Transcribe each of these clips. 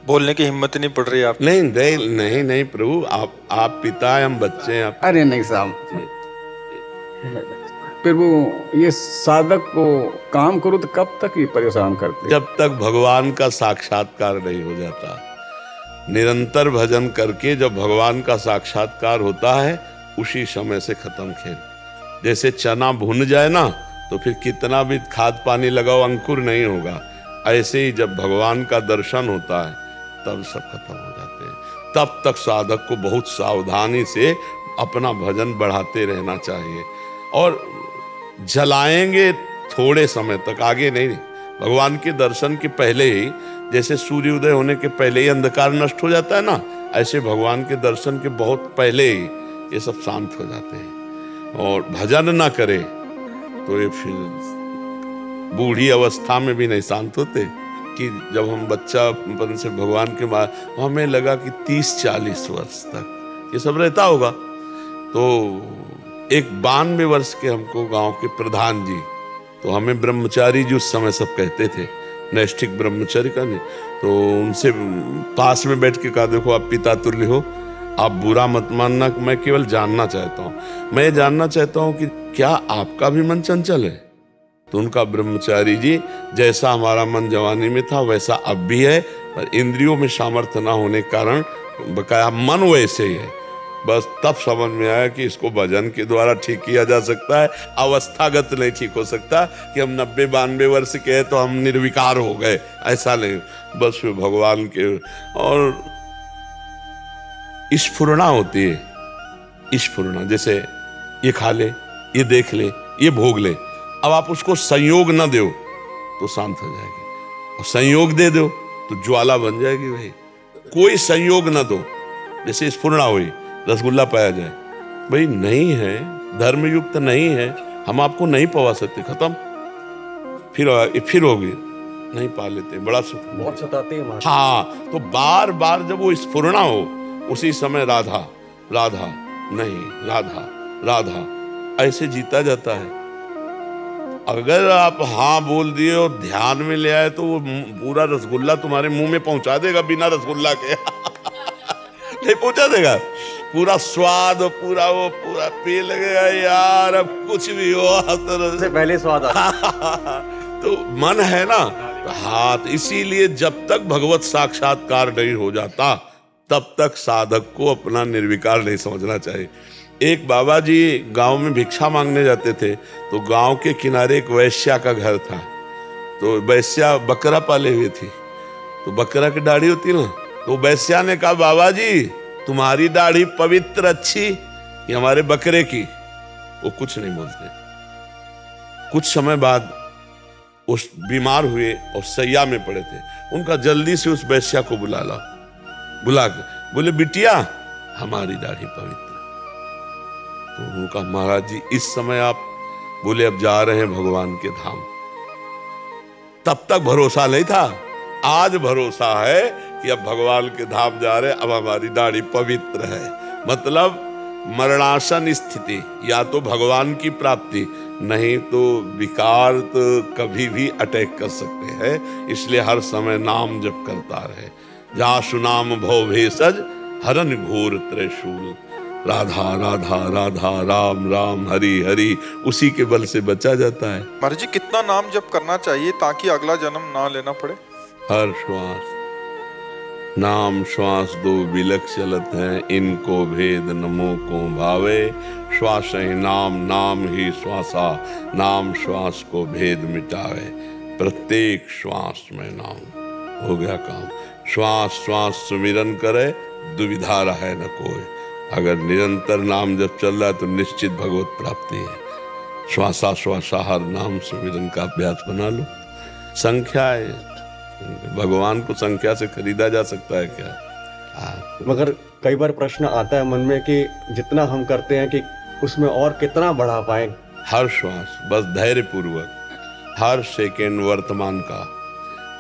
बोलने की हिम्मत ही नहीं पड़ रही आप। नहीं नहीं नहीं नहीं प्रभु, आप पिता हैं, हम बच्चे हैं आप। अरे नहीं साहब, प्रभु ये साधक को काम करो तो कब तक ये परेशान करते? जब तक भगवान का साक्षात्कार नहीं हो जाता। निरंतर भजन करके जब भगवान का साक्षात्कार होता है उसी समय से खत्म खेल। जैसे चना भुन जाए ना तो फिर कितना भी खाद पानी लगाओ अंकुर नहीं होगा, ऐसे ही जब भगवान का दर्शन होता है तब सब खत्म हो जाते हैं। तब तक साधक को बहुत सावधानी से अपना भजन बढ़ाते रहना चाहिए, और जलाएंगे थोड़े समय तक, आगे नहीं। भगवान के दर्शन के पहले ही, जैसे सूर्योदय होने के पहले ही अंधकार नष्ट हो जाता है ना, ऐसे भगवान के दर्शन के बहुत पहले ही ये सब शांत हो जाते हैं। और भजन ना करे तो ये फिर बूढ़ी अवस्था में भी नहीं शांत होते। कि जब हम बच्चापन से भगवान के बाद, हमें लगा कि 30-40 वर्ष तक ये सब रहता होगा। तो एक 92 वर्ष के हमको गांव के प्रधान जी, तो हमें ब्रह्मचारी जी उस समय सब कहते थे, नैष्ठिक ब्रह्मचर्य का नहीं, तो उनसे पास में बैठ के कहा, देखो आप पिता तुल्य हो, आप बुरा मत मानना, मैं केवल जानना चाहता हूँ, मैं जानना चाहता हूँ कि क्या आपका भी मन चंचल है? तो उनका ब्रह्मचारी जी, जैसा हमारा मन जवानी में था वैसा अब भी है, पर इंद्रियों में सामर्थ्य ना होने के कारण बकाया मन वैसे ही है। बस तब समझ में आया कि इसको भजन के द्वारा ठीक किया जा सकता है, अवस्थागत नहीं ठीक हो सकता कि हम 90-92 वर्ष के हैं तो हम निर्विकार हो गए, ऐसा नहीं। बस भगवान के और स्फुरना होती है, स्फुरना, जैसे ये खा ले, ये देख ले, ये भोग ले, अब आप उसको संयोग न दो तो शांत हो जाएगी, और संयोग दे दो तो ज्वाला बन जाएगी। भाई कोई संयोग न दो, जैसे स्फुरना हुई, रसगुल्ला पाया जाए, भाई नहीं है, धर्मयुक्त नहीं है, हम आपको नहीं पवा सकते, खत्म। फिर होगी, नहीं पा लेते, बड़ा सुख, बहुत सताते हैं। हाँ, तो बार बार जब वो स्फुरना हो उसी समय राधा राधा, नहीं राधा राधा, ऐसे जीता जाता है। अगर आप हाँ बोल दिए और ध्यान में ले आए तो वो पूरा रसगुल्ला तुम्हारे मुंह में पहुंचा देगा, बिना रसगुल्ला के नहीं पहुंचा देगा, पूरा स्वाद, पूरा वो पूरा पी लगेगा यार, अब कुछ भी हो तो पहले स्वाद आता तो मन है ना, तो हाथ। इसीलिए जब तक भगवत साक्षात्कार नहीं हो जाता तब तक साधक को अपना निर्विकार नहीं समझना चाहिए। एक बाबा जी गांव में भिक्षा मांगने जाते थे, तो गांव के किनारे एक वैश्या का घर था, तो वैश्या बकरा पाले हुए थी, तो बकरा की दाढ़ी होती ना, तो वैश्या ने कहा, बाबा जी तुम्हारी दाढ़ी पवित्र अच्छी ये हमारे बकरे की। वो कुछ नहीं बोलते। कुछ समय बाद उस बीमार हुए और सैया में पड़े थे, उनका जल्दी से उस वैश्या को बुला के बोले, बिटिया हमारी दाढ़ी पवित्र। तो उनका, महाराज जी इस समय आप, बोले अब जा रहे हैं भगवान के धाम। तब तक भरोसा नहीं था, आज भरोसा है कि अब भगवान के धाम जा रहे, अब हमारी दाढ़ी पवित्र है। मतलब मरणासन स्थिति, या तो भगवान की प्राप्ति, नहीं तो विकार तो कभी भी अटैक कर सकते हैं। इसलिए हर समय नाम जप करता रहे। जा सुनाम भव भेषज हरन घोर त्रिशूल, राधा राधा राधा राम राम हरि हरि, उसी के बल से बचा जाता है। महाराज जी कितना नाम जप करना चाहिए ताकि अगला जन्म ना लेना पड़े? हर श्वास नाम श्वास दो बिलक चलत है, इनको भेद नमो को भावे, श्वास ही नाम नाम ही श्वासा, नाम श्वास को भेद मिटावे, प्रत्येक श्वास में नाम। हो गया काम। श्वास श्वास सुमिरन करे, दुविधा रहे न कोई। अगर निरंतर नाम जब चल रहा है तो निश्चित भगवत प्राप्ति है। श्वासा श्वासा हर नाम सुमिरन का अभ्यास बना लो। संख्या है, भगवान को संख्या से खरीदा जा सकता है क्या? मगर कई बार प्रश्न आता है मन में कि जितना हम करते हैं कि उसमें और कितना बढ़ा पाए। हर श्वास बस धैर्य पूर्वक, हर सेकेंड वर्तमान का,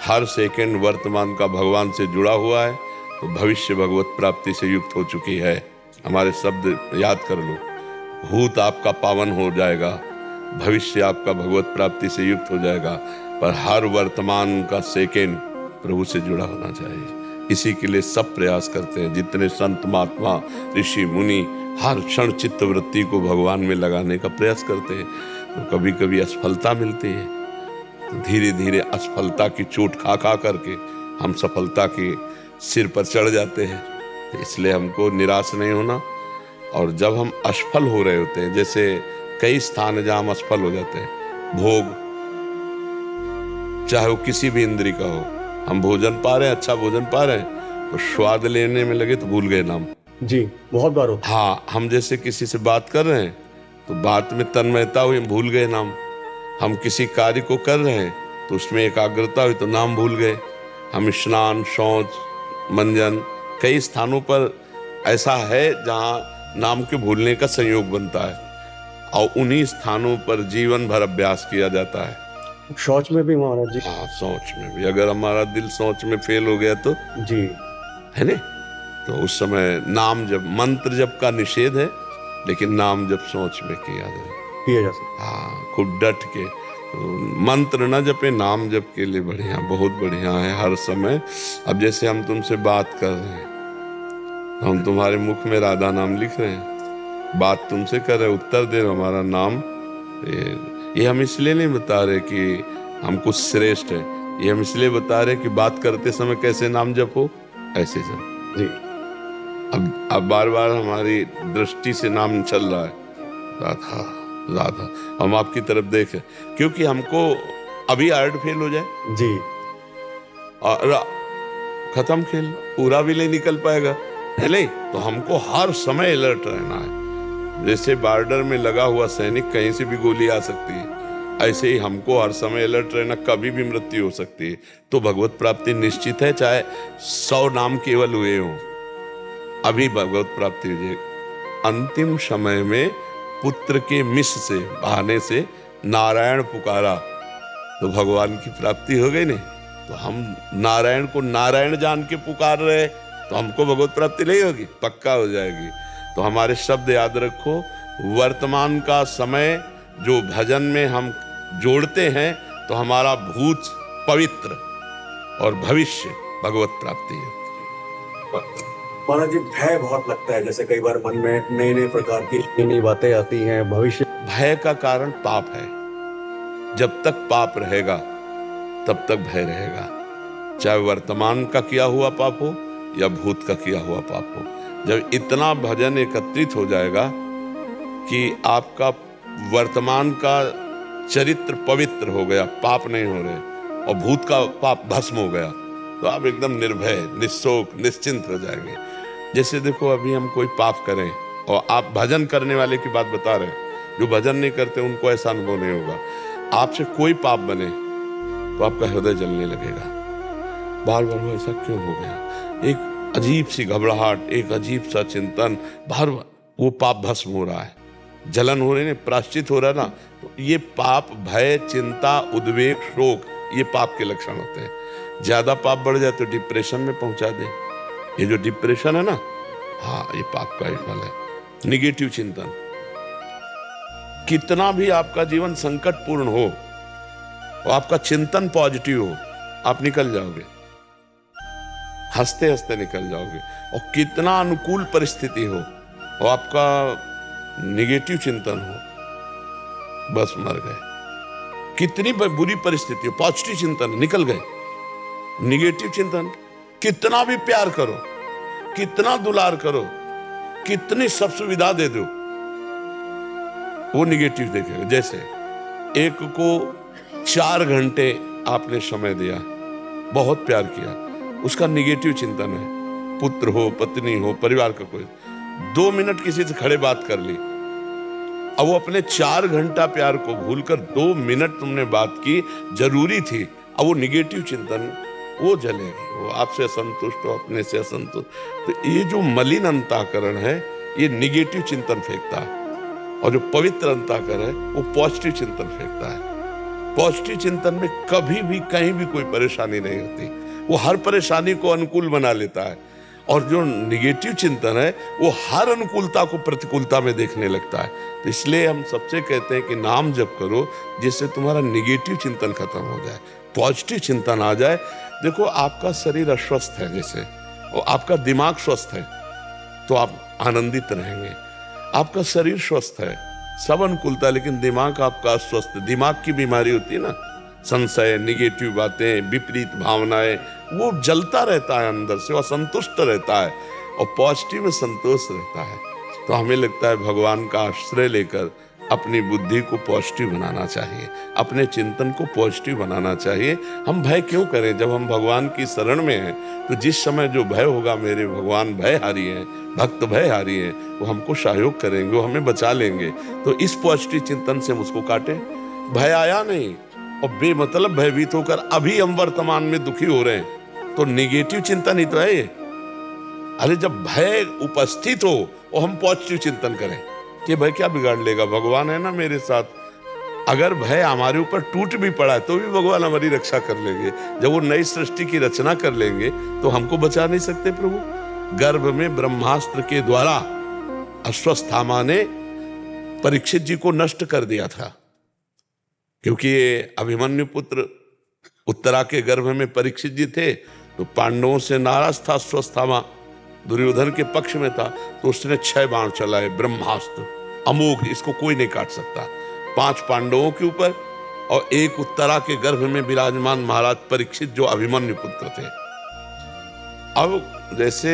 हर सेकेंड वर्तमान का भगवान से जुड़ा हुआ है तो भविष्य भगवत प्राप्ति से युक्त हो चुकी है। हमारे शब्द याद कर लो, भूत आपका पावन हो जाएगा, भविष्य आपका भगवत प्राप्ति से युक्त हो जाएगा, पर हर वर्तमान का सेकेंड प्रभु से जुड़ा होना चाहिए। इसी के लिए सब प्रयास करते हैं। जितने संत महात्मा ऋषि मुनि हर क्षण चित्त वृत्ति को भगवान में लगाने का प्रयास करते हैं। तो कभी कभी असफलता मिलती है, तो धीरे धीरे असफलता की चोट खा खा करके हम सफलता के सिर पर चढ़ जाते हैं। तो इसलिए हमको निराश नहीं होना। और जब हम असफल हो रहे होते हैं, जैसे कई स्थान है जहाँ हम असफल हो जाते हैं, भोग चाहे वो किसी भी इंद्री का हो, हम भोजन पा रहे हैं, अच्छा भोजन पा रहे हैं, तो स्वाद लेने में लगे तो भूल गए नाम। जी, बहुत बार होता हाँ, हम जैसे किसी से बात कर रहे हैं तो बात में तन्मयता हुई, भूल गए नाम। हम किसी कार्य को कर रहे हैं तो उसमें एकाग्रता हुई तो नाम भूल गए। हम स्नान, शौच, मंजन, कई स्थानों पर ऐसा है जहाँ नाम के भूलने का संयोग बनता है, और उन्हीं स्थानों पर जीवन भर अभ्यास किया जाता है। है। शौच में भी महाराज जी। हाँ, सोच में भी। अगर हमारा दिल सोच में फेल हो गया तो जी, है ना, तो उस समय नाम जप, मंत्र जप का निषेध है, लेकिन नाम जप सोच में किया जा सकता। हाँ, खूब डट के। तो मंत्र न जपे, नाम जप के लिए बढ़िया, बहुत बढ़िया है हर समय। अब जैसे हम तुमसे बात कर रहे हैं, हम तुम्हारे मुख में राधा नाम लिख रहे हैं, बात तुमसे कर रहे, उत्तर दे रहे, हमारा नाम। ये हम इसलिए नहीं बता रहे कि हम कुछ श्रेष्ठ है, ये हम इसलिए बता रहे कि बात करते समय कैसे नाम जपो, ऐसे जप जी। अब बार बार हमारी दृष्टि से नाम चल रहा है, राधा राधा, हम आपकी तरफ देखें, क्योंकि हमको अभी आर्ट फेल हो जाए जी, और खत्म खेल, पूरा भी नहीं निकल पाएगा, है नहीं? तो हमको हर समय अलर्ट रहना है। जैसे बॉर्डर में लगा हुआ सैनिक, कहीं से भी गोली आ सकती है, ऐसे ही हमको हर समय अलर्ट रहना, कभी भी मृत्यु हो सकती है। तो भगवत प्राप्ति निश्चित है, चाहे 100 नाम केवल हुए हों, अभी भगवत प्राप्ति हो जाएगी। अंतिम समय में पुत्र के मिस से, बहाने से नारायण पुकारा तो भगवान की प्राप्ति हो गई नहीं। तो हम नारायण को नारायण जान के पुकार रहे तो हमको भगवत प्राप्ति नहीं होगी, पक्का हो जाएगी। तो हमारे शब्द याद रखो, वर्तमान का समय जो भजन में हम जोड़ते हैं तो हमारा भूत पवित्र और भविष्य भगवत प्राप्ति है। महाराज जी, भय बहुत लगता है, जैसे कई बार मन में नई नई प्रकार की नई नई बातें आती हैं, भविष्य। भय का कारण पाप है। जब तक पाप रहेगा तब तक भय रहेगा, चाहे वर्तमान का किया हुआ पाप हो या भूत का किया हुआ पाप हो। जब इतना भजन एकत्रित हो जाएगा कि आपका वर्तमान का चरित्र पवित्र हो गया, पाप नहीं हो रहे, और भूत का पाप भस्म हो गया, तो आप एकदम निर्भय, निशोक, निश्चिंत हो जाएंगे। जैसे देखो, अभी हम कोई पाप करें और आप भजन करने वाले की बात बता रहे हैं, जो भजन नहीं करते उनको ऐसा अनुभव नहीं होगा। आपसे कोई पाप बने तो आपका हृदय जलने लगेगा, बार बार वो ऐसा क्यों हो गया, एक अजीब सी घबराहट, एक अजीब सा चिंतन, बार बार वो पाप भस्म हो रहा है, जलन हो रही है, प्रायश्चित हो रहा है ना। तो ये पाप, भय, चिंता, उद्वेग, शोक, ये पाप के लक्षण होते हैं। ज्यादा पाप बढ़ जाए तो डिप्रेशन में पहुंचा दे। ये जो डिप्रेशन है ना, हाँ, ये पाप का ही फल है। निगेटिव चिंतन, कितना भी आपका जीवन संकटपूर्ण हो और आपका चिंतन पॉजिटिव हो, आप निकल जाओगे, हंसते हंसते निकल जाओगे। और कितना अनुकूल परिस्थिति हो और आपका निगेटिव चिंतन हो, बस मर गए। कितनी बुरी परिस्थिति हो, पॉजिटिव चिंतन, निकल गए। निगेटिव चिंतन, कितना भी प्यार करो, कितना दुलार करो, कितनी सब सुविधा दे दो, वो निगेटिव देखेगा। जैसे एक को 4 घंटे आपने समय दिया, बहुत प्यार किया, उसका निगेटिव चिंतन है, पुत्र हो, पत्नी हो, परिवार का कोई, 2 मिनट किसी से खड़े बात कर ली, अब वो अपने 4 घंटा प्यार को भूलकर 2 मिनट तुमने बात की, जरूरी थी, अब वो निगेटिव चिंतन, वो जलेगी, वो आपसे असंतुष्ट हो, अपने से असंतुष्ट। तो ये जो मलिन अंतःकरण है, ये निगेटिव चिंतन फेंकता है, और जो पवित्र अंतःकरण है वो पॉजिटिव चिंतन फेंकता है। पॉजिटिव चिंतन में कभी भी कहीं भी कोई परेशानी नहीं होती, वो हर परेशानी को अनुकूल बना लेता है। और जो निगेटिव चिंतन है वो हर अनुकूलता को प्रतिकूलता में देखने लगता है। तो इसलिए हम सबसे कहते हैं कि नाम जप करो, जिससे तुम्हारा निगेटिव चिंतन खत्म हो जाए, पॉजिटिव चिंतन आ जाए। देखो, आपका शरीर अस्वस्थ है, जैसे और आपका दिमाग स्वस्थ है तो आप आनंदित रहेंगे। आपका शरीर स्वस्थ है, सब अनुकूलता, लेकिन दिमाग आपका अस्वस्थ है। दिमाग की बीमारी होती है ना, संशय, निगेटिव बातें, विपरीत भावनाएं, वो जलता रहता है अंदर से, वो असंतुष्ट रहता है, और पॉजिटिव में संतोष रहता है। तो हमें लगता है भगवान का आश्रय लेकर अपनी बुद्धि को पॉजिटिव बनाना चाहिए, अपने चिंतन को पॉजिटिव बनाना चाहिए। हम भय क्यों करें जब हम भगवान की शरण में हैं? तो जिस समय जो भय होगा, मेरे भगवान भयहारी हैं, भक्त भयहारी हैं, वो हमको सहयोग करेंगे, वो हमें बचा लेंगे। तो इस पॉजिटिव चिंतन से हम उसको काटें। भय आया नहीं और बेमतलब भयभीत होकर अभी हम वर्तमान में दुखी हो रहे हैं, तो निगेटिव चिंतन ही तो है ये। अरे जब भय उपस्थित हो और हम पॉजिटिव चिंतन करें कि भय क्या बिगाड़ लेगा, भगवान है ना मेरे साथ। अगर भय हमारे ऊपर टूट भी पड़ा है तो भी भगवान हमारी रक्षा कर लेंगे। जब वो नई सृष्टि की रचना कर लेंगे तो हमको बचा नहीं सकते प्रभु। गर्भ में ब्रह्मास्त्र के द्वारा अश्वत्थामा ने परीक्षित जी को नष्ट कर दिया था, क्योंकि ये अभिमन्यु पुत्र उत्तरा के गर्भ में परीक्षित जी थे, तो पांडवों से नाराज था अश्वत्थामा, दुर्योधन के पक्ष में था, तो उसने 6 बाण चलाए, ब्रह्मास्त्र अमोघ, इसको कोई नहीं काट सकता। 5 पांडवों के ऊपर और 1 उत्तरा के गर्भ में विराजमान महाराज परीक्षित जो अभिमन्यु पुत्र थे। अब जैसे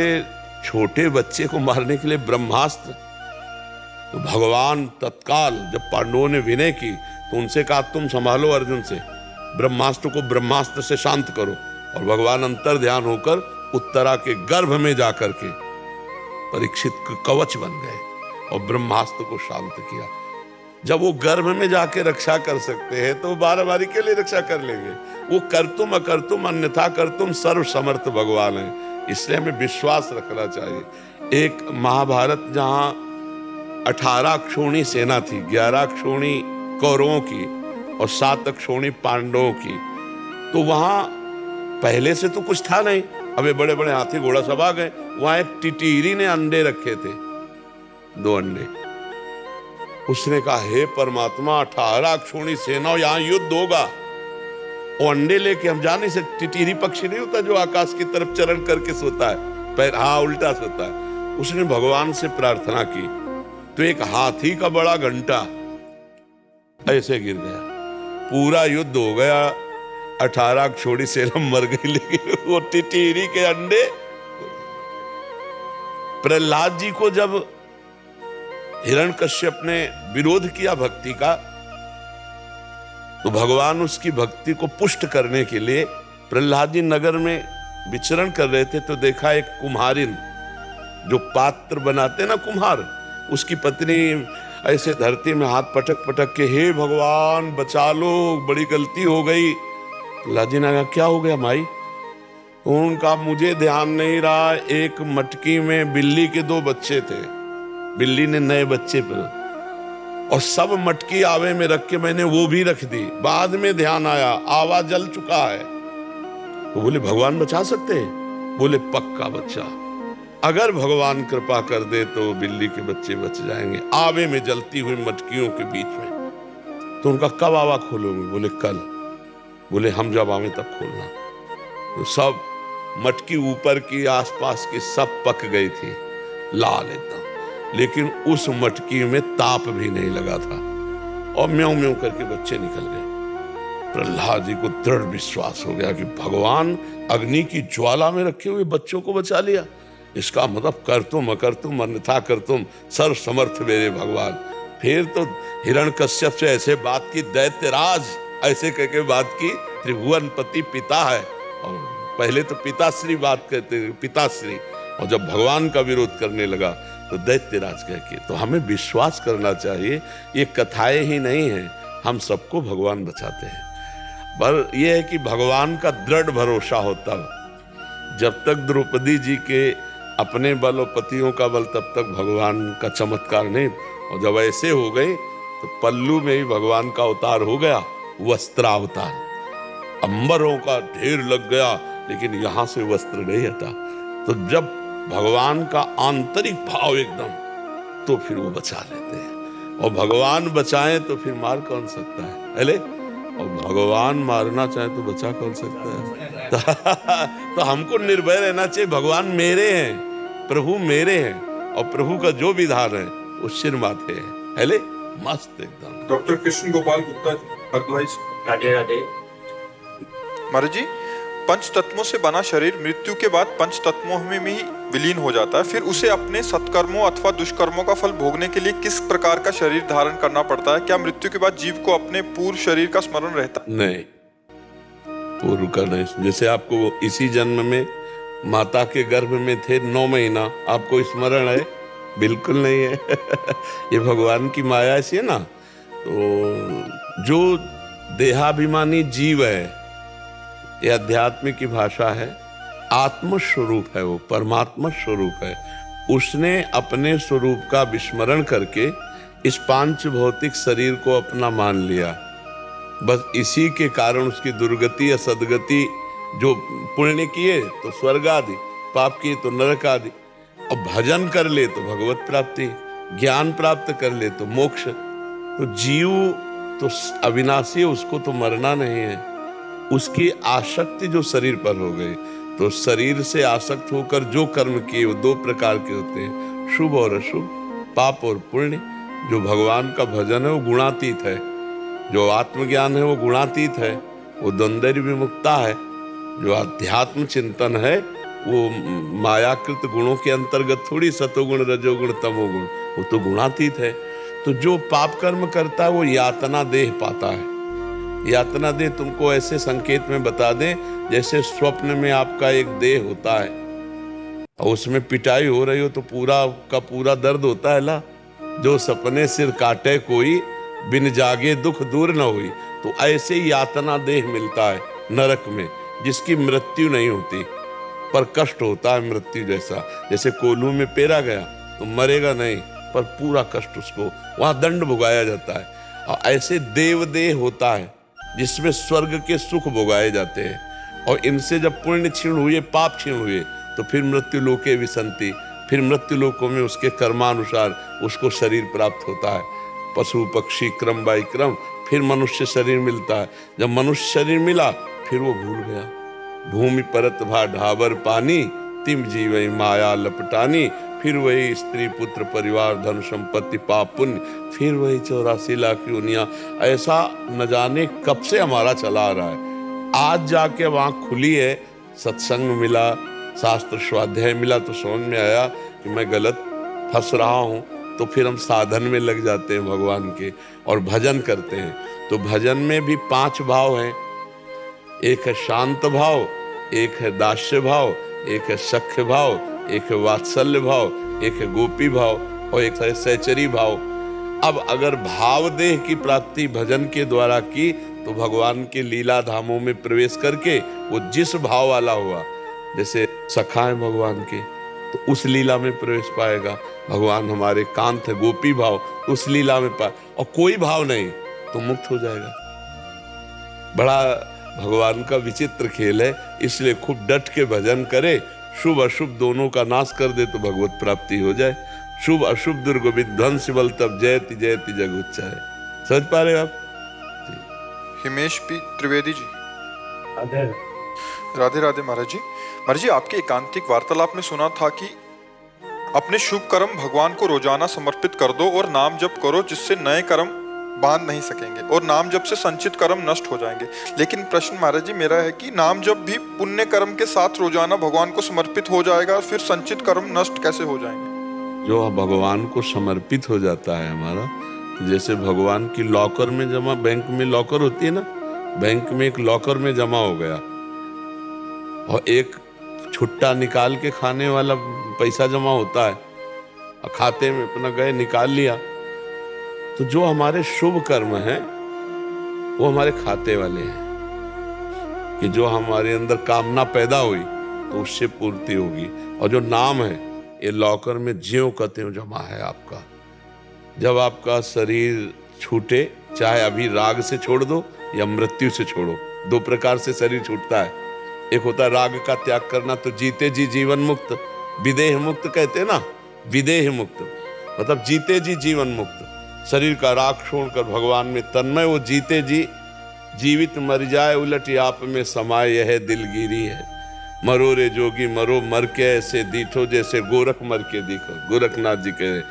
छोटे बच्चे को मारने के लिए ब्रह्मास्त्र, तो भगवान तत्काल जब पांडवों ने विनय की तो उनसे कहा तुम संभालो अर्जुन से, ब्रह्मास्त्र को ब्रह्मास्त्र से शांत करो। और भगवान अंतर ध्यान होकर उत्तरा के गर्भ में जाकर के परीक्षित के कवच बन गए और ब्रह्मास्त्र को शांत किया। जब वो गर्भ में जाके रक्षा कर सकते हैं तो 12 बारी के लिए रक्षा कर लेंगे। वो कर्तुम अकर्तुम अन्यथा कर्तुम सर्व समर्थ भगवान है, इसलिए हमें विश्वास रखना चाहिए। एक महाभारत जहां 18 अक्षौणी सेना थी, 11 अक्षौणी कौरवों की और 7 अक्षौणी पांडवों की, तो वहां पहले से तो कुछ था नहीं, अबे बड़े बड़े हाथी घोड़ा सब आ गए। वहां एक टिटीरी ने अंडे रखे थे, 2 अंडे। उसने कहा हे परमात्मा, 18 अक्षौणी सेना, यहां युद्ध होगा, वो अंडे लेके हम जा नहीं सकते। टिटीरी पक्षी नहीं होता जो आकाश की तरफ चरण करके सोता है, पैर उल्टा सोता है। उसने भगवान से प्रार्थना की तो एक हाथी का बड़ा घंटा ऐसे गिर गया, पूरा युद्ध हो गया, 18 अक्षौणी सेना मर गई, लेकिन वो टिटीरी के अंडे। प्रहलाद जी को जब हिरण्यकश्यप ने विरोध किया भक्ति का, तो भगवान उसकी भक्ति को पुष्ट करने के लिए प्रहलाद जी नगर में विचरण कर रहे थे, तो देखा एक कुम्हारिन जो पात्र बनाते ना कुम्हार, उसकी पत्नी ऐसे धरती में हाथ पटक पटक के हे भगवान बचा लो, बड़ी गलती हो गई। प्रहलाद जी ने कहा क्या हो गया माई? उनका मुझे ध्यान नहीं रहा, एक मटकी में बिल्ली के 2 बच्चे थे, बिल्ली ने नए बच्चे पर, और सब मटकी आवे में रख के मैंने वो भी रख दी, बाद में ध्यान आया आवा जल चुका है। तो बोले भगवान बचा सकते हैं? बोले पक्का बच्चा, अगर भगवान कृपा कर दे तो बिल्ली के बच्चे बच जाएंगे, आवे में जलती हुई मटकियों के बीच में। तो उनका कब आवा खोलोगे? बोले कल। बोले हम जब आवे तब खोलना। तो सब मटकी ऊपर की आसपास की सब पक गई थी, लाल एकदम, लेकिन उस मटकी में ताप भी नहीं लगा था और म्याऊं म्याऊं करके बच्चे निकल गए। प्रहलाद जी को दृढ़ विश्वास हो गया कि भगवान अग्नि की ज्वाला में रखे हुए बच्चों को बचा लिया, इसका मतलब कर तुम अकर्तुम अन्यथा कर्तुम सर्व समर्थ मेरे भगवान। फिर तो हिरण्यकश्यप से ऐसे बात की, दैत्यराज ऐसे करके बात की, त्रिभुवनपति पिता है, और पहले तो पिताश्री बात कहते थे, पिताश्री, और जब भगवान का विरोध करने लगा तो दैत्यराज कह के। तो हमें विश्वास करना चाहिए, ये कथाएं ही नहीं हैं, हम सबको भगवान बचाते हैं। पर यह है कि भगवान का दृढ़ भरोसा होता है। जब तक द्रौपदी जी के अपने बल और पतियों का बल, तब तक भगवान का चमत्कार नहीं। और जब ऐसे हो गई तो पल्लू में ही भगवान का अवतार हो गया, वस्त्रावतार, अंबरों का ढेर लग गया, लेकिन यहां से वस्त्र नहीं हटा। तो जब भगवान का आंतरिक भाव एकदम, तो फिर वो बचा लेते हैं। और भगवान बचाएं तो फिर मार कौन सकता है? अरे, और भगवान मारना चाहे तो बचा कौन सकता है? तो हमको निर्भय रहना चाहिए, भगवान मेरे हैं, प्रभु मेरे हैं, और प्रभु का जो विधान है वो सिर माथे है। हेले मस्त एकदम। डॉक्टर कृष्ण गोपाल गुप्ता जी, हरद्वाई से। राधे राधे। महाराज जी, पंच तत्वों से बना शरीर मृत्यु के बाद पंच तत्वों में ही विलीन हो जाता है, फिर उसे अपने सत्कर्मों अथवा दुष्कर्मों का फल भोगने के लिए किस प्रकार का शरीर धारण करना पड़ता है? क्या मृत्यु के बाद जीव को अपने पूर्व शरीर का स्मरण रहता है? नहीं, पूर्व का नहीं। जैसे आपको इसी जन्म में माता के गर्भ में थे 9 महीना, आपको स्मरण है? बिल्कुल नहीं है। ये भगवान की माया ऐसी है ना। तो जो देहाभिमानी जीव है, ये अध्यात्म की भाषा है, आत्म स्वरूप है, वो परमात्मा स्वरूप है। उसने अपने स्वरूप का विस्मरण करके इस पांच भौतिक शरीर को अपना मान लिया। बस इसी के कारण उसकी दुर्गति या सदगति, जो पुण्य किए तो स्वर्ग आदि, पाप किए तो नरक आदि, और भजन कर ले तो भगवत प्राप्ति, ज्ञान प्राप्त कर ले तो मोक्ष। तो जीव तो अविनाशी है, उसको तो मरना नहीं है। उसकी आसक्ति जो शरीर पर हो गई, तो शरीर से आसक्त होकर जो कर्म किए वो 2 प्रकार के होते हैं, शुभ और अशुभ, पाप और पुण्य। जो भगवान का भजन है वो गुणातीत है, जो आत्मज्ञान है वो गुणातीत है, वो द्वंद्व विमुक्ता है। जो अध्यात्म चिंतन है वो मायाकृत गुणों के अंतर्गत थोड़ी, सतोगुण रजोगुण तमोगुण, वो तो गुणातीत है। तो जो पाप कर्म करता है वो यातना देह पाता है। यातना देह तुमको ऐसे संकेत में बता दें जैसे स्वप्न में आपका एक देह होता है और उसमें पिटाई हो रही हो तो पूरा का पूरा दर्द होता है ला। जो सपने सिर काटे कोई, बिन जागे दुख दूर न हुई। तो ऐसे यातना देह मिलता है नरक में, जिसकी मृत्यु नहीं होती पर कष्ट होता है मृत्यु जैसा। जैसे कोल्हू में पेरा गया तो मरेगा नहीं, पर पूरा कष्ट उसको वहां दंड भुगाया जाता है। और ऐसे देवदेह होता है जिसमें स्वर्ग के सुख भोगाए जाते हैं। और इनसे जब पुण्य क्षीण हुए, पाप क्षीण हुए, तो फिर मृत्यु लोके विसंति, फिर मृत्यु लोकों में उसके कर्मानुसार उसको शरीर प्राप्त होता है। पशु पक्षी क्रम बाई क्रम फिर मनुष्य शरीर मिलता है। जब मनुष्य शरीर मिला फिर वो भूल गया। भूमि परत भा ढाबर पानी, तिम जीवई माया लपटानी। फिर वही स्त्री पुत्र परिवार धन संपत्ति पाप पुण्य, फिर वही 84 लाख योनियां। ऐसा न जाने कब से हमारा चला आ रहा है। आज जाके वहां खुली है, सत्संग मिला, शास्त्र स्वाध्याय मिला, तो समझ में आया कि मैं गलत फंस रहा हूं। तो फिर हम साधन में लग जाते हैं भगवान के और भजन करते हैं। तो भजन में भी 5 भाव हैं। एक है शांत भाव, एक है दास्य भाव, एक है सख्य भाव, एक है वात्सल्य भाव, एक है गोपी भाव और एक है सहचरी भाव। अब अगर भाव देह की प्राप्ति भजन के द्वारा की तो भगवान के लीला धामों में प्रवेश करके वो जिस भाव वाला हुआ, जैसे सखा है भगवान के, तो उस लीला में प्रवेश पाएगा। भगवान हमारे कांत है, गोपी भाव, उस लीला में पाए। और कोई भाव नहीं तो मुक्त हो जाएगा। बड़ा भगवान का विचित्र खेल है। इसलिए खूब डट के भजन करे, शुभ अशुभ दोनों का नाश कर दे तो भगवत प्राप्ति हो जाए। शुभ अशुभ दुर्ग विध्वंस बल तब जयति जयति जग उच्चाए। समझ पा रहे हो आप? हिमेश पी त्रिवेदी जी, राधे राधे राधे। महाराज जी, आपके एकांतिक वार्तालाप में सुना था कि अपने शुभ कर्म भगवान को रोजाना समर्पित कर दो और नाम जप करो, जिससे नए कर्म बांध नहीं सकेंगे और नाम जप से संचित कर्म नष्ट हो जाएंगे। लेकिन प्रश्न महाराज जी मेरा है कि नाम जप भी पुण्य कर्म के साथ रोजाना भगवान को समर्पित हो जाएगा, फिर संचित कर्म नष्ट कैसे हो जाएंगे? जो भगवान को समर्पित हो जाता है हमारा, जैसे भगवान की लॉकर में जमा, बैंक में लॉकर होती है ना, बैंक में एक लॉकर में जमा हो गया और एक छुट्टा निकाल के खाने वाला पैसा जमा होता है और खाते में अपना गए निकाल लिया। तो जो हमारे शुभ कर्म हैं वो हमारे खाते वाले हैं कि जो हमारे अंदर कामना पैदा हुई तो उससे पूर्ति होगी। और जो नाम है ये लॉकर में ज्यों का त्यों जमा है आपका। जब आपका शरीर छूटे, चाहे अभी राग से छोड़ दो या मृत्यु से छोड़ो, 2 प्रकार से शरीर छूटता है। एक होता है राग का त्याग करना, तो जीते जी जीवन मुक्त, विदेह मुक्त कहते हैं ना, विदेह मुक्त मतलब जीते जी जीवन मुक्त। शरीर का राग छोड़कर भगवान में तन्मय, वो जीते जी जीवित मर जाए उलट आप में समाए यह दिलगिरी है। मरो रे जोगी मरो मर के ऐसे दीठो जैसे गोरख मर के दिखो। गोरखनाथ जी कहे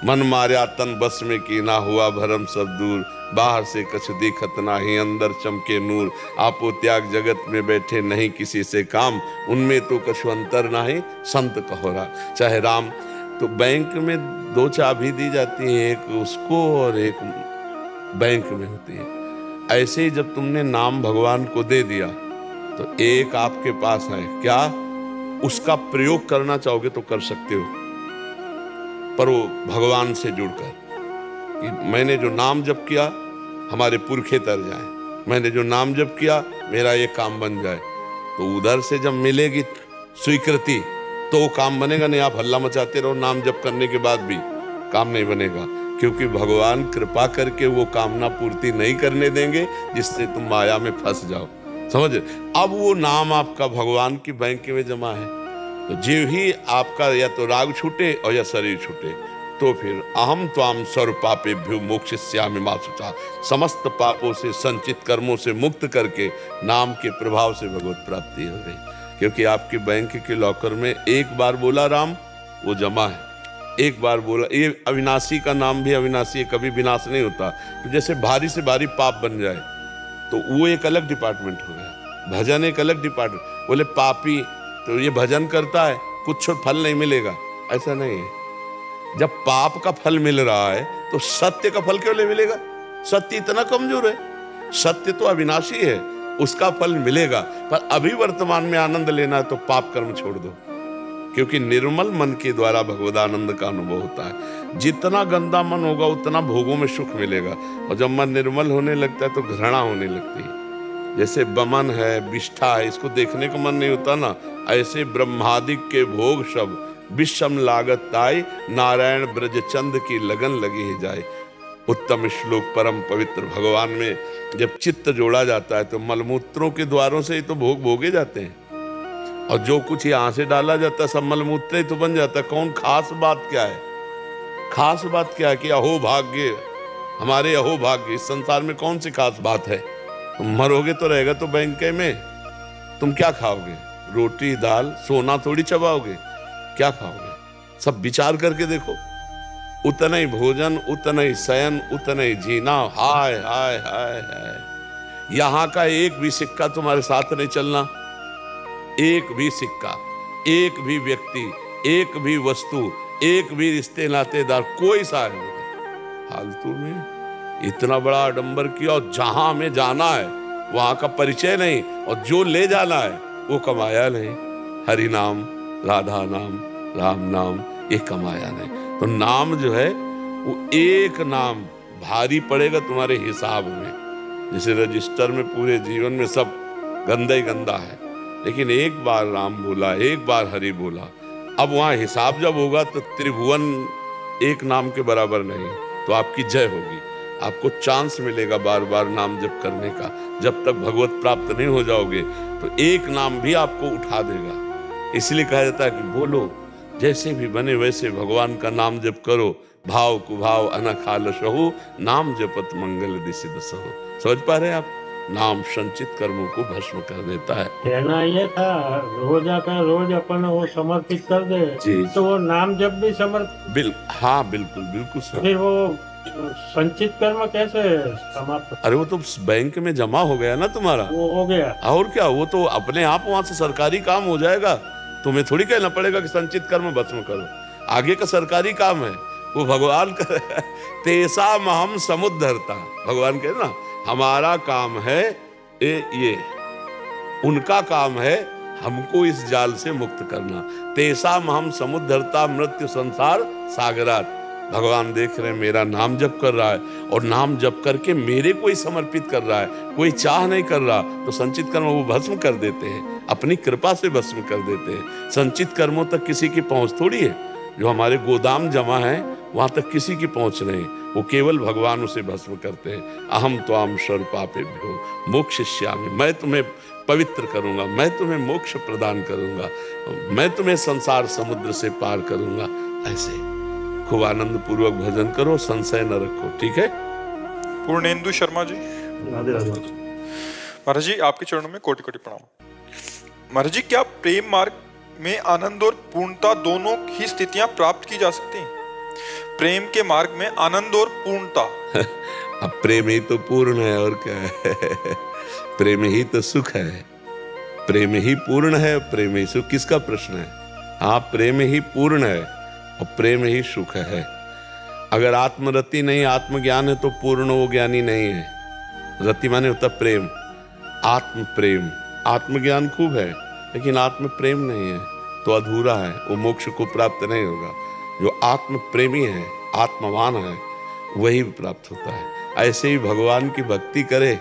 मन मार्या तन बस में की ना हुआ भरम सब दूर। बाहर से कछ दिखत नाही अंदर चमके नूर। आपो त्याग जगत में बैठे नहीं किसी से काम। उनमें तो कछु अंतर नाही संत कहोरा। चाहे राम तो बैंक में 2 चाबी दी जाती है, एक उसको और एक बैंक में होती है। ऐसे ही जब तुमने नाम भगवान को दे दिया तो एक आपके पास है, क्या उसका प्रयोग करना चाहोगे तो कर सकते हो, पर वो भगवान से जुड़कर कि मैंने जो नाम जप किया हमारे पुरखे तर जाए, मैंने जो नाम जप किया मेरा ये काम बन जाए। तो उधर से जब मिलेगी स्वीकृति तो वो काम बनेगा। नहीं आप हल्ला मचाते रहो नाम जप करने के बाद भी काम नहीं बनेगा, क्योंकि भगवान कृपा करके वो कामना पूर्ति नहीं करने देंगे जिससे तुम माया में फंस जाओ। समझ? अब वो नाम आपका भगवान की बैंक में जमा है, तो जीव ही आपका या तो राग छूटे और या शरीर छूटे, तो फिर अहम त्वाम सर्व पापेभ्यो मोक्षयिष्यामि मा शुचा। समस्त पापों से संचित कर्मों से मुक्त करके नाम के प्रभाव से भगवत प्राप्ति हो गई। क्योंकि आपके बैंक के लॉकर में एक बार बोला राम वो जमा है, एक बार बोला। ये अविनाशी का नाम भी अविनाशी है, कभी विनाश नहीं होता। तो जैसे भारी से भारी पाप बन जाए तो वो एक अलग डिपार्टमेंट हो गया, भजन एक अलग डिपार्टमेंट। बोले पापी तो ये भजन करता है कुछ फल नहीं मिलेगा, ऐसा नहीं है। जब पाप का फल मिल रहा है तो सत्य का फल क्यों नहीं मिलेगा? सत्य इतना कमजोर है, सत्य तो अविनाशी है, उसका फल मिलेगा। पर अभी वर्तमान में आनंद लेना है तो पाप कर्म छोड़ दो, क्योंकि निर्मल मन के द्वारा भगवदानंद का अनुभव होता है। जितना गंदा मन होगा उतना भोगों में सुख मिलेगा, और जब मन निर्मल होने लगता है तो घृणा होने लगती है। जैसे बमन है, विष्ठा है, इसको देखने का मन नहीं होता ना, ऐसे ब्रह्मादिक के भोग सब विषम लागत ताई। नारायण ब्रजचंद की लगन लगी ही जाए। उत्तम श्लोक परम पवित्र भगवान में जब चित्त जोड़ा जाता है तो मलमूत्रों के द्वारों से ही तो भोग भोगे जाते हैं, और जो कुछ यहाँ से डाला जाता है सब मलमूत्र ही तो बन जाता है। कौन खास बात क्या है? खास बात क्या है कि अहो भाग्य, हमारे अहो भाग्य। इस संसार में कौन सी खास बात है? तुम मरोगे तो रहेगा तो बैंक में, तुम क्या खाओगे? रोटी दाल, सोना थोड़ी चबाओगे, क्या खाओगे? सब विचार करके देखो। उतना ही भोजन, उतना ही शयन, उतना ही जीना। हाय हाय हाय हाय, यहाँ का एक भी सिक्का तुम्हारे साथ नहीं चलना, एक भी सिक्का, एक भी व्यक्ति, एक भी वस्तु, एक भी रिश्ते नातेदार, कोई सा नहीं। फालतू में इतना बड़ा आडंबर किया, और जहां हमें जाना है वहां का परिचय नहीं, और जो ले जाना है वो कमाया नहीं। हरि नाम, राधा नाम, राम नाम, ये कमाया नहीं। तो नाम जो है वो एक नाम भारी पड़ेगा तुम्हारे हिसाब में। जैसे रजिस्टर में पूरे जीवन में सब गंदा ही गंदा है, लेकिन एक बार राम बोला, एक बार हरि बोला, अब वहां हिसाब जब होगा तो त्रिभुवन एक नाम के बराबर नहीं, तो आपकी जय होगी। आपको चांस मिलेगा बार बार नाम जप करने का। जब तक भगवत प्राप्त नहीं हो जाओगे तो एक नाम भी आपको उठा देगा। इसलिए कहा जाता है कि बोलो जैसे भी बने वैसे भगवान का नाम जप करो। भाव कुभाव अनखाल सहु, नाम जपत मंगल दिसिद सहो। समझ पा रहे आप? नाम संचित कर्मों को भस्म कर देता है। कहना ये था रोज आकर रोज अपन वो समर्पित कर दे जी। तो वो नाम जब भी समर्पित हाँ बिल्कुल बिल्कुल सर। फिर वो संचित कर्म कैसे समाप्त? अरे वो तो बैंक में जमा हो गया ना तुम्हारा, वो हो गया। और क्या, वो तो अपने आप वहां से सरकारी काम हो जाएगा। तुम्हें थोड़ी कहना पड़ेगा कि संचित कर्म भस्म करो, आगे का सरकारी काम है वो भगवान का। तेसा महम समुद्धरता, भगवान कहे ना हमारा काम है ये, उनका काम है हमको इस जाल से मुक्त करना। तेसा महम समुद्धरता मृत्यु संसार सागरात। भगवान देख रहे हैं मेरा नाम जप कर रहा है, और नाम जप करके मेरे को ही समर्पित कर रहा है, कोई चाह नहीं कर रहा, तो संचित कर्म वो भस्म कर देते हैं, अपनी कृपा से भस्म कर देते हैं। संचित कर्मों तक किसी की पहुंच थोड़ी है, जो हमारे गोदाम जमा है वहां तक किसी की पहुंच नहीं, वो केवल भगवान उसे भस्म करते हैं। अहम त्वाम सर्व पापेभ्यो मोक्षयिष्यामि, मैं तुम्हें पवित्र करूंगा, मैं तुम्हें मोक्ष प्रदान करूंगा, मैं तुम्हें संसार समुद्र से पार करूंगा। ऐसे खूब आनंद पूर्वक भजन करो, संशय न रखो। ठीक है? पूर्णेंदु शर्मा जी, राधे राधे। महाराज जी आपके चरणों में कोटि कोटि प्रणाम। महाराज जी क्या प्रेम मार्ग में आनंद और पूर्णता दोनों ही स्थितियां प्राप्त की जा सकती हैं? प्रेम के मार्ग में आनंद और पूर्णता। अब प्रेम ही तो पूर्ण है और क्या है। प्रेम ही तो सुख है, प्रेम ही पूर्ण है, प्रेम ही सुख। किसका प्रश्न है? हाँ, प्रेम ही पूर्ण है और प्रेम ही सुख है। अगर आत्मरति नहीं, आत्मज्ञान है तो पूर्ण वो ज्ञानी नहीं है। रति माने होता प्रेम, आत्म प्रेम। आत्मज्ञान खूब है लेकिन आत्म प्रेम नहीं है तो अधूरा है, वो मोक्ष को प्राप्त नहीं होगा। जो आत्म प्रेमी है, आत्मवान है, वही प्राप्त होता है। ऐसे ही भगवान की भक्ति करे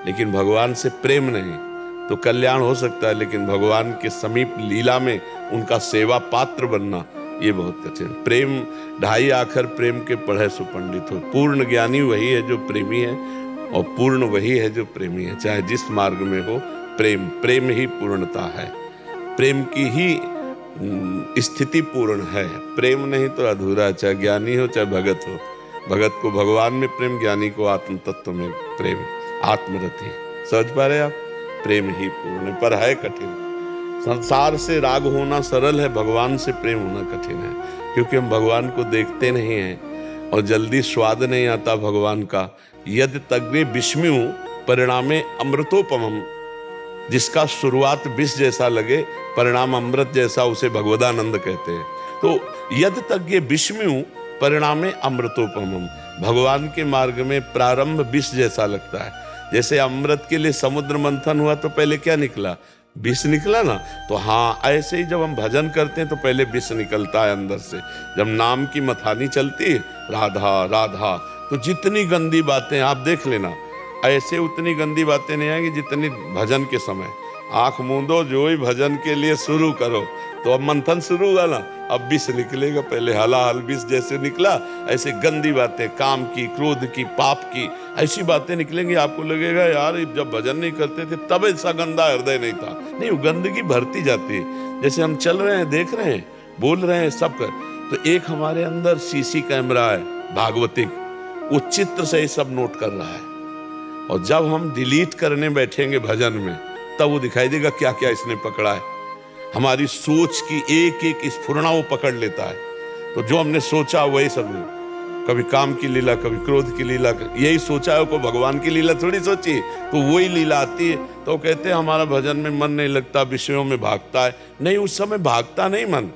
लेकिन भगवान से प्रेम नहीं तो कल्याण हो सकता है, लेकिन भगवान के समीप लीला में उनका सेवा पात्र बनना ये बहुत कठिन। प्रेम ढाई आखर प्रेम के पढ़े सो पंडित हो। पूर्ण ज्ञानी वही है जो प्रेमी है और पूर्ण वही है जो प्रेमी है। चाहे जिस मार्ग में हो, प्रेम प्रेम ही पूर्णता है। प्रेम की ही स्थिति पूर्ण है, प्रेम नहीं तो अधूरा। चाहे ज्ञानी हो चाहे भगत हो, भगत को भगवान में प्रेम, ज्ञानी को आत्म तत्व में प्रेम, आत्मरति। समझ पा रहे आप? प्रेम ही पूर्ण है, पर है कठिन। संसार से राग होना सरल है, भगवान से प्रेम होना कठिन है, क्योंकि हम भगवान को देखते नहीं हैं और जल्दी स्वाद नहीं आता भगवान का। यद तग्रे विस्मयु परिणामे अमृतोपमम। जिसका शुरुआत विष जैसा लगे, परिणाम अमृत जैसा, उसे भगवदानंद कहते हैं। तो यद तग्रे विस्मयु परिणामे अमृतोपमम। भगवान के मार्ग में प्रारंभ विष जैसा लगता है। जैसे अमृत के लिए समुद्र मंथन हुआ तो पहले क्या निकला? विष निकला ना। तो हाँ, ऐसे ही जब हम भजन करते हैं तो पहले विष निकलता है अंदर से। जब नाम की मथानी चलती है, राधा राधा, तो जितनी गंदी बातें आप देख लेना, ऐसे उतनी गंदी बातें नहीं आएंगी जितनी भजन के समय। आंख मूंदो, जो ही भजन के लिए शुरू करो तो अब मंथन शुरू हुआ ना, अब विष निकलेगा। पहले हलाहल विष जैसे निकला, ऐसे गंदी बातें, काम की, क्रोध की, पाप की, ऐसी बातें निकलेंगी। आपको लगेगा यार जब भजन नहीं करते थे तब ऐसा गंदा हृदय नहीं था। नहीं, वो गंदगी भरती जाती है। जैसे हम चल रहे हैं, देख रहे हैं, बोल रहे हैं, सब कर, तो एक हमारे अंदर सीसी कैमरा है भागवतिक, वो चित्र से ही सब नोट कर रहा है। और जब हम डिलीट करने बैठेंगे भजन में, तब वो दिखाई देगा क्या क्या इसने पकड़ा है। हमारी सोच की एक एक स्फुरणा वो पकड़ लेता है। तो जो हमने सोचा वही सब, कभी काम की लीला, कभी क्रोध की लीला, यही सोचा है, को भगवान की लीला थोड़ी सोची। तो वही लीला आती है तो कहते हैं हमारा भजन में मन नहीं लगता, विषयों में भागता है। नहीं, उस समय भागता नहीं मन,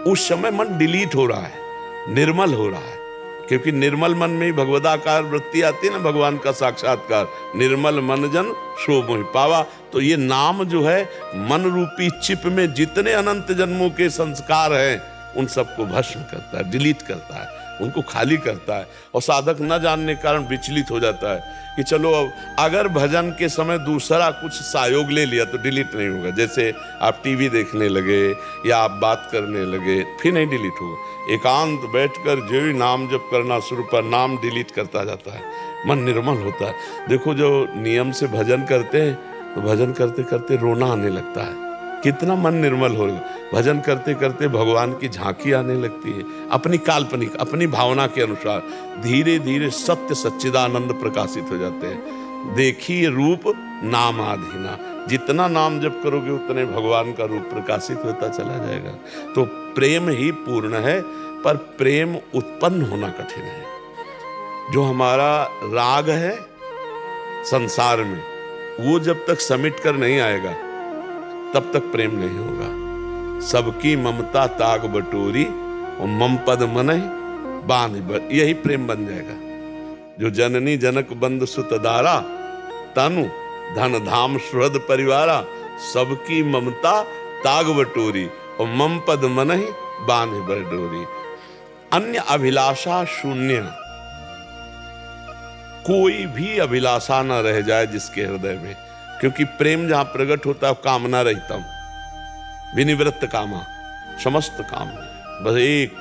उस समय मन डिलीट हो रहा है, निर्मल हो रहा है। क्योंकि निर्मल मन में ही भगवदाकार वृत्ति आती है ना, भगवान का साक्षात्कार। निर्मल मन जन सो मोहि पावा। तो ये नाम जो है, मन रूपी चिप में जितने अनंत जन्मों के संस्कार हैं उन सबको भस्म करता है, डिलीट करता है, उनको खाली करता है। और साधक न जानने के कारण विचलित हो जाता है कि चलो अब अगर भजन के समय दूसरा कुछ सहयोग ले लिया तो डिलीट नहीं होगा। जैसे आप टीवी देखने लगे या आप बात करने लगे, फिर नहीं डिलीट होगा। एकांत बैठकर जो ही नाम जप करना शुरू पर, नाम डिलीट करता जाता है, मन निर्मल होता है। देखो जो नियम से भजन करते हैं तो भजन करते करते रोना आने लगता है, कितना मन निर्मल होगा। भजन करते करते भगवान की झांकी आने लगती है, अपनी काल्पनिक, अपनी भावना के अनुसार। धीरे धीरे सत्य सच्चिदानंद प्रकाशित हो जाते हैं। देखिए रूप नामाधीना, जितना नाम जप करोगे उतने भगवान का रूप प्रकाशित होता चला जाएगा। तो प्रेम ही पूर्ण है, पर प्रेम उत्पन्न होना कठिन है। जो हमारा राग है संसार में, वो जब तक समिट कर नहीं आएगा तब तक प्रेम नहीं होगा। सबकी ममता ताग बटोरी और मम पद मनहि बांध, यही प्रेम बन जाएगा। जो जननी जनक बंद सुतदारा, तनु धन धाम सुहृद परिवारा, सबकी ममता ताग बटोरी और मम पद मनहि बांध बटोरी। अन्य अभिलाषा शून्य, कोई भी अभिलाषा न रह जाए जिसके हृदय में, क्योंकि प्रेम जहां प्रकट होता है कामना रहितम, विनिवृत्त कामा, समस्त काम है। बस एक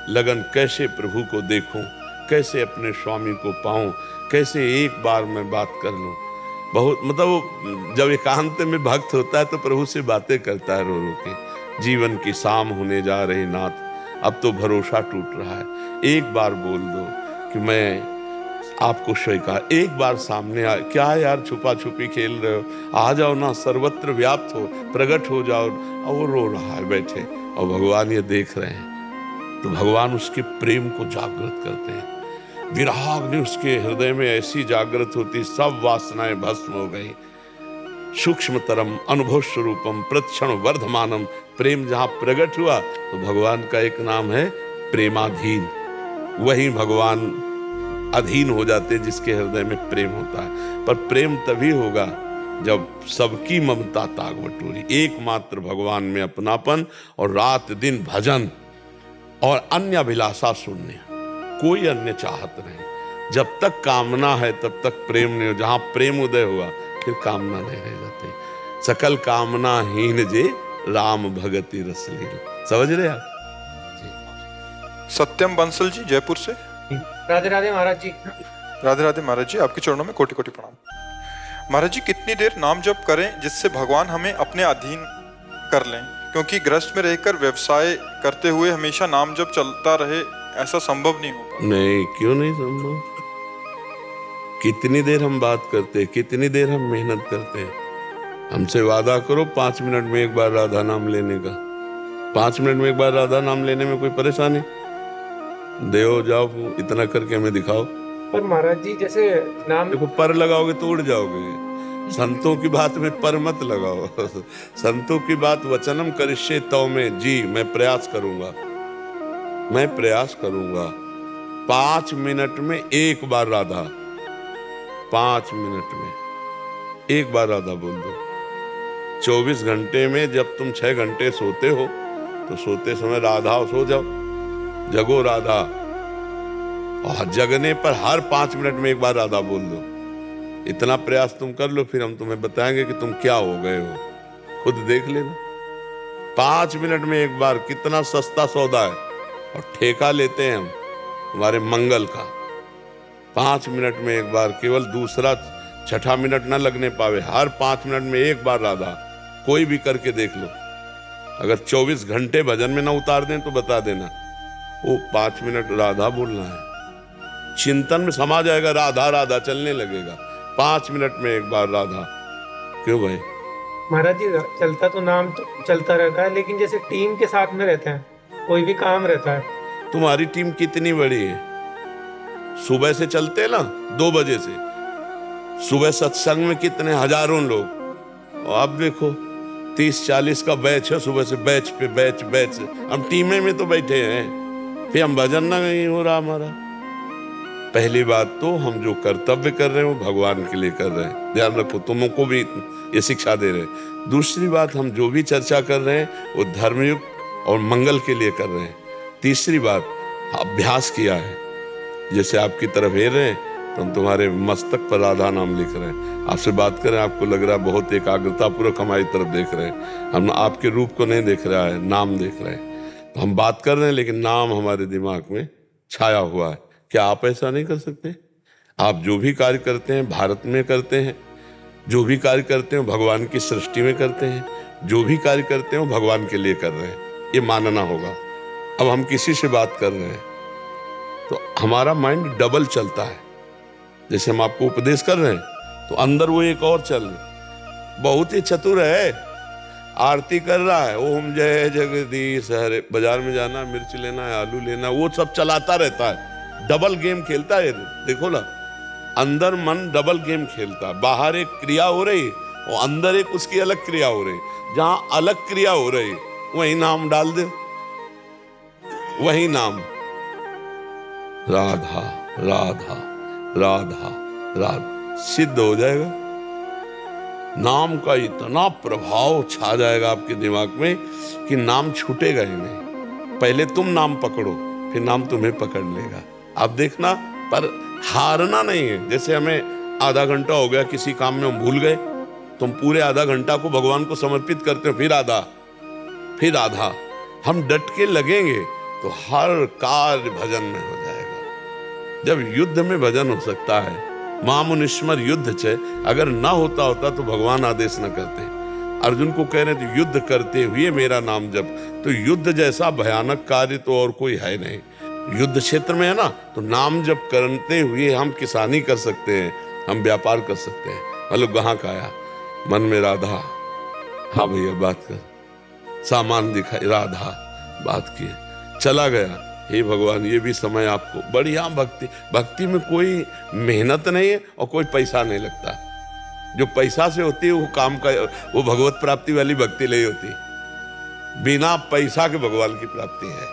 लगन, कैसे प्रभु को देखूं, कैसे अपने स्वामी को पाऊं, कैसे एक बार मैं बात कर लूं। बहुत मतलब जब एकांत में भक्त होता है तो प्रभु से बातें करता है रो रो के। जीवन की शाम होने जा रही नाथ, अब तो भरोसा टूट रहा है, एक बार बोल दो कि मैं आपको स्वीकार, एक बार सामने आ, क्या है यार छुपा छुपी खेल रहे हो, आ जाओ ना, सर्वत्र व्याप्त हो, प्रकट हो जाओ। और वो रो रहा है बैठे, और भगवान ये देख रहे हैं, तो भगवान उसके प्रेम को जागृत करते हैं। विराग्नि उसके हृदय में ऐसी जागृत होती, सब वासनाएं भस्म हो गई। सूक्ष्मतरम अनुभव स्वरूपम प्रक्षण वर्धमानम, प्रेम जहां प्रकट हुआ तो भगवान का एक नाम है प्रेमाधीन। वही भगवान अधीन हो जाते जिसके हृदय में प्रेम होता है। पर प्रेम तभी होगा जब सबकी ममता ताग बटोरी, एकमात्र भगवान में अपनापन, और रात दिन भजन और अन्य अभिलाषा शून्य, कोई अन्य चाहत नहीं। जब तक कामना है तब तक प्रेम नहीं हो। जहां प्रेम उदय हुआ फिर कामना नहीं रह जाती। सकल कामना हीन जे राम भगति रस लीला। समझ रहे आप? सत्यम बंसल जी जयपुर से। राधे राधे महाराज जी। राधे राधे महाराज जी, आपके चरणों में कोटि कोटि प्रणाम। महाराज जी, कितनी देर नाम जप करें जिससे भगवान हमें अपने अधीन कर लें? क्योंकि गृहस्थ में रहकर व्यवसाय करते हुए हमेशा नाम जप चलता रहे, ऐसा संभव नहीं होगा। नहीं, क्यों नहीं संभव? कितनी देर हम बात करते, कितनी देर हम मेहनत करते। हमसे वादा करो 5 मिनट में एक बार राधा नाम लेने का। 5 मिनट में एक बार राधा नाम लेने में कोई परेशानी? देओ जाओ, इतना करके हमें दिखाओ। पर महाराज जी जैसे नाम देखो, पर लगाओगे तो उड़ जाओगे। संतों की बात में पर मत लगाओ। संतों की बात वचनम करिष्ये तव में, जी मैं प्रयास करूंगा, मैं प्रयास करूंगा। 5 मिनट में एक बार राधा, 5 मिनट में एक बार राधा बोल दो। 24 घंटे में जब तुम 6 घंटे सोते हो तो सोते समय राधा सो जाओ, जगो राधा, और जगने पर हर 5 मिनट में एक बार राधा बोल दो। इतना प्रयास तुम कर लो, फिर हम तुम्हें बताएंगे कि तुम क्या हो गए हो, खुद देख लेना। 5 मिनट में एक बार, कितना सस्ता सौदा है, और ठेका लेते हैं हम हमारे मंगल का। 5 मिनट में एक बार, केवल दूसरा छठा मिनट ना लगने पावे, हर 5 मिनट में एक बार राधा, कोई भी करके देख लो। अगर 24 घंटे भजन में ना उतार दें तो बता देना, वो 5 मिनट राधा बोलना है। चिंतन में समा जाएगा, राधा राधा चलने लगेगा। 5 मिनट में एक बार राधा। क्यों भाई? महाराज जी चलता तो नाम तो चलता रहता है, लेकिन जैसे टीम के साथ में रहते हैं, कोई भी काम रहता है। तुम्हारी टीम कितनी बड़ी है? सुबह से चलते ना 2 बजे से, सुबह सत्संग में कितने हजारों लोग, और अब देखो 30-40 का बैच है, सुबह से बैच पे बैच बैच। हम टीमें में तो बैठे हैं, फिर हम भजन ना नहीं हो रहा हमारा। पहली बात तो हम जो कर्तव्य कर रहे हैं वो भगवान के लिए कर रहे हैं, ध्यान रखो, तुमको भी ये शिक्षा दे रहे हैं। दूसरी बात, हम जो भी चर्चा कर रहे हैं वो धर्मयुक्त और मंगल के लिए कर रहे हैं। तीसरी बात, अभ्यास किया है, जैसे आपकी तरफ हेर रहे हैं तो हम तुम्हारे मस्तक पर राधा नाम लिख रहे हैं। आपसे बात करें, आपको लग रहा है बहुत एकाग्रता पूर्वक हमारी तरफ देख रहे हैं। हम आपके रूप को नहीं देख रहा है, नाम देख रहे हैं। तो हम बात कर रहे हैं लेकिन नाम हमारे दिमाग में छाया हुआ है। क्या आप ऐसा नहीं कर सकते? आप जो भी कार्य करते हैं भारत में करते हैं, जो भी कार्य करते हैं भगवान की सृष्टि में करते हैं, जो भी कार्य करते हैं भगवान के लिए कर रहे हैं, ये मानना होगा। अब हम किसी से बात कर रहे हैं तो हमारा माइंड डबल चलता है। जैसे हम आपको उपदेश कर रहे हैं तो अंदर वो एक और चल रहा। बहुत ही चतुर है, आरती कर रहा है, ओम जय जगदीश हरे, बाजार में जाना, मिर्च लेना है, आलू लेना, वो सब चलाता रहता है, डबल गेम खेलता है। देखो ना, अंदर मन डबल गेम खेलता है। बाहर एक क्रिया हो रही और अंदर एक उसकी अलग क्रिया हो रही। जहां अलग क्रिया हो रही वही नाम डाल दे, वही नाम राधा राधा राधा राधा, सिद्ध हो जाएगा। नाम का इतना प्रभाव छा जाएगा आपके दिमाग में कि नाम छूटेगा ही नहीं। पहले तुम नाम पकड़ो, फिर नाम तुम्हें पकड़ लेगा। आप देखना, पर हारना नहीं है। जैसे हमें आधा घंटा हो गया किसी काम में, हम भूल गए, तुम पूरे आधा घंटा को भगवान को समर्पित करते हो, फिर आधा हम डट के लगेंगे तो हर कार्य भजन में हो जाएगा। जब युद्ध में भजन हो सकता है, मामुनिस्मर युद्ध छे, अगर ना होता तो भगवान आदेश न करते। अर्जुन को कह रहे थे युद्ध करते हुए मेरा नाम जप, तो युद्ध जैसा भयानक कार्य तो और कोई है नहीं। युद्ध क्षेत्र में है ना, तो नाम जप करते हुए हम किसानी कर सकते हैं, हम व्यापार कर सकते हैं। मतलब कहाँ का आया मन में राधा, हाँ भैया बात कर, सामान दिखाई, राधा बात किए, चला गया। हे भगवान ये भी समय आपको, बढ़िया भक्ति। भक्ति में कोई मेहनत नहीं है और कोई पैसा नहीं लगता। जो पैसा से होती है वो काम का, वो भगवत प्राप्ति वाली भक्ति नहीं होती। बिना पैसा के भगवान की प्राप्ति है।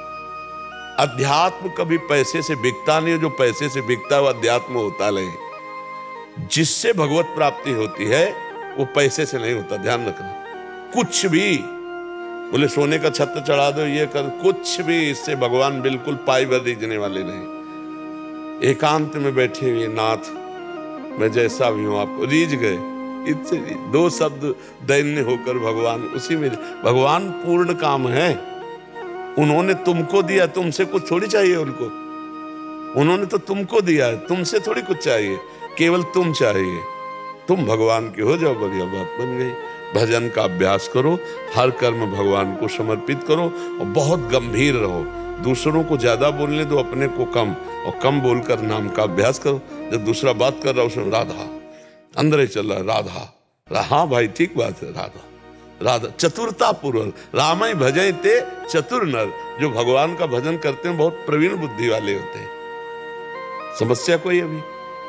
अध्यात्म कभी पैसे से बिकता नहीं है, जो पैसे से बिकता है वो अध्यात्म होता नहीं। जिससे भगवत प्राप्ति होती है वो पैसे से नहीं होता, ध्यान रखना। कुछ भी बोले सोने का छत्र चढ़ा दो, ये कर, कुछ भी इससे भगवान बिल्कुल पाई भर रीझने वाले नहीं। एकांत में बैठे हुए नाथ मैं जैसा भी हूं आपको रीझ गए, इससे दो शब्द दैन्य होकर भगवान उसी में। भगवान पूर्ण काम है, उन्होंने तुमको दिया, तुमसे कुछ थोड़ी चाहिए उनको। उन्होंने तो तुमको दिया है, तुमसे थोड़ी कुछ चाहिए, केवल तुम चाहिए। तुम भगवान के हो जाओ, बढ़िया बात बन गई। भजन का अभ्यास करो, हर कर्म भगवान को समर्पित करो और बहुत गंभीर रहो। दूसरों को ज्यादा बोलने दो, अपने को कम, और कम बोलकर नाम का अभ्यास करो। जब दूसरा बात कर रहा हो उसमें राधा अंदर ही चल रहा है, राधा। हाँ भाई ठीक बात है, राधा राधा। चतुरता पूर्वक राम ही भजय ते चतुर नर। जो भगवान का भजन करते हैं बहुत प्रवीण बुद्धि वाले होते हैं। समस्या कोई अभी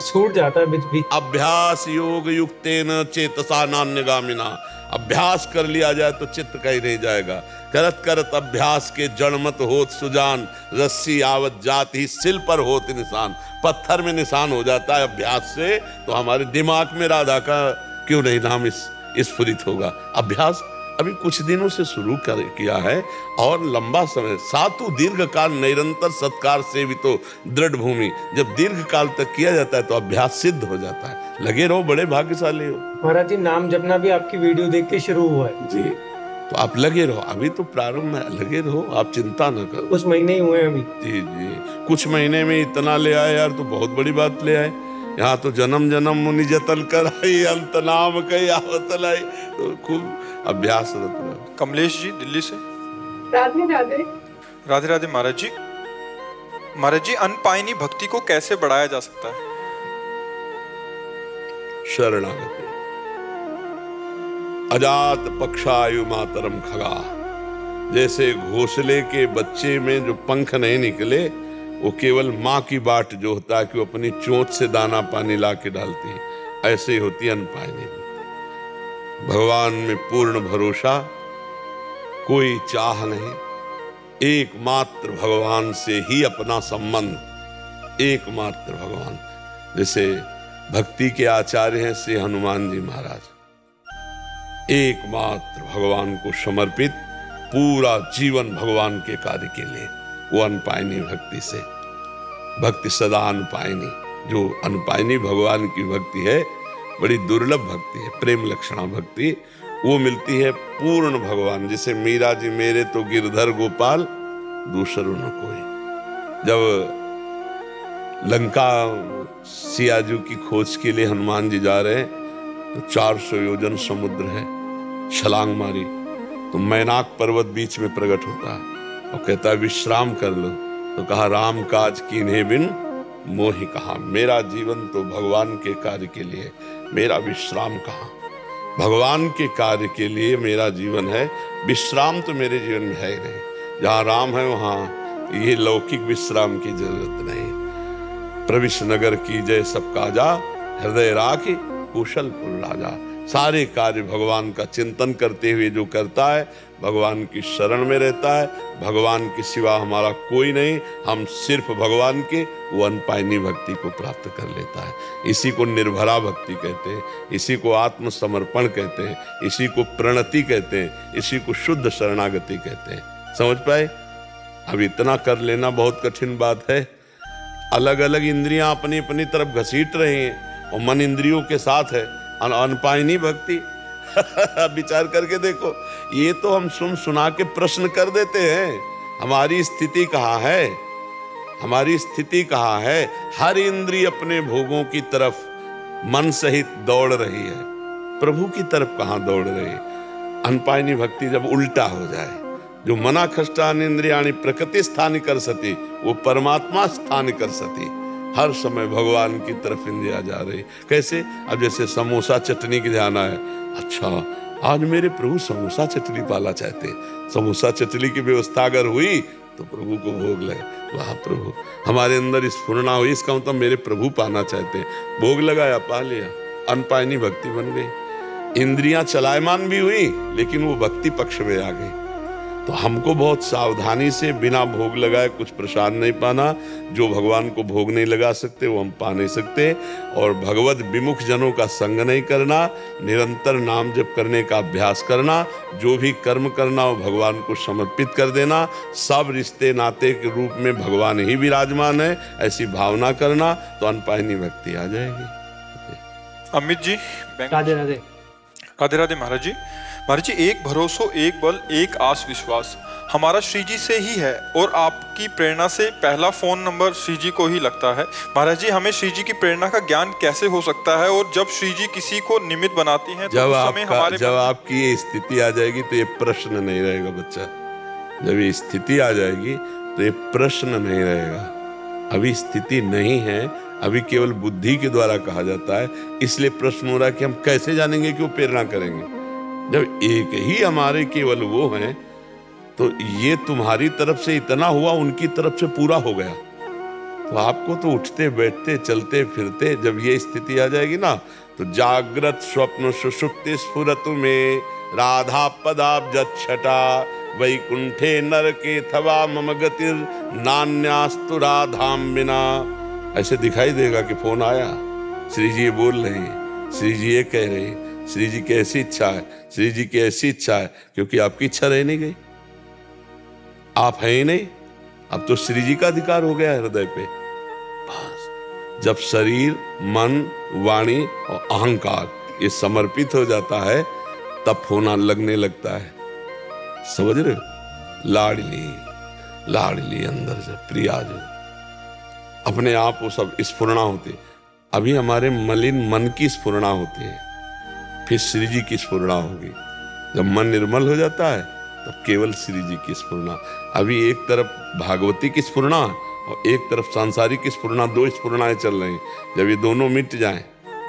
छूट जाता है बीच बीच। अभ्यास योग युक्तेन चेतसा नान्यगामिना। अभ्यास कर लिया जाए तो चित्त कहीं नहीं जाएगा। करत करत अभ्यास के जड़मत होत सुजान, रस्सी आवत जात ही सिल पर होत निशान। पत्थर में निशान हो जाता है अभ्यास से, तो हमारे दिमाग में राधा का क्यों नहीं नाम स्फुरित होगा। अभ्यास अभी कुछ दिनों से शुरू किया है और लंबा समय, सातु दीर्घ काल निरंतर सत्कार सेवितो दृढ़ भूमि। जब दीर्घ काल तक किया जाता है तो अभ्यास सिद्ध हो जाता है। लगे रहो, बड़े भाग्यशाली हो। महाराज जी नाम जपना भी आपकी वीडियो देख के शुरू हुआ है जी, तो आप लगे रहो, अभी तो प्रारंभ में, लगे रहो, आप चिंता न करो। कुछ महीने ही हुए हैं अभी। जी जी, कुछ महीने में इतना ले आए यार, तो बहुत बड़ी बात ले आए। यहाँ तो जन्म जन्म मुनि जतन कराई, अंत नाम कई आवत लाई। तो खूब अभ्यास रहो। कमलेश जी दिल्ली से। राधे राधे। राधे राधे महाराज जी। महाराज जी अनपायनी भक्ति को कैसे बढ़ाया जा सकता है? शरणागति। अजात पक्षायु मातरम खगा। जैसे घोंसले के बच्चे में जो पंख नहीं निकले, वो केवल माँ की बाट जो होता है कि वो अपनी चोंच से दाना पानी ला के डालती है, ऐसे ही होती है अनपायनी भक्ति। भगवान में पूर्ण भरोसा, कोई चाह नहीं, एकमात्र भगवान से ही अपना संबंध, एकमात्र भगवान। जैसे भक्ति के आचार्य हैं श्री हनुमान जी महाराज, एकमात्र भगवान को समर्पित, पूरा जीवन भगवान के कार्य के लिए। वो अनपायनी भक्ति से, भक्ति सदा अनपायनी। जो अनपायनी भगवान की भक्ति है बड़ी दुर्लभ भक्ति है, प्रेम लक्षणा भक्ति। वो मिलती है पूर्ण भगवान। जैसे मीरा जी मेरे तो गिरधर गोपाल, दूसरों न कोई। जब लंका सियाजू की खोज के लिए हनुमान जी जा रहे हैं तो 400 योजन समुद्र है, छलांग मारी तो मैनाक पर्वत बीच में प्रकट होता है और कहता है विश्राम कर लो। तो कहा राम काज कीन्हे बिन मोहि कहा। मेरा जीवन तो भगवान के कार्य के लिए, मेरा विश्राम कहाँ? भगवान के कार्य के लिए मेरा जीवन है, विश्राम तो मेरे जीवन में है ही नहीं। जहाँ राम है वहाँ ये लौकिक विश्राम की जरूरत नहीं। प्रविश नगर की जय सब काजा, हृदय राखी कुशलपुर राजा। सारे कार्य भगवान का चिंतन करते हुए जो करता है, भगवान की शरण में रहता है, भगवान के सिवा हमारा कोई नहीं, हम सिर्फ भगवान के, वो अनपायनी भक्ति को प्राप्त कर लेता है। इसी को निर्भरा भक्ति कहते हैं, इसी को आत्मसमर्पण कहते हैं, इसी को प्रणति कहते हैं, इसी को शुद्ध शरणागति कहते हैं। समझ पाए? अब इतना कर लेना बहुत कठिन बात है। अलग अलग इंद्रियां अपनी अपनी तरफ घसीट रही हैं और मन इंद्रियों के साथ है। अनपायनी भक्ति विचार करके देखो, ये तो हम सुना के प्रश्न कर देते हैं, हमारी स्थिति कहाँ है? हमारी स्थिति कहाँ है? हर इंद्रिय अपने भोगों की तरफ मन सहित दौड़ रही है, प्रभु की तरफ कहाँ दौड़ रही है? अनपायनी भक्ति जब उल्टा हो जाए, जो मना खष्टान इंद्रियाणी प्रकृति स्थानी कर सती, वो परमात्मा स्थान कर सती। हर समय भगवान की तरफ इंद्रिया जा रही। कैसे? अब जैसे समोसा चटनी की ध्यान आए, अच्छा आज मेरे प्रभु समोसा चटनी पाला चाहते, समोसा चटनी की व्यवस्था अगर हुई तो प्रभु को भोग लगे। वाह प्रभु, हमारे अंदर स्फुरना हुई, इसका मतलब मेरे प्रभु पाना चाहते, भोग लगाया, पा लिया, अनपायनी भक्ति बन गई। इंद्रियां चलायमान भी हुई लेकिन वो भक्ति पक्ष में आ गई। तो हमको बहुत सावधानी से बिना भोग लगाए कुछ प्रसाद नहीं पाना। जो भगवान को भोग नहीं लगा सकते वो हम पा नहीं सकते। और भगवत विमुख जनों का संग नहीं करना, निरंतर नाम जप करने का अभ्यास करना, जो भी कर्म करना वो भगवान को समर्पित कर देना। सब रिश्ते नाते के रूप में भगवान ही विराजमान है, ऐसी भावना करना, तो अनपायनी भक्ति आ जाएगी। अमित जी, राधे राधे। राधे राधे महाराज जी। महाराज जी, एक भरोसो, एक बल, एक आस विश्वास हमारा श्री जी से ही है और आपकी प्रेरणा से पहला फोन नंबर श्री जी को ही लगता है। महाराज जी, हमें श्री जी की प्रेरणा का ज्ञान कैसे हो सकता है? और जब श्री जी किसी को निमित्त बनाती हैं तो उस समय हमारे जब आपकी ये स्थिति आ जाएगी तो ये प्रश्न नहीं रहेगा बच्चा। जब ये स्थिति आ जाएगी तो ये प्रश्न नहीं रहेगा। अभी स्थिति नहीं है, अभी केवल बुद्धि के द्वारा कहा जाता है, इसलिए प्रश्न हो रहा है कि हम कैसे जानेंगे कि वो प्रेरणा करेंगे। जब एक ही हमारे केवल वो हैं तो ये तुम्हारी तरफ से इतना हुआ, उनकी तरफ से पूरा हो गया। तो आपको तो उठते बैठते चलते फिरते जब ये स्थिति आ जाएगी ना, तो जागृत स्वप्न सुषुप्ति स्फुरतु में राधा पदाब्जच्छटा वैकुंठे नरके थवा मम गतिर नान्यास्तु राधाम बिना। ऐसे दिखाई देगा कि फोन आया, श्री जी बोल रहे हैं, श्री जी ये कह रहे हैं, श्री जी की ऐसी इच्छा है, श्री जी की ऐसी इच्छा है, क्योंकि आपकी इच्छा रह नहीं गई, आप हैं ही नहीं। अब तो श्री जी का अधिकार हो गया हृदय पे। बस जब शरीर, मन, वाणी और अहंकार ये समर्पित हो जाता है तब होना लगने लगता है। समझ रहे हो? लाडली लाडली अंदर से प्रिया जो अपने आप वो सब स्फुरना होती। अभी हमारे मलिन मन की स्फुरना होती है, फिर श्री जी की स्फुरना होगी। जब मन निर्मल हो जाता है तब केवल श्री जी की स्फुरना। अभी एक तरफ भागवती की स्फुरना और एक तरफ सांसारिक की स्फुरना, दो स्फुरनाएं चल रही। जब ये दोनों मिट जाएं,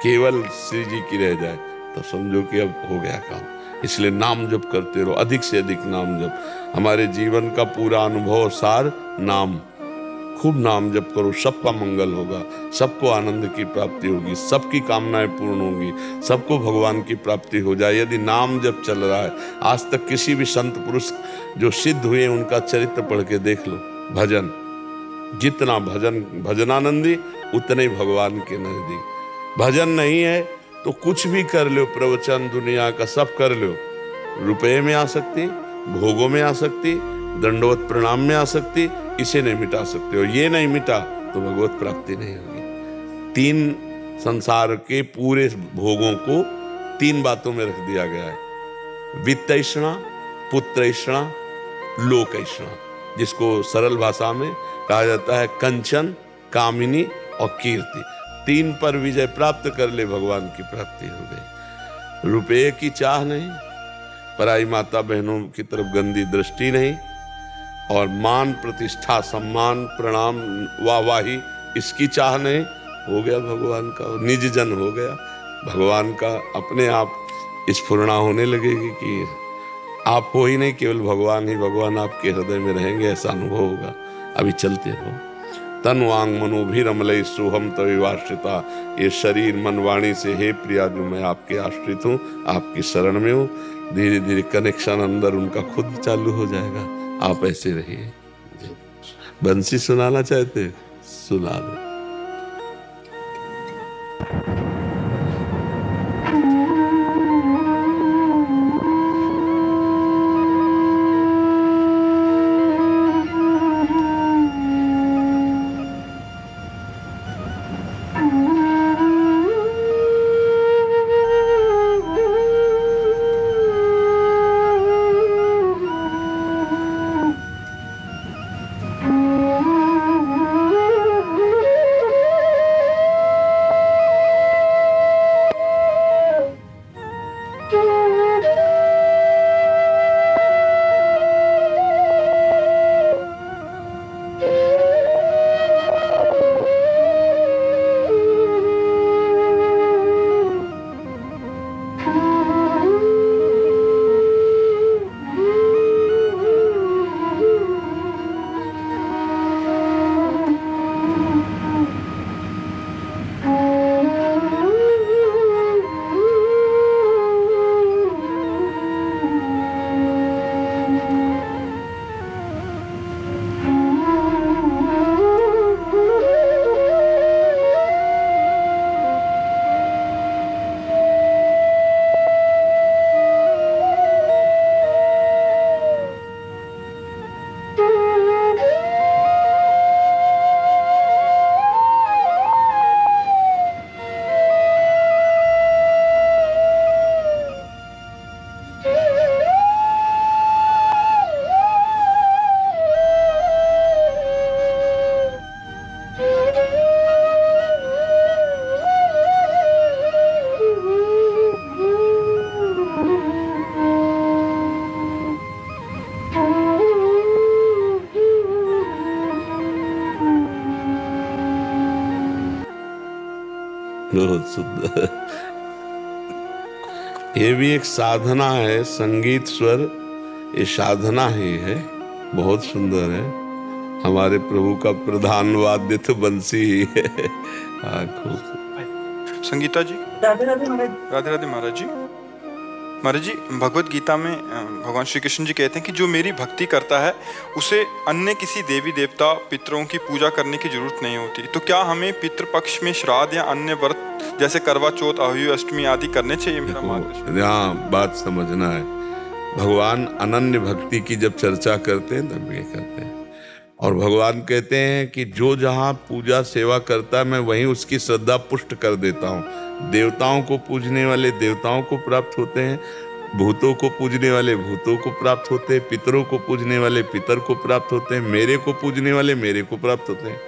केवल श्री जी की रह जाए, तो समझो कि अब हो गया काम। इसलिए नाम जप करते रहो, अधिक से अधिक नाम जप। हमारे जीवन का पूरा अनुभव सार नाम। खूब नाम जप करो, सबका मंगल होगा, सबको आनंद की प्राप्ति होगी, सबकी कामनाएं पूर्ण होगी, सबको भगवान की प्राप्ति हो जाए यदि नाम जप चल रहा है। आज तक किसी भी संत पुरुष जो सिद्ध हुए उनका चरित्र पढ़ के देख लो। भजन, जितना भजन भजनानंदी उतने ही भगवान के नजदीक। भजन नहीं है तो कुछ भी कर लो, प्रवचन दुनिया का सब कर लो, रुपये में आ सकती, भोगों में आ सकती, दंडवत प्रणाम में आ सकती, इसे नहीं मिटा सकते हो। ये नहीं मिटा तो भगवत प्राप्ति नहीं होगी। तीन संसार के पूरे भोगों को तीन बातों में रख दिया गया है: वित्तैषणा, पुत्रैषणा, लोकैषणा, जिसको सरल भाषा में कहा जाता है कंचन, कामिनी और कीर्ति। तीन पर विजय प्राप्त कर ले, भगवान की प्राप्ति हो गई। रुपये की चाह नहीं, पराई माता बहनों की तरफ गंदी दृष्टि नहीं, और मान प्रतिष्ठा सम्मान प्रणाम वाहवाही इसकी चाह नहीं। हो गया भगवान का, निज जन हो गया भगवान का। अपने आप स्फुरना होने लगेगी कि आप हो ही नहीं, केवल भगवान ही भगवान आपके हृदय में रहेंगे, ऐसा अनुभव होगा। अभी चलते रहो। तन वांग मनोभिरमलय सोहम तविवाश्रिता। ये शरीर मन वाणी से हे प्रिया जो मैं आपके आश्रित हूँ, आपकी शरण में हूँ। धीरे धीरे कनेक्शन अंदर उनका खुद चालू हो जाएगा। आप ऐसे रहिए। बंसी सुनाना चाहते सुना दो। बहुत सुंदर। ये भी एक साधना है, संगीत स्वर ये साधना ही है, बहुत सुंदर है। हमारे प्रभु का प्रधान वाद्य तो बंसी ही है। हाँ, खूब। संगीता जी। राधे राधे महाराज। राधे राधे महाराज जी। महाराज जी, भगवत गीता में भगवान श्री कृष्ण जी कहते हैं कि जो मेरी भक्ति करता है उसे अन्य किसी देवी देवता पितरों की पूजा करने की जरूरत नहीं होती। तो क्या हमें पितृपक्ष में श्राद्ध या अन्य व्रत जैसे करवा चौथ, आयु अष्टमी आदि करने चाहिए? मेरा मार्गदर्शन। हाँ, बात समझना है। भगवान अनन्य भक्ति की जब चर्चा करते हैं तब ये कहते हैं, और भगवान कहते हैं कि जो जहाँ पूजा सेवा करता है मैं वहीं उसकी श्रद्धा पुष्ट कर देता हूँ। देवताओं को पूजने वाले देवताओं को प्राप्त होते हैं, भूतों को पूजने वाले भूतों को प्राप्त होते हैं, पितरों को पूजने वाले पितर को प्राप्त होते हैं, मेरे को पूजने वाले मेरे को प्राप्त होते हैं।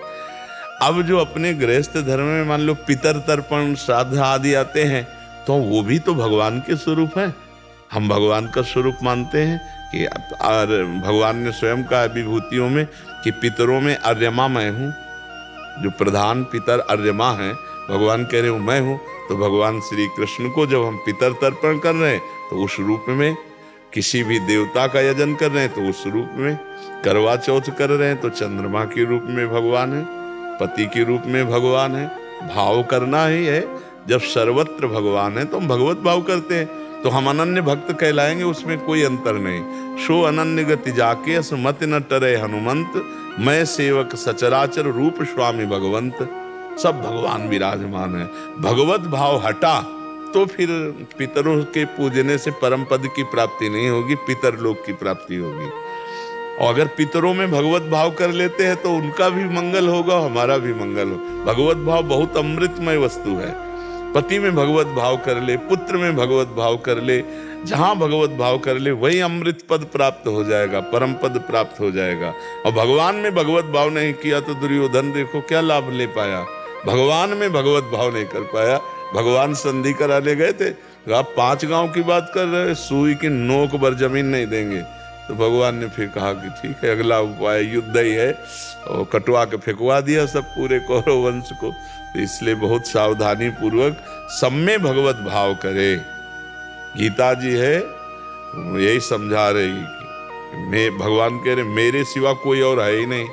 अब जो अपने गृहस्थ धर्म में मान लो पितर तर्पण श्राद्ध आदि आते हैं, तो वो भी तो भगवान के स्वरूप है। हम भगवान का स्वरूप मानते हैं कि और भगवान ने स्वयं कहा विभूतियों में कि पितरों में अर्यमा मैं हूँ। जो प्रधान पितर अर्यमा है, भगवान कह रहे हूँ मैं हूँ। तो भगवान श्री कृष्ण को जब हम पितर तर्पण कर रहे हैं तो उस रूप में, किसी भी देवता का यजन कर रहे हैं तो उस रूप में, करवा चौथ कर रहे हैं तो चंद्रमा के रूप में भगवान है, पति के रूप में भगवान है। भाव करना ही है। जब सर्वत्र भगवान है तो हम भगवत भाव करते हैं, तो हम अनन्य भक्त कहलाएंगे, उसमें कोई अंतर नहीं। शो अनन्य गति जाके अस मत न टरे हनुमंत, मैं सेवक सचराचर रूप स्वामी भगवंत। सब भगवान विराजमान है। भगवत भाव हटा तो फिर पितरों के पूजने से परम पद की प्राप्ति नहीं होगी, पितर लोक की प्राप्ति होगी। और अगर पितरों में भगवत भाव कर लेते हैं तो उनका भी मंगल होगा, हमारा भी मंगल हो। भगवत भाव बहुत अमृतमय वस्तु है। पति में भगवत भाव कर ले, पुत्र में भगवत भाव कर ले, जहां भगवत भाव कर ले वही अमृत पद प्राप्त हो जाएगा, परम पद प्राप्त हो जाएगा। और भगवान में भगवत भाव नहीं किया तो दुर्योधन देखो क्या लाभ ले पाया। भगवान में भगवत भाव नहीं कर पाया। भगवान संधि कराने गए थे, आप 5 गांव की बात कर रहे हैं, सुई की नोक भर जमीन नहीं देंगे। तो भगवान ने फिर कहा कि ठीक है, अगला उपाय युद्ध ही है, और कटवा के फेंकवा दिया सब पूरे कौरव वंश को। तो इसलिए बहुत सावधानी पूर्वक सब में भगवत भाव करे। गीता जी है यही समझा रही कि मैं, भगवान कह रहे मेरे सिवा कोई और है ही नहीं।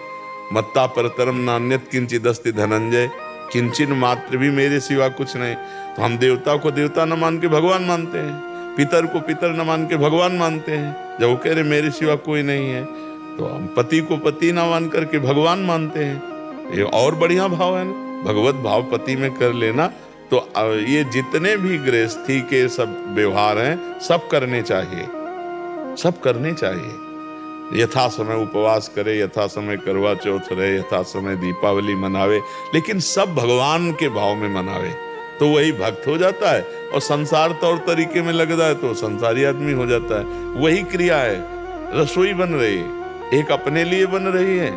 मत्ता परतरम नान्यत किंचित अस्ति धनंजय, किंचन मात्र भी मेरे सिवा कुछ नहीं। तो हम देवता को देवता न मान के भगवान मानते हैं, पितर को पितर न मान के भगवान मानते हैं। जब वो कह रहे मेरे सिवा कोई नहीं है, तो हम पति को पति न मान करके भगवान मानते हैं। ये और बढ़िया भाव है ना, भगवत भाव पति में कर लेना। तो ये जितने भी गृहस्थी के सब व्यवहार हैं सब करने चाहिए, सब करने चाहिए। यथा समय उपवास करे, यथा समय करवा चौथ रहे, यथा समय दीपावली मनावे, लेकिन सब भगवान के भाव में मनावे, तो वही भक्त हो जाता है। और संसार तौर तरीके में लगता है तो संसारी आदमी हो जाता है। वही क्रिया है, रसोई बन रही है, एक अपने लिए बन रही है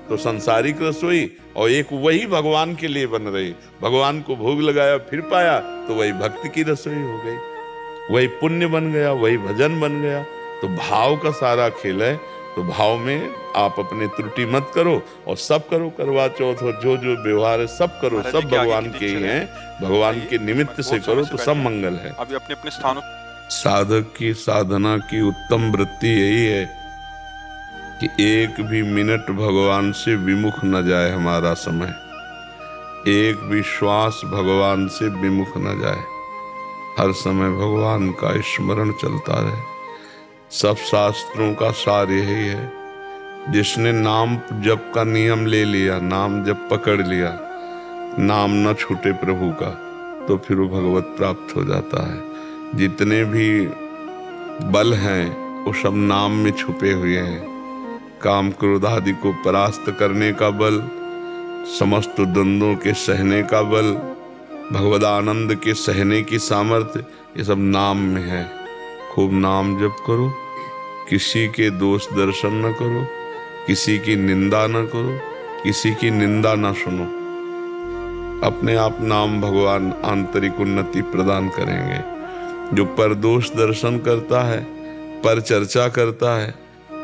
तो संसारिक रसोई, और एक वही भगवान के लिए बन रही। भगवान को भोग लगाया फिर पाया तो वही भक्ति की रसोई हो गई, वही पुण्य बन गया, वही भजन बन गया। तो भाव का सारा खेल है। तो भाव में आप अपने त्रुटि मत करो और सब करो, करवा चौथ हो, जो जो व्यवहार है सब करो, सब भगवान के ही हैं, भगवान के निमित्त से करो तो सब मंगल है। अभी अपने अपने स्थानों। साधक की साधना की उत्तम वृत्ति यही है कि एक भी मिनट भगवान से विमुख न जाए हमारा समय, एक भी श्वास भगवान से विमुख न जाए, हर समय भगवान का स्मरण चलता रहे। सब शास्त्रों का सार यही है। जिसने नाम जप का नियम ले लिया, नाम जप पकड़ लिया, नाम न छूटे प्रभु का, तो फिर वो भगवत प्राप्त हो जाता है। जितने भी बल हैं वो सब नाम में छुपे हुए हैं। काम क्रोध आदि को परास्त करने का बल, समस्त द्वंद्वों के सहने का बल, भगवदानंद के सहने की सामर्थ्य, ये सब नाम में है। खूब नाम जप करो, किसी के दोष दर्शन न करो, किसी की निंदा न करो, किसी की निंदा न सुनो। अपने आप नाम भगवान आंतरिक उन्नति प्रदान करेंगे। जो पर दोष दर्शन करता है, पर चर्चा करता है,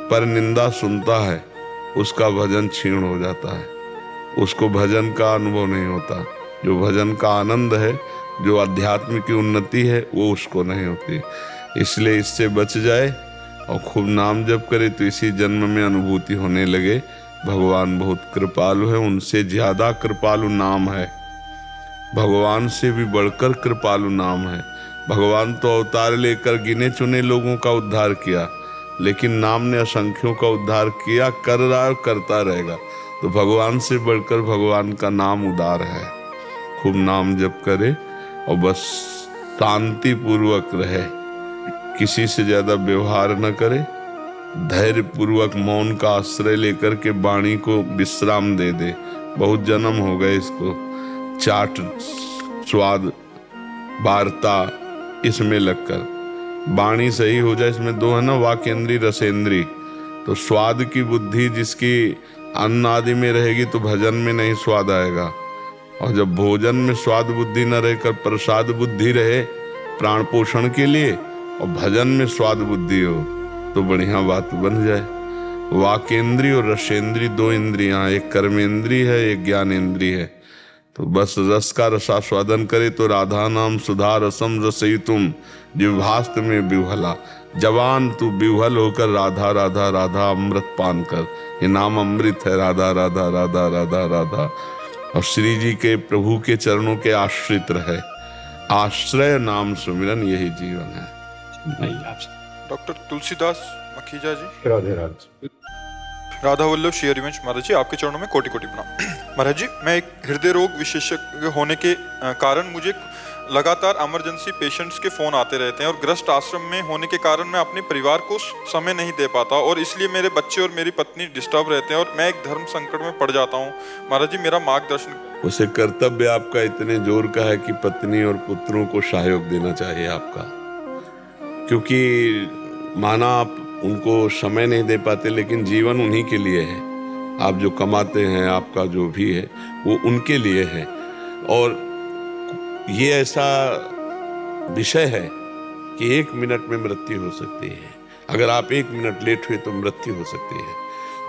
पर निंदा सुनता है, उसका भजन क्षीण हो जाता है, उसको भजन का अनुभव नहीं होता। जो भजन का आनंद है, जो अध्यात्म की उन्नति है, वो उसको नहीं होती। इसलिए इससे बच जाए और खूब नाम जप करे तो इसी जन्म में अनुभूति होने लगे भगवान बहुत कृपालु है। उनसे ज्यादा कृपालु नाम है, भगवान से भी बढ़कर कृपालु नाम है। भगवान तो अवतार लेकर गिने चुने लोगों का उद्धार किया, लेकिन नाम ने असंख्यों का उद्धार किया, कर रहा है और करता रहेगा। तो भगवान से बढ़कर भगवान का नाम उदार है। खूब नाम जप करे और बस शांति पूर्वक रहे, किसी से ज्यादा व्यवहार न करे, धैर्य पूर्वक मौन का आश्रय लेकर के वाणी को विश्राम दे दे। बहुत जन्म हो गए इसको चाट स्वाद वार्ता इसमें लगकर। वाणी सही हो जाए, इसमें दो है ना, वाकेंद्री रसेंद्री। तो स्वाद की बुद्धि जिसकी अन्न आदि में रहेगी तो भजन में नहीं स्वाद आएगा, और जब भोजन में स्वाद बुद्धि न रहकर प्रसाद बुद्धि रहे प्राण पोषण के लिए, और भजन में स्वाद बुद्धि हो तो बढ़िया बात बन जाए। वाकेंद्री और रसेंद्री दो इंद्रियां, एक कर्मेंद्री है, एक ज्ञानेंद्री है। तो बस रस का रसास्वादन करे तो राधा नाम सुधा रसम रसयितुम जिह्वास्त में विह्वला। जवान तू विह्वल होकर राधा राधा राधा अमृत पान कर। ये नाम अमृत है, राधा राधा राधा राधा राधा। और श्री जी के प्रभु के चरणों के आश्रित रहे, आश्रय नाम सुमिरन, यही जीवन है। डॉक्टर तुलसीदास मखीजा जी। राधे राधे। राधा वल्लभ श्री हरिवंश महाराज जी, आपके चरणों में कोटि कोटि प्रणाम। महाराज जी, मैं एक हृदय रोग विशेषज्ञ होने के कारण मुझे लगातार इमरजेंसी पेशेंट्स के फोन आते रहते हैं, और ग्रस्त आश्रम में होने के कारण मैं अपने परिवार को समय नहीं दे पाता, और इसलिए मेरे बच्चे और मेरी पत्नी डिस्टर्ब रहते हैं और मैं एक धर्म संकट में पड़ जाता हूँ। महाराज जी, मेरा मार्गदर्शन। उसे कर्तव्य आपका इतने जोर का है कि पत्नी और पुत्रों को सहयोग देना चाहिए आपका, क्योंकि माना आप उनको समय नहीं दे पाते, लेकिन जीवन उन्हीं के लिए है। आप जो कमाते हैं, आपका जो भी है वो उनके लिए है। और ये ऐसा विषय है कि 1 मिनट में मृत्यु हो सकती है। अगर आप 1 मिनट लेट हुए तो मृत्यु हो सकती है।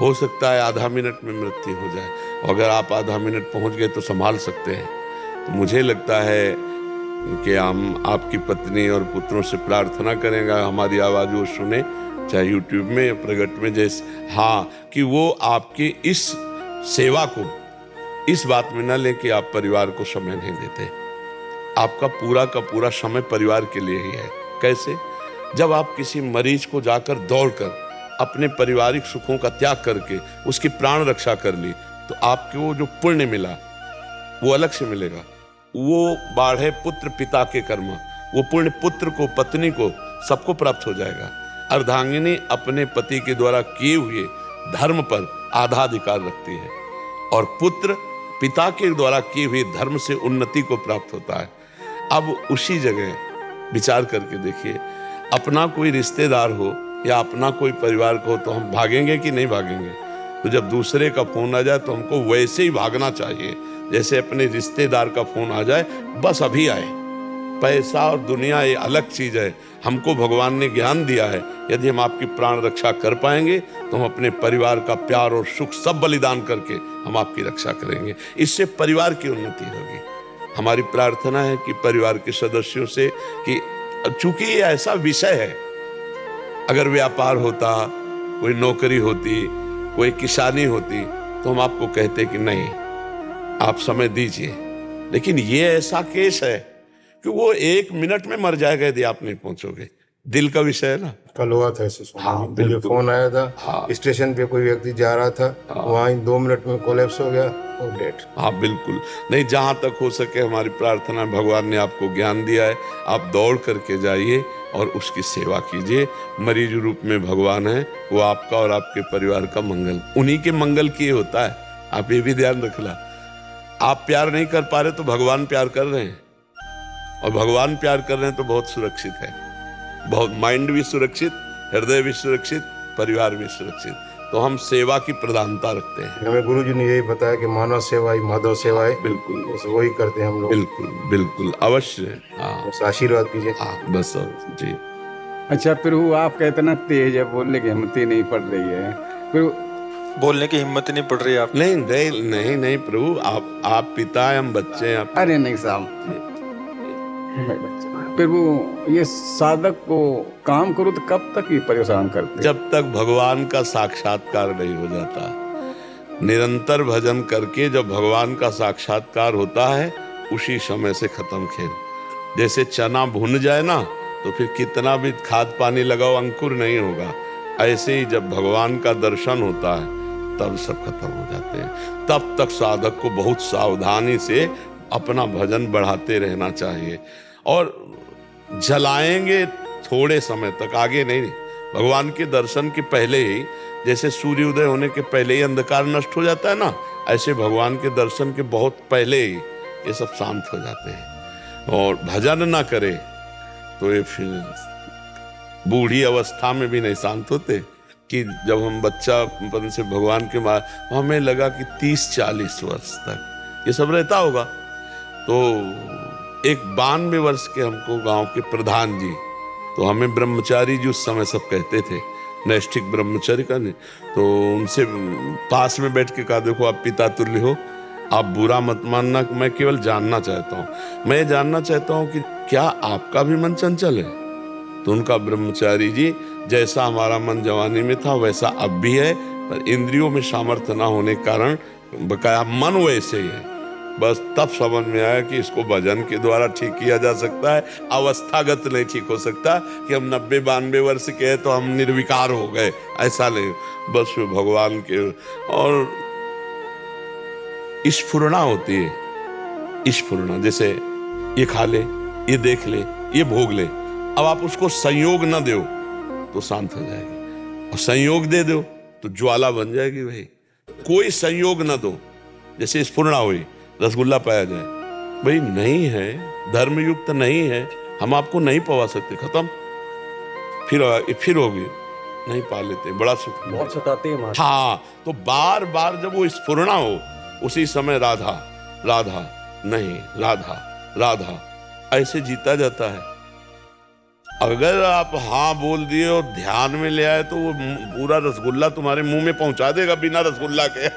हो सकता है आधा मिनट में मृत्यु हो जाए, और अगर आप आधा मिनट पहुंच गए तो संभाल सकते हैं। तो मुझे लगता है कि हम आपकी पत्नी और पुत्रों से प्रार्थना करेंगे हमारी आवाज़ वो सुने, चाहे यूट्यूब में या प्रगट में, जैसे हाँ, कि वो आपकी इस सेवा को इस बात में न लें कि आप परिवार को समय नहीं देते। आपका पूरा का पूरा समय परिवार के लिए ही है। कैसे? जब आप किसी मरीज को जाकर दौड़कर अपने पारिवारिक सुखों का त्याग करके उसकी प्राण रक्षा कर ली, तो आपको वो जो पुण्य मिला वो अलग से मिलेगा। वो बाढ़े पुत्र पिता के कर्म, वो पुण्य पुत्र को, पत्नी को, सबको प्राप्त हो जाएगा। अर्धांगिनी अपने पति के द्वारा किए हुए धर्म पर आधा अधिकार रखती है, और पुत्र पिता के द्वारा किए हुए धर्म से उन्नति को प्राप्त होता है। अब उसी जगह विचार करके देखिए, अपना कोई रिश्तेदार हो या अपना कोई परिवार को हो तो हम भागेंगे कि नहीं भागेंगे? तो जब दूसरे का फोन आ जाए तो हमको वैसे ही भागना चाहिए जैसे अपने रिश्तेदार का फोन आ जाए, बस अभी आए। पैसा और दुनिया ये अलग चीज है। हमको भगवान ने ज्ञान दिया है, यदि हम आपकी प्राण रक्षा कर पाएंगे तो हम अपने परिवार का प्यार और सुख सब बलिदान करके हम आपकी रक्षा करेंगे। इससे परिवार की उन्नति होगी। हमारी प्रार्थना है कि परिवार के सदस्यों से, कि चूंकि ये ऐसा विषय है, अगर व्यापार होता, कोई नौकरी होती, कोई किसानी होती, तो हम आपको कहते कि नहीं आप समय दीजिए, लेकिन ये ऐसा केस है कि वो 1 मिनट में मर जाएगा यदि आप नहीं पहुंचोगे। दिल का विषय है ना। कल हुआ था ऐसे हाँ, मुझे बिल्कुल। फोन आया था। हाँ। स्टेशन पे कोई व्यक्ति जा रहा था, वहाँ 2 मिनट में कोलैप्स हो गया और डेथ। हाँ बिल्कुल। नहीं, जहाँ तक हो सके हमारी प्रार्थना, भगवान ने आपको ज्ञान दिया है, आप दौड़ करके जाइए और उसकी सेवा कीजिए। मरीज रूप में भगवान है, वो आपका और आपके परिवार का मंगल, उन्हीं के मंगल के होता है। आप ये भी ध्यान रखना, आप प्यार नहीं कर पा रहे तो भगवान प्यार कर रहे हैं, और भगवान प्यार कर रहे हैं तो बहुत सुरक्षित है। बहुत माइंड भी सुरक्षित, हृदय भी सुरक्षित, परिवार भी सुरक्षित। तो हम सेवा की प्रधानता रखते हैं। हमें गुरुजी ने यही बताया कि मानव सेवा ही माधव सेवा है। बिल्कुल, बस वही करते हैं हम लोग। बिल्कुल बिल्कुल, अवश्य। हाँ बस आशीर्वाद कीजिए। हाँ, बस जी। अच्छा प्रभु, आपका इतना तेज है बोलने की हिम्मत ही नहीं पड़ रही है। फिर बोलने की हिम्मत ही नहीं पड़ रही आप। नहीं नहीं नहीं नहीं प्रभु, आप पिता हैं, हम बच्चे हैं। आप अरे नहीं साहब, मैं बच्चा। फिर वो ये साधक को काम करो तो कब तक ये परेशान करते? जब तक भगवान का साक्षात्कार नहीं हो जाता। निरंतर भजन करके जब भगवान का साक्षात्कार होता है, उसी समय से खत्म खेल। जैसे चना भुन जाए ना, तो फिर कितना भी खाद पानी लगाओ अंकुर नहीं होगा। ऐसे ही जब भगवान का दर्शन होता है, तब सब खत्म हो जाते हैं। तब तक साधक को बहुत सावधानी से अपना भजन बढ़ाते रहना चाहिए। और जलाएंगे थोड़े समय तक, आगे नहीं। भगवान के दर्शन के पहले ही, जैसे सूर्योदय होने के पहले ही अंधकार नष्ट हो जाता है ना, ऐसे भगवान के दर्शन के बहुत पहले ही ये सब शांत हो जाते हैं। और भजन ना करे तो ये फिर बूढ़ी अवस्था में भी नहीं शांत होते। कि जब हम बच्चापन से भगवान के मार, हमें लगा कि 30-40 वर्ष तक ये सब रहता होगा। तो एक 92 वर्ष के हमको गांव के प्रधान जी, तो हमें ब्रह्मचारी जी उस समय सब कहते थे, नैष्ठिक ब्रह्मचारी का नहीं। तो उनसे पास में बैठ के कहा, देखो आप पिता तुल्य हो, आप बुरा मत मानना, मैं केवल जानना चाहता हूँ, मैं जानना चाहता हूँ कि क्या आपका भी मन चंचल है? तो उनका ब्रह्मचारी जी, जैसा हमारा मन जवानी में था वैसा अब भी है, पर इंद्रियों में सामर्थ्य ना होने के कारण बकाया मन वैसे ही है। बस तब समझ में आया कि इसको भजन के द्वारा ठीक किया जा सकता है, अवस्थागत नहीं ठीक हो सकता कि हम 90-92 वर्ष के हैं तो हम निर्विकार हो गए, ऐसा नहीं। बस भगवान के और स्फुरना होती है। स्फुरना जैसे ये खा ले, ये देख ले, ये भोग ले, अब आप उसको संयोग न दो तो शांत हो जाएगी, और संयोग दे दो तो ज्वाला बन जाएगी। भाई कोई संयोग न दो, जैसे स्फुरना हुई, रसगुल्ला पाया जाए, भाई नहीं है, धर्मयुक्त नहीं है, हम आपको नहीं पवा सकते, खत्म। फिर होगी, नहीं पा लेते, बड़ा सुख बहुत सताते हैं महाराज। हाँ, तो बार बार जब वो स्फुरना हो, उसी समय राधा राधा नहीं, राधा राधा ऐसे जीता जाता है। अगर आप हाँ बोल दिए और ध्यान में ले आए तो वो पूरा रसगुल्ला तुम्हारे मुंह में पहुंचा देगा, बिना रसगुल्ला के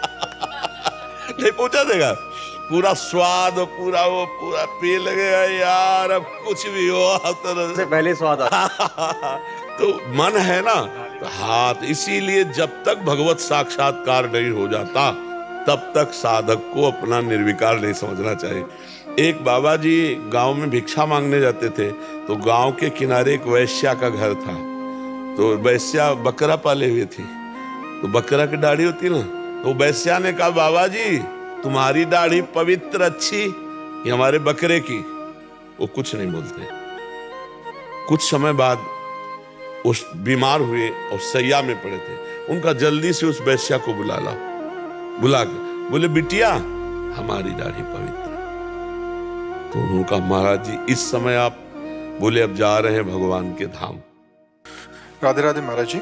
नहीं पहुंचा देगा। पूरा स्वाद और पूरा पी लगेगा यार, अब कुछ भी हो तो पहले स्वाद आता तो मन है ना, तो हाँ, तो इसीलिए जब तक भगवत साक्षात्कार नहीं हो जाता, तब तक साधक को अपना निर्विकार नहीं समझना चाहिए। एक बाबा जी गांव में भिक्षा मांगने जाते थे, तो गांव के किनारे एक वैश्या का घर था। तो वैश्या बकरा पाले हुए थी, तो बकरा की दाढ़ी होती ना, तो वैश्या ने कहा, बाबा जी तुम्हारी दाढ़ी पवित्र अच्छी ये हमारे बकरे की। वो कुछ नहीं बोलते। कुछ समय बाद उस बीमार हुए और सैया में पड़े थे, उनका जल्दी से उस वैश्या को बुला के बोले, बिटिया हमारी दाढ़ी पवित्र। तो उनका, महाराज जी इस समय आप बोले अब जा रहे हैं भगवान के धाम। राधे राधे महाराज जी।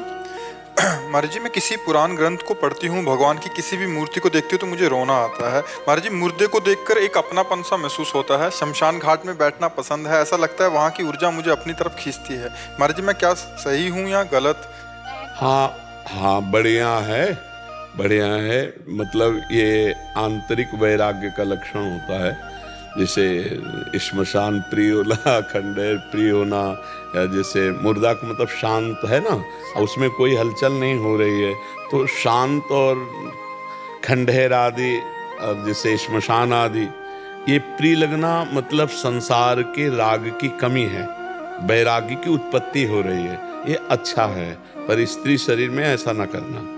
महाराज जी, मैं किसी पुराण ग्रंथ को पढ़ती हूँ, भगवान की किसी भी मूर्ति को देखती हूँ तो मुझे रोना आता है। महाराज जी, मुर्दे को देखकर एक अपनापन सा महसूस होता है। शमशान घाट में बैठना पसंद है, ऐसा लगता है वहाँ की ऊर्जा मुझे अपनी तरफ खींचती है। महाराज जी, मैं क्या सही हूँ या गलत? हाँ, बढ़िया है। मतलब ये आंतरिक वैराग्य का लक्षण होता है। जैसे श्मशान प्रिय होना, खंडेर प्रिय होना, या जैसे मुर्दा का मतलब शांत है ना, उसमें कोई हलचल नहीं हो रही है, तो शांत और खंडेर आदि और जैसे श्मशान आदि, ये प्रिय लगना मतलब संसार के राग की कमी है, वैराग्य की उत्पत्ति हो रही है, ये अच्छा है। पर स्त्री शरीर में ऐसा ना करना।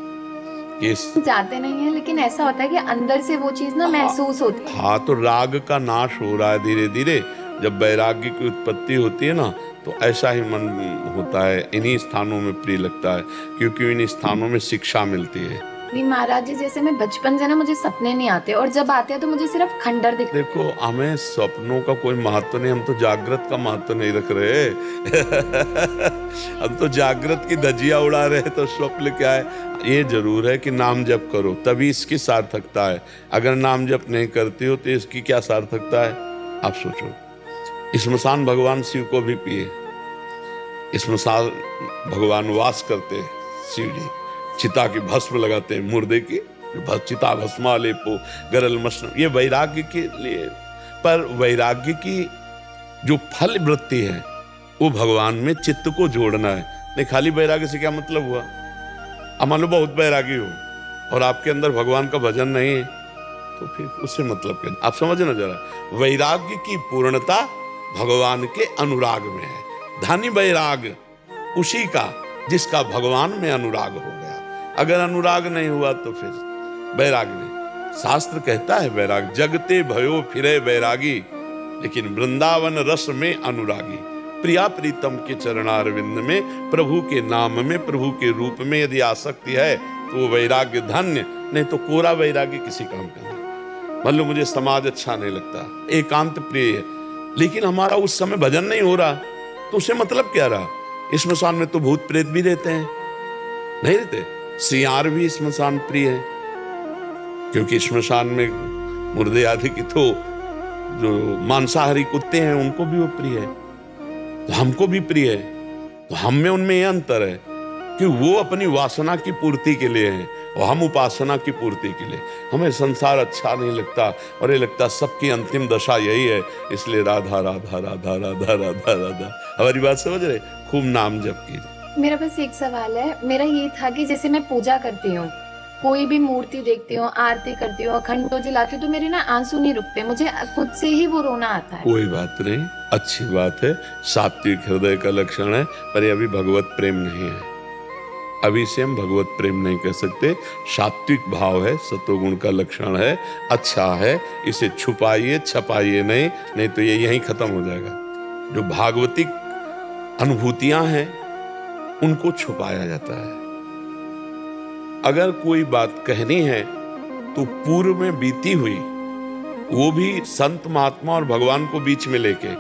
जाते नहीं है, लेकिन ऐसा होता है कि अंदर से वो चीज ना महसूस होती है। हाँ, तो राग का नाश हो रहा है धीरे धीरे। जब वैराग्य की उत्पत्ति होती है ना, तो ऐसा ही मन होता है, इन्हीं स्थानों में प्रिय लगता है, क्योंकि इन स्थानों में शिक्षा मिलती है। नहीं महाराज जी, जैसे मैं बचपन से ना मुझे सपने नहीं आते, और जब आते हैं तो मुझे सिर्फ खंडर दिखते। देखो, हमें सपनों का कोई महत्व नहीं, हम तो जागृत का महत्व नहीं रख रहे हम तो जागृत की धज्जियां उड़ा रहे, तो स्वप्न क्या है? ये जरूर है कि नाम जप करो, तभी इसकी सार्थकता है। अगर नाम जप नहीं करते हो तो इसकी क्या सार्थकता है? आप सोचो। स्मशान भगवान शिव को भी पिए, स्मशान भगवान वास करते शिव जी, चिता की भस्म लगाते हैं, मुर्दे की चिता भस्मा लेपो गरल मस्त, ये वैराग्य के लिए। पर वैराग्य की जो फल वृत्ति है वो भगवान में चित्त को जोड़ना है। नहीं, खाली वैराग्य से क्या मतलब हुआ? अब मान लो बहुत वैरागी हो और आपके अंदर भगवान का भजन नहीं है, तो फिर उससे मतलब क्या? आप समझे ना जरा, वैराग्य की पूर्णता भगवान के अनुराग में है। धनी वैराग उसी का जिसका भगवान में अनुराग हो गया। अगर अनुराग नहीं हुआ तो फिर वैराग नहीं। शास्त्र कहता है वैराग जगते भयो फिरे वैरागी, लेकिन वृंदावन रस में अनुरागी। प्रिया प्रीतम के चरणारविंद में, प्रभु के नाम में, प्रभु के रूप में यदि आसक्ति है तो वो वैराग्य धन्य। नहीं तो कोरा वैराग्य किसी काम का नहीं। मान लो मुझे समाज अच्छा नहीं लगता, एकांत प्रिय है, लेकिन हमारा उस समय भजन नहीं हो रहा, तो उससे मतलब क्या रहा? स्मशान में तो भूत प्रेत भी रहते हैं, नहीं रहते? सियार भी स्मशान प्रिय है, क्योंकि स्मशान में मुर्दे आदि की तो जो मांसाहारी कुत्ते हैं उनको भी वो प्रिय है, तो हमको भी प्रिय है। तो हम में उनमें यह अंतर है कि वो अपनी वासना की पूर्ति के लिए है और हम उपासना की पूर्ति के लिए। हमें संसार अच्छा नहीं लगता और ये लगता सबकी अंतिम दशा यही है, इसलिए राधा राधा राधा राधा राधा राधा। हमारी बात समझ रहे? खूब नाम जप कीजिए। मेरा बस एक सवाल है, मेरा ये था कि जैसे मैं पूजा करती हूँ, कोई भी मूर्ति देखती हूँ, आरती करती हूँ, अखंड तो जलाती हूँ, तो मेरे ना आंसू नहीं रुकते, मुझे खुद से ही वो रोना आता है। कोई बात नहीं, अच्छी बात है, सात्विक हृदय का लक्षण है, पर ये अभी भगवत प्रेम नहीं है। अभी से हम भगवत प्रेम नहीं कह सकते। सात्विक भाव है, सतोगुण का लक्षण है, अच्छा है, इसे छुपाइए छपाइए नहीं, नहीं तो ये यहीं खत्म हो जाएगा। जो भागवतिक अनुभूतियां हैं उनको छुपाया जाता है। अगर कोई बात कहनी है तो पूर्व में बीती हुई, वो भी संत महात्मा और भगवान को बीच में लेके,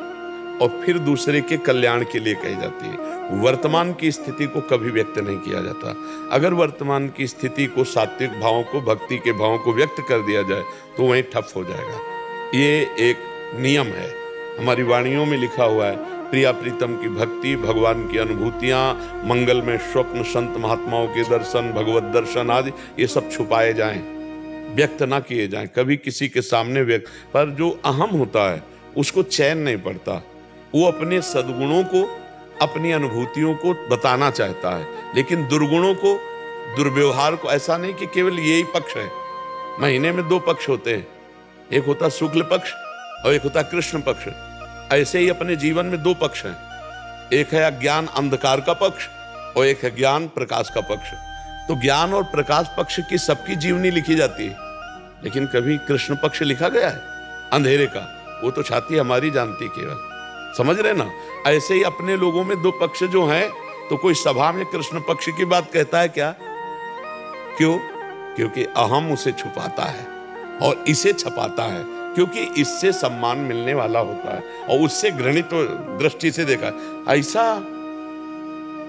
और फिर दूसरे के कल्याण के लिए कही जाती है। वर्तमान की स्थिति को कभी व्यक्त नहीं किया जाता। अगर वर्तमान की स्थिति को, सात्विक भावों को, भक्ति के भावों को व्यक्त कर दिया जाए तो वहीं ठप हो जाएगा। ये एक नियम है, हमारी वाणियों में लिखा हुआ है। प्रिया प्रीतम की भक्ति, भगवान की अनुभूतियां, मंगल में स्वप्न, संत महात्माओं के दर्शन, भगवत दर्शन आदि, ये सब छुपाए जाएं, व्यक्त ना किए जाएं कभी किसी के सामने व्यक्त। पर जो अहम होता है उसको चैन नहीं पड़ता, वो अपने सद्गुणों को, अपनी अनुभूतियों को बताना चाहता है, लेकिन दुर्गुणों को, दुर्व्यवहार को, ऐसा नहीं कि केवल यही पक्ष है। महीने में 2 पक्ष होते हैं, एक होता शुक्ल पक्ष और एक होता कृष्ण पक्ष। ऐसे ही अपने जीवन में 2 पक्ष हैं, एक है अज्ञान अंधकार का पक्ष और एक है ज्ञान प्रकाश का पक्ष। तो ज्ञान और प्रकाश पक्ष की सबकी जीवनी लिखी जाती है, लेकिन कभी कृष्ण पक्ष लिखा गया है अंधेरे का? वो तो छाती हमारी जानती केवल, समझ रहे ना? ऐसे ही अपने लोगों में 2 पक्ष जो हैं, तो कोई सभा में कृष्ण पक्ष की बात कहता है क्या? क्यों? क्योंकि अहम उसे छुपाता है और इसे छपाता है, क्योंकि इससे सम्मान मिलने वाला होता है और उससे घृणित दृष्टि से देखा ऐसा,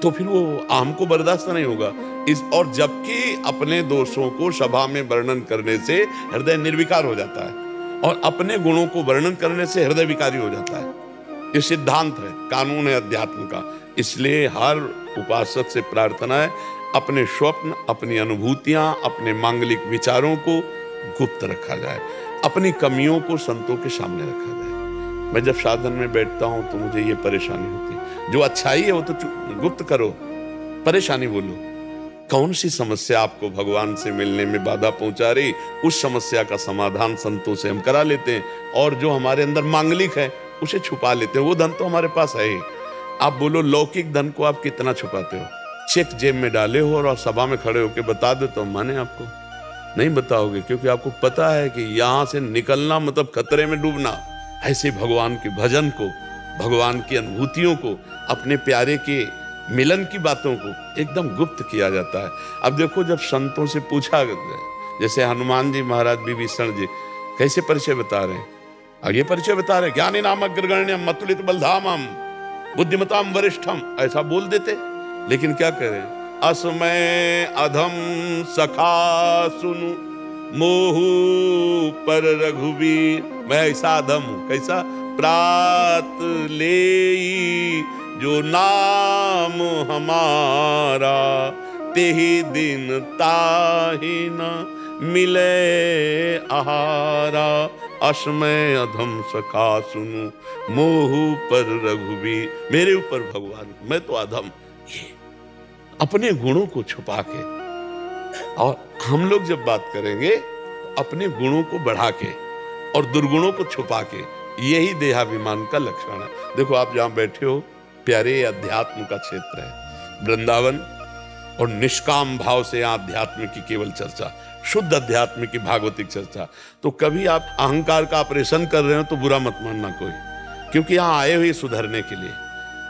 तो फिर वो अहम को बर्दाश्त नहीं होगा। और जबकि अपने दोषों को सभा में वर्णन करने से हृदय निर्विकार हो जाता है और अपने गुणों को वर्णन करने से हृदय विकारी हो जाता है। ये सिद्धांत है, कानून है अध्यात्म का। इसलिए हर उपासक से प्रार्थना है, अपने स्वप्न, अपनी अनुभूतियां, अपने मांगलिक विचारों को गुप्त रखा जाए, अपनी कमियों को संतों के सामने रखा जाए। मैं जब साधन में बैठता हूं तो मुझे ये परेशानी होती है, जो अच्छाई है वो तो गुप्त करो, परेशानी बोलो। कौन सी समस्या आपको भगवान से मिलने में बाधा पहुंचा रही, उस समस्या का समाधान संतों से हम करा लेते हैं, और जो हमारे अंदर मांगलिक है उसे छुपा लेते हैं। वो धन तो हमारे पास है ही। आप बोलो लौकिक धन को आप कितना छुपाते हो? चेक जेब में डाले हो और सभा में खड़े होकर बता दो तो माने आपको? नहीं बताओगे, क्योंकि आपको पता है कि यहां से निकलना मतलब खतरे में डूबना। ऐसे भगवान के भजन को, भगवान की अनुभूतियों को, अपने प्यारे के मिलन की बातों को एकदम गुप्त किया जाता है। अब देखो, जब संतों से पूछा, जैसे हनुमान जी महाराज, विभीषण जी कैसे परिचय बता रहे हैं, आगे परिचय बता रहे, ज्ञानी नाम अग्रगण्यम मतुलित बलधामम बुद्धिमताम वरिष्ठम, ऐसा बोल देते। लेकिन क्या करें, असमय अधम सखा सुनु मोहु पर रघुवीर, मैं ऐसा अधम हूं, कैसा? प्रात ले जो नाम हमारा, तेहि दिन ताहि न मिले आहारा, असमय अधम सखा सुनु मोहु पर रघुबीर। मेरे ऊपर भगवान, मैं तो अधम, ये अपने गुणों को छुपा के, और हम लोग जब बात करेंगे तो अपने गुणों को बढ़ा के और दुर्गुणों को छुपा के, यही देहाभिमान का लक्षण है। देखो आप जहां बैठे हो, प्यारे अध्यात्म का क्षेत्र है वृंदावन, और निष्काम भाव से यहाँ अध्यात्म की केवल चर्चा, शुद्ध अध्यात्म की भागवतिक चर्चा। तो कभी आप अहंकार का ऑपरेशन कर रहे हो तो बुरा मत मानना कोई, क्योंकि यहाँ आए हुए सुधरने के लिए।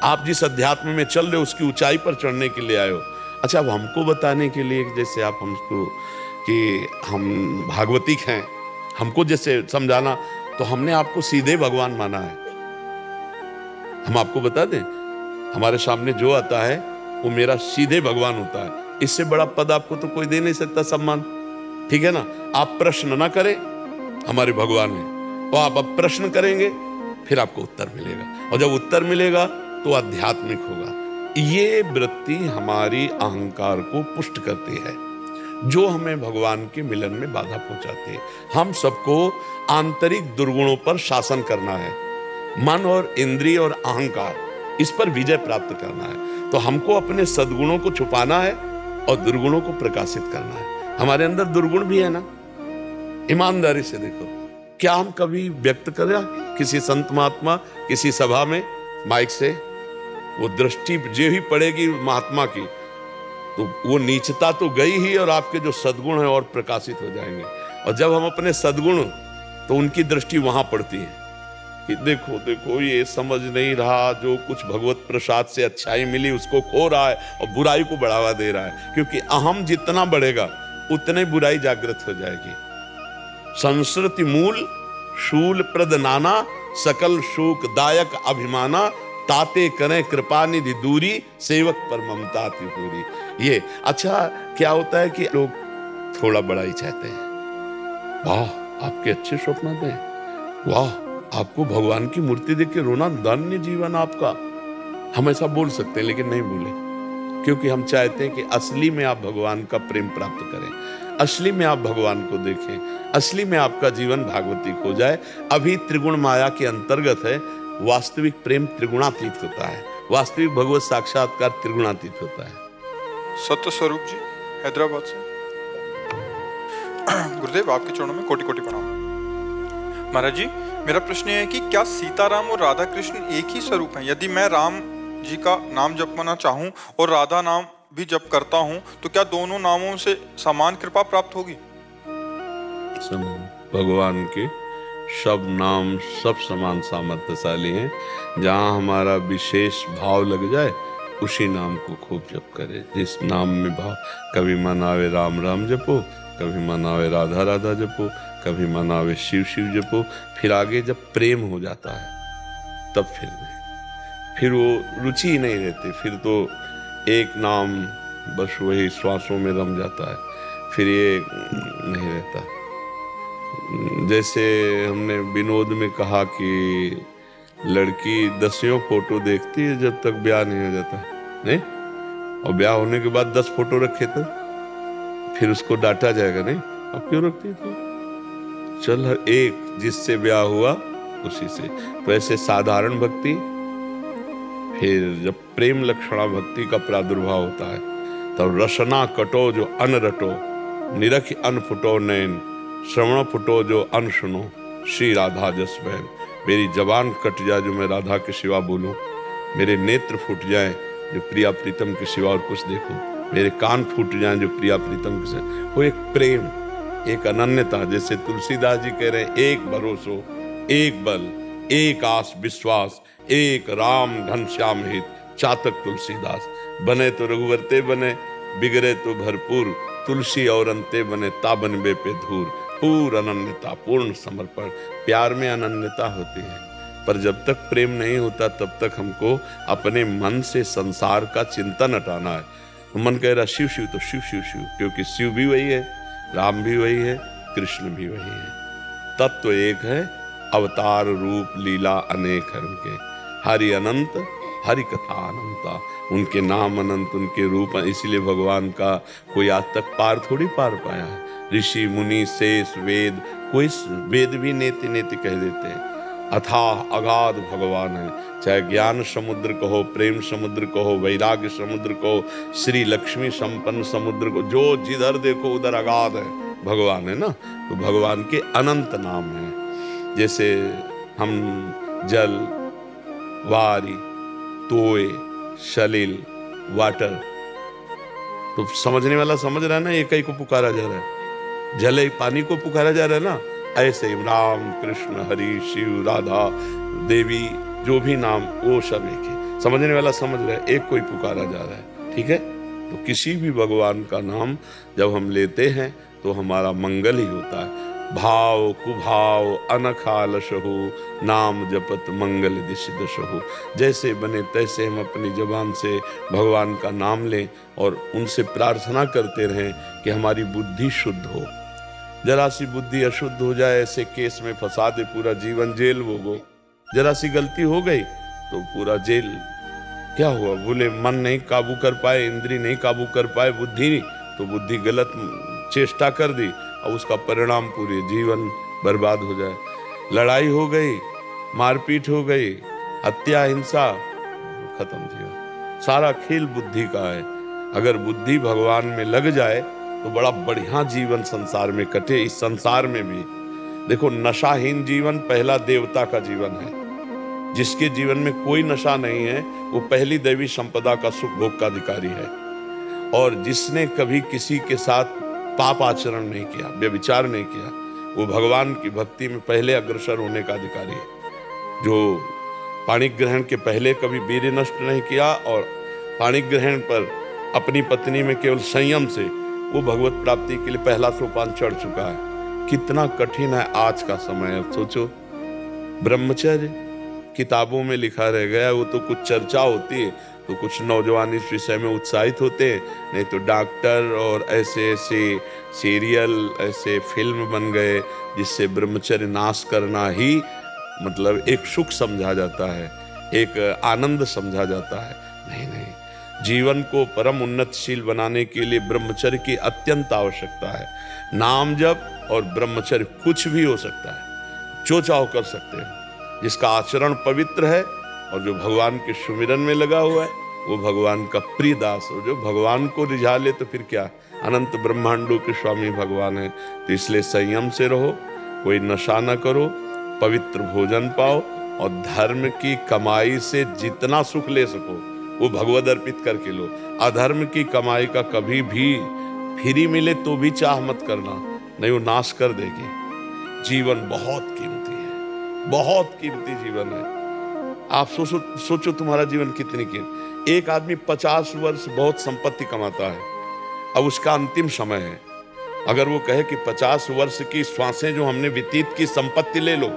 आप जिस अध्यात्म में चल रहे हो उसकी ऊंचाई पर चढ़ने के लिए आए हो। अच्छा, अब हमको बताने के लिए, जैसे आप हमको कि हम भागवतिक हैं, हमको जैसे समझाना, तो हमने आपको सीधे भगवान माना है। हम आपको बता दें, हमारे सामने जो आता है वो मेरा सीधे भगवान होता है। इससे बड़ा पद आपको तो कोई दे नहीं सकता, सम्मान, ठीक है ना। आप प्रश्न ना करें, हमारे भगवान हैं, और आप अब प्रश्न करेंगे फिर आपको उत्तर मिलेगा, और जब उत्तर मिलेगा तो आध्यात्मिक होगा। ये वृत्ति हमारी अहंकार को पुष्ट करती है, जो हमें भगवान के मिलन में बाधा पहुंचाती है। हम सबको आंतरिक दुर्गुणों पर शासन करना है, मन और इंद्रिय और अहंकार, इस पर विजय प्राप्त करना है। तो हमको अपने सद्गुणों को छुपाना है और दुर्गुणों को प्रकाशित करना है। हमारे अंदर दुर्गुण भी है ना, ईमानदारी से देखो, क्या हम कभी व्यक्त करें किसी संत महात्मा, किसी सभा में माइक से, वो दृष्टि जो ही पड़ेगी महात्मा की, तो वो नीचता तो गई ही, और आपके जो सद्गुण है और प्रकाशित हो जाएंगे। और जब हम अपने सद्गुण, तो उनकी दृष्टि वहां पड़ती है कि देखो देखो ये समझ नहीं रहा, जो कुछ भगवत प्रसाद से अच्छाई मिली उसको खो रहा है और बुराई को बढ़ावा दे रहा है। क्योंकि अहम जितना बढ़ेगा उतने बुराई जागृत हो जाएगी। संस्कृति मूल शूल प्रद नाना, सकल शोक दायक अभिमाना, ताते करें कृपा निधि दूरी, सेवक पर ममता की पूरी। ये अच्छा, क्या होता है कि लोग थोड़ा बड़ा ही चाहते हैं। वाह आपके अच्छे स्वप्न हैं, वाह आपको भगवान की मूर्ति देख के रोना धन्य जीवन आपका, हम ऐसा बोल सकते हैं, लेकिन नहीं बोले, क्योंकि हम चाहते हैं कि असली में आप भगवान का प्रेम प्राप्त करें, असली में आप भगवान को देखें, असली में आपका जीवन भागवतिक हो जाए। अभी त्रिगुण माया के अंतर्गत है, वास्तविक प्रेम त्रिगुणातीत होता है, वास्तविक भगवत साक्षात्कार त्रिगुणातीत होता है। सत्य स्वरूप जी हैदराबाद से। गुरुदेव आपके चरणों में कोटि कोटि प्रणाम। महाराज जी, मेरा प्रश्न है कि क्या सीताराम और राधा कृष्ण एक ही स्वरूप हैं? यदि मैं राम जी का नाम जपना चाहूं और राधा नाम भी जप करता हूं, तो क्या दोनों नामों से समान कृपा प्राप्त होगी? भगवान के सब नाम सब समान सामर्थ्यशाली हैं। जहाँ हमारा विशेष भाव लग जाए उसी नाम को खूब जप करे। जिस नाम में भाव, कभी मन आवे राम राम जपो, कभी मन आवे राधा राधा जपो, कभी मन आवे शिव शिव जपो। फिर आगे जब प्रेम हो जाता है तब फिर नहीं, फिर वो रुचि ही नहीं रहती, फिर तो एक नाम बस वही श्वासों में रम जाता है, फिर ये नहीं रहता। जैसे हमने विनोद में कहा कि लड़की 10 फोटो देखती है जब तक ब्याह नहीं हो जाता, नहीं, और ब्याह होने के बाद 10 फोटो रखे तो फिर उसको डांटा जाएगा, नहीं अब क्यों रखती है? चल हर एक जिससे ब्याह हुआ उसी से। तो ऐसे साधारण भक्ति, फिर जब प्रेम लक्षणा भक्ति का प्रादुर्भाव होता है तब रसना कटो जो अन रटो, निरख अन फुटो नैन, श्रवण फुटो जो अन सुनो, श्री राधा जस बहन। मेरी जबान कट जाए जो मैं राधा के सिवा बोलूं, मेरे नेत्र फूट जाए जो प्रिया प्रीतम के सिवा और कुछ देखूं, मेरे कान फूट जाएं जो प्रिया प्रीतम के सिवा। वो एक प्रेम, एक अनन्यता। जैसे तुलसीदास जी कह रहे हैं, एक भरोसो एक बल, एक आस विश्वास, एक राम घनश्याम हित, चातक तुलसीदास। बने तो रघुवरते बने, बिगड़े तो भरपूर, तुलसी और अंते बने, ताबन बे पे धूर। पूर्ण अनन्यता, पूर्ण समर्पण। प्यार में अनन्यता होती है, पर जब तक प्रेम नहीं होता तब तक हमको अपने मन से संसार का चिंतन हटाना है। मन कह रहा शिव शिव, तो शिव शिव शिव, क्योंकि शिव भी वही है, राम भी वही है, कृष्ण भी वही है। तत्व एक है, अवतार रूप लीला अनेक है उनके। हरि अनंत हरि कथा अनंता, उनके नाम अनंत, उनके रूप, इसलिए भगवान का कोई आज तक पार थोड़ी पार पाया है। ऋषि मुनि शेष वेद, कोई वेद भी नेति नेति कह देते हैं। अथाह अगाध भगवान है, चाहे ज्ञान समुद्र कहो, प्रेम समुद्र कहो, वैराग्य समुद्र कहो, श्री लक्ष्मी संपन्न समुद्र को, जो जिधर देखो उधर अगाध है भगवान, है ना। तो भगवान के अनंत नाम हैं। जैसे हम जल, वारी, तोय, सलिल, वाटर, तो समझने वाला समझ रहा है ना, एक ही को पुकारा जा रहा है। जल एक पानी को पुकारा जा रहा है ना, ऐसे ही राम कृष्ण हरि शिव राधा देवी, जो भी नाम वो सब एक है। समझने वाला समझ रहा है, एक कोई पुकारा जा रहा है, ठीक है। तो किसी भी भगवान का नाम जब हम लेते हैं तो हमारा मंगल ही होता है। भाव कुभाव अनखालशहु, नाम जपत मंगल दिश दशहु। जैसे बने तैसे हम अपनी जबान से भगवान का नाम लें और उनसे प्रार्थना करते रहें कि हमारी बुद्धि शुद्ध हो। जरा सी बुद्धि अशुद्ध हो जाए, ऐसे केस में फंसा दे, पूरा जीवन जेल भोगो। जरा सी गलती हो गई तो पूरा जेल। क्या हुआ, बोले मन नहीं काबू कर पाए, इंद्री नहीं काबू कर पाए, बुद्धि, तो बुद्धि गलत चेष्टा कर दी और उसका परिणाम पूरे जीवन बर्बाद हो जाए। लड़ाई हो गई, मारपीट हो गई, हत्या हिंसा, खत्म जीवन। सारा खेल बुद्धि का है। अगर बुद्धि भगवान में लग जाए तो बड़ा बढ़िया जीवन संसार में कटे। इस संसार में भी देखो, नशाहीन जीवन पहला देवता का जीवन है। जिसके जीवन में कोई नशा नहीं है वो पहली दैवी संपदा का सुख भोग का अधिकारी है। और जिसने कभी किसी के साथ पाप आचरण नहीं किया, व्यभिचार नहीं किया, वो भगवान की भक्ति में पहले अग्रसर होने का अधिकारी है। जो पाणी ग्रहण के पहले कभी वीर्य नष्ट नहीं किया और पाणी ग्रहण पर अपनी पत्नी में केवल संयम से वो भगवत प्राप्ति के लिए पहला सोपान चढ़ चुका है। कितना कठिन है आज का समय। अब सोचो, ब्रह्मचर्य किताबों में लिखा रह गया, वो तो कुछ चर्चा होती है तो कुछ नौजवान इस विषय में उत्साहित होते हैं, नहीं तो डॉक्टर और ऐसे ऐसे सीरियल, ऐसे फिल्म बन गए जिससे ब्रह्मचर्य नाश करना ही मतलब एक सुख समझा जाता है, एक आनंद समझा जाता है। नहीं नहीं, जीवन को परम उन्नतशील बनाने के लिए ब्रह्मचर्य की अत्यंत आवश्यकता है। नाम जप और ब्रह्मचर्य कुछ भी हो सकता है, जो चाहो कर सकते हो। जिसका आचरण पवित्र है और जो भगवान के सुमिरन में लगा हुआ है वो भगवान का प्रिय दास हो। जो भगवान को रिझा ले तो फिर क्या, अनंत ब्रह्मांडों के स्वामी भगवान है। तो इसलिए संयम से रहो, कोई नशा न करो, पवित्र भोजन पाओ और धर्म की कमाई से जितना सुख ले सको वो भगवद अर्पित करके लो। अधर्म की कमाई का कभी भी फ्री मिले तो भी चाह मत करना, नहीं वो नाश कर देगी। जीवन बहुत कीमती है, बहुत कीमती जीवन है। आप सोचो तुम्हारा जीवन कितनी कीमती। एक आदमी 50 वर्ष बहुत संपत्ति कमाता है, अब उसका अंतिम समय है। अगर वो कहे कि 50 वर्ष की श्वासें जो हमने व्यतीत की संपत्ति ले लो,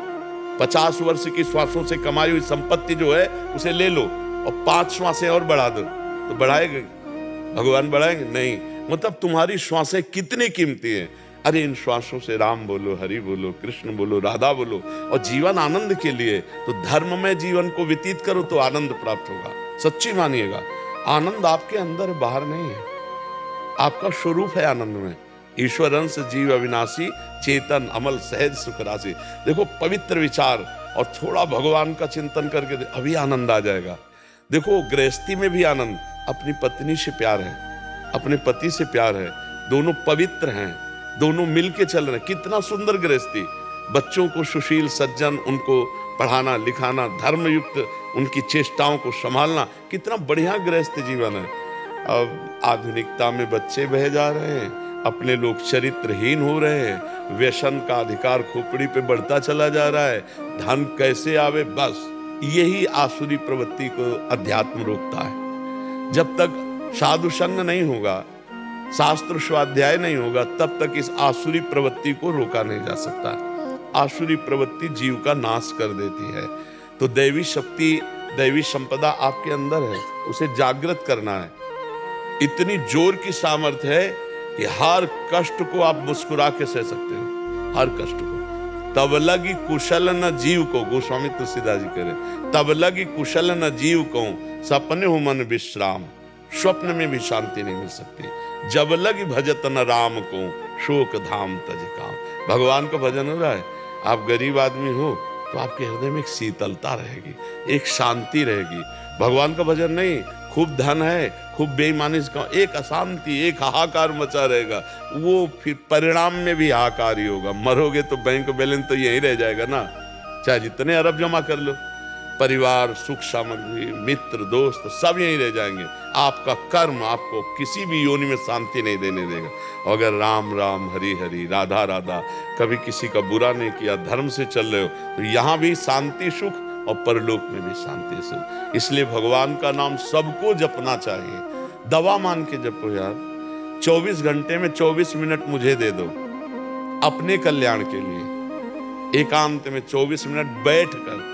50 वर्ष की श्वासों से कमाई हुई संपत्ति जो है उसे ले लो और 5 श्वासें और बढ़ा दो, तो बढ़ाएंगे भगवान? बढ़ाएंगे नहीं। मतलब तुम्हारी श्वासें कितनी कीमती हैं। अरे इन श्वासों से राम बोलो, हरि बोलो, कृष्ण बोलो, राधा बोलो, और जीवन आनंद के लिए। तो धर्म में जीवन को व्यतीत करो तो आनंद प्राप्त होगा। सच्ची मानिएगा, आनंद आपके अंदर बाहर नहीं है, आपका स्वरूप है आनंद में। ईश्वर अंश जीव अविनाशी, चेतन अमल सहज सुख राशि। देखो, पवित्र विचार और थोड़ा भगवान का चिंतन करके अभी आनंद आ जाएगा। देखो, गृहस्थी में भी आनंद, अपनी पत्नी से प्यार है, अपने पति से प्यार है, दोनों पवित्र हैं, दोनों मिलके चल रहे हैं। कितना सुंदर गृहस्थी। बच्चों को सुशील सज्जन, उनको पढ़ाना लिखाना, धर्मयुक्त उनकी चेष्टाओं को संभालना, कितना बढ़िया गृहस्थ जीवन है। अब आधुनिकता में बच्चे बह जा रहे हैं, अपने लोग चरित्रहीन हो रहे हैं, व्यसन का अधिकार खोपड़ी पे बढ़ता चला जा रहा है, धन कैसे आवे, बस यही आसुरी प्रवृत्ति को अध्यात्म रोकता है। जब तक साधु संग नहीं होगा, शास्त्र स्वाध्याय नहीं होगा, तब तक इस आसुरी प्रवृत्ति को रोका नहीं जा सकता। आसुरी प्रवृत्ति जीव का नाश कर देती है। तो दैवी शक्ति, दैवी संपदा आपके अंदर है, उसे जागृत करना है। इतनी जोर की सामर्थ्य है कि हर कष्ट को आप मुस्कुरा के सह सकते हो, हर कष्ट को। तब लगी कुशल न जीव को, गोस्वामी तुलसीदास जी कह रहे, तब लगी कुशल न जीव को, सपने हो मन विश्राम, स्वप्न में भी शांति नहीं मिल सकती। जब लगी भजत न राम को, शोक धाम तज काम। भगवान का भजन हो रहा है, आप गरीब आदमी हो तो आपके हृदय में एक शीतलता रहेगी, एक शांति रहेगी। भगवान का भजन नहीं, खूब धन है, खूब बेईमानी से एक अशांति, एक हाहाकार मचा रहेगा, वो फिर परिणाम में भी हाहाकार ही होगा। मरोगे तो बैंक बैलेंस तो यही रह जाएगा ना, चाहे जितने अरब जमा कर लो, परिवार, सुख सामग्री, मित्र, दोस्त सब यहीं रह जाएंगे। आपका कर्म आपको किसी भी योनि में शांति नहीं देने देगा। अगर राम राम हरि हरि राधा राधा कभी किसी का बुरा नहीं किया, धर्म से चल रहे हो, तो यहाँ भी शांति सुख और परलोक में भी शांति सुख। इसलिए भगवान का नाम सबको जपना चाहिए, दवा मान के जपो यार। 24 घंटे में 24 मिनट मुझे दे दो अपने कल्याण के लिए, एकांत में 24 मिनट बैठ कर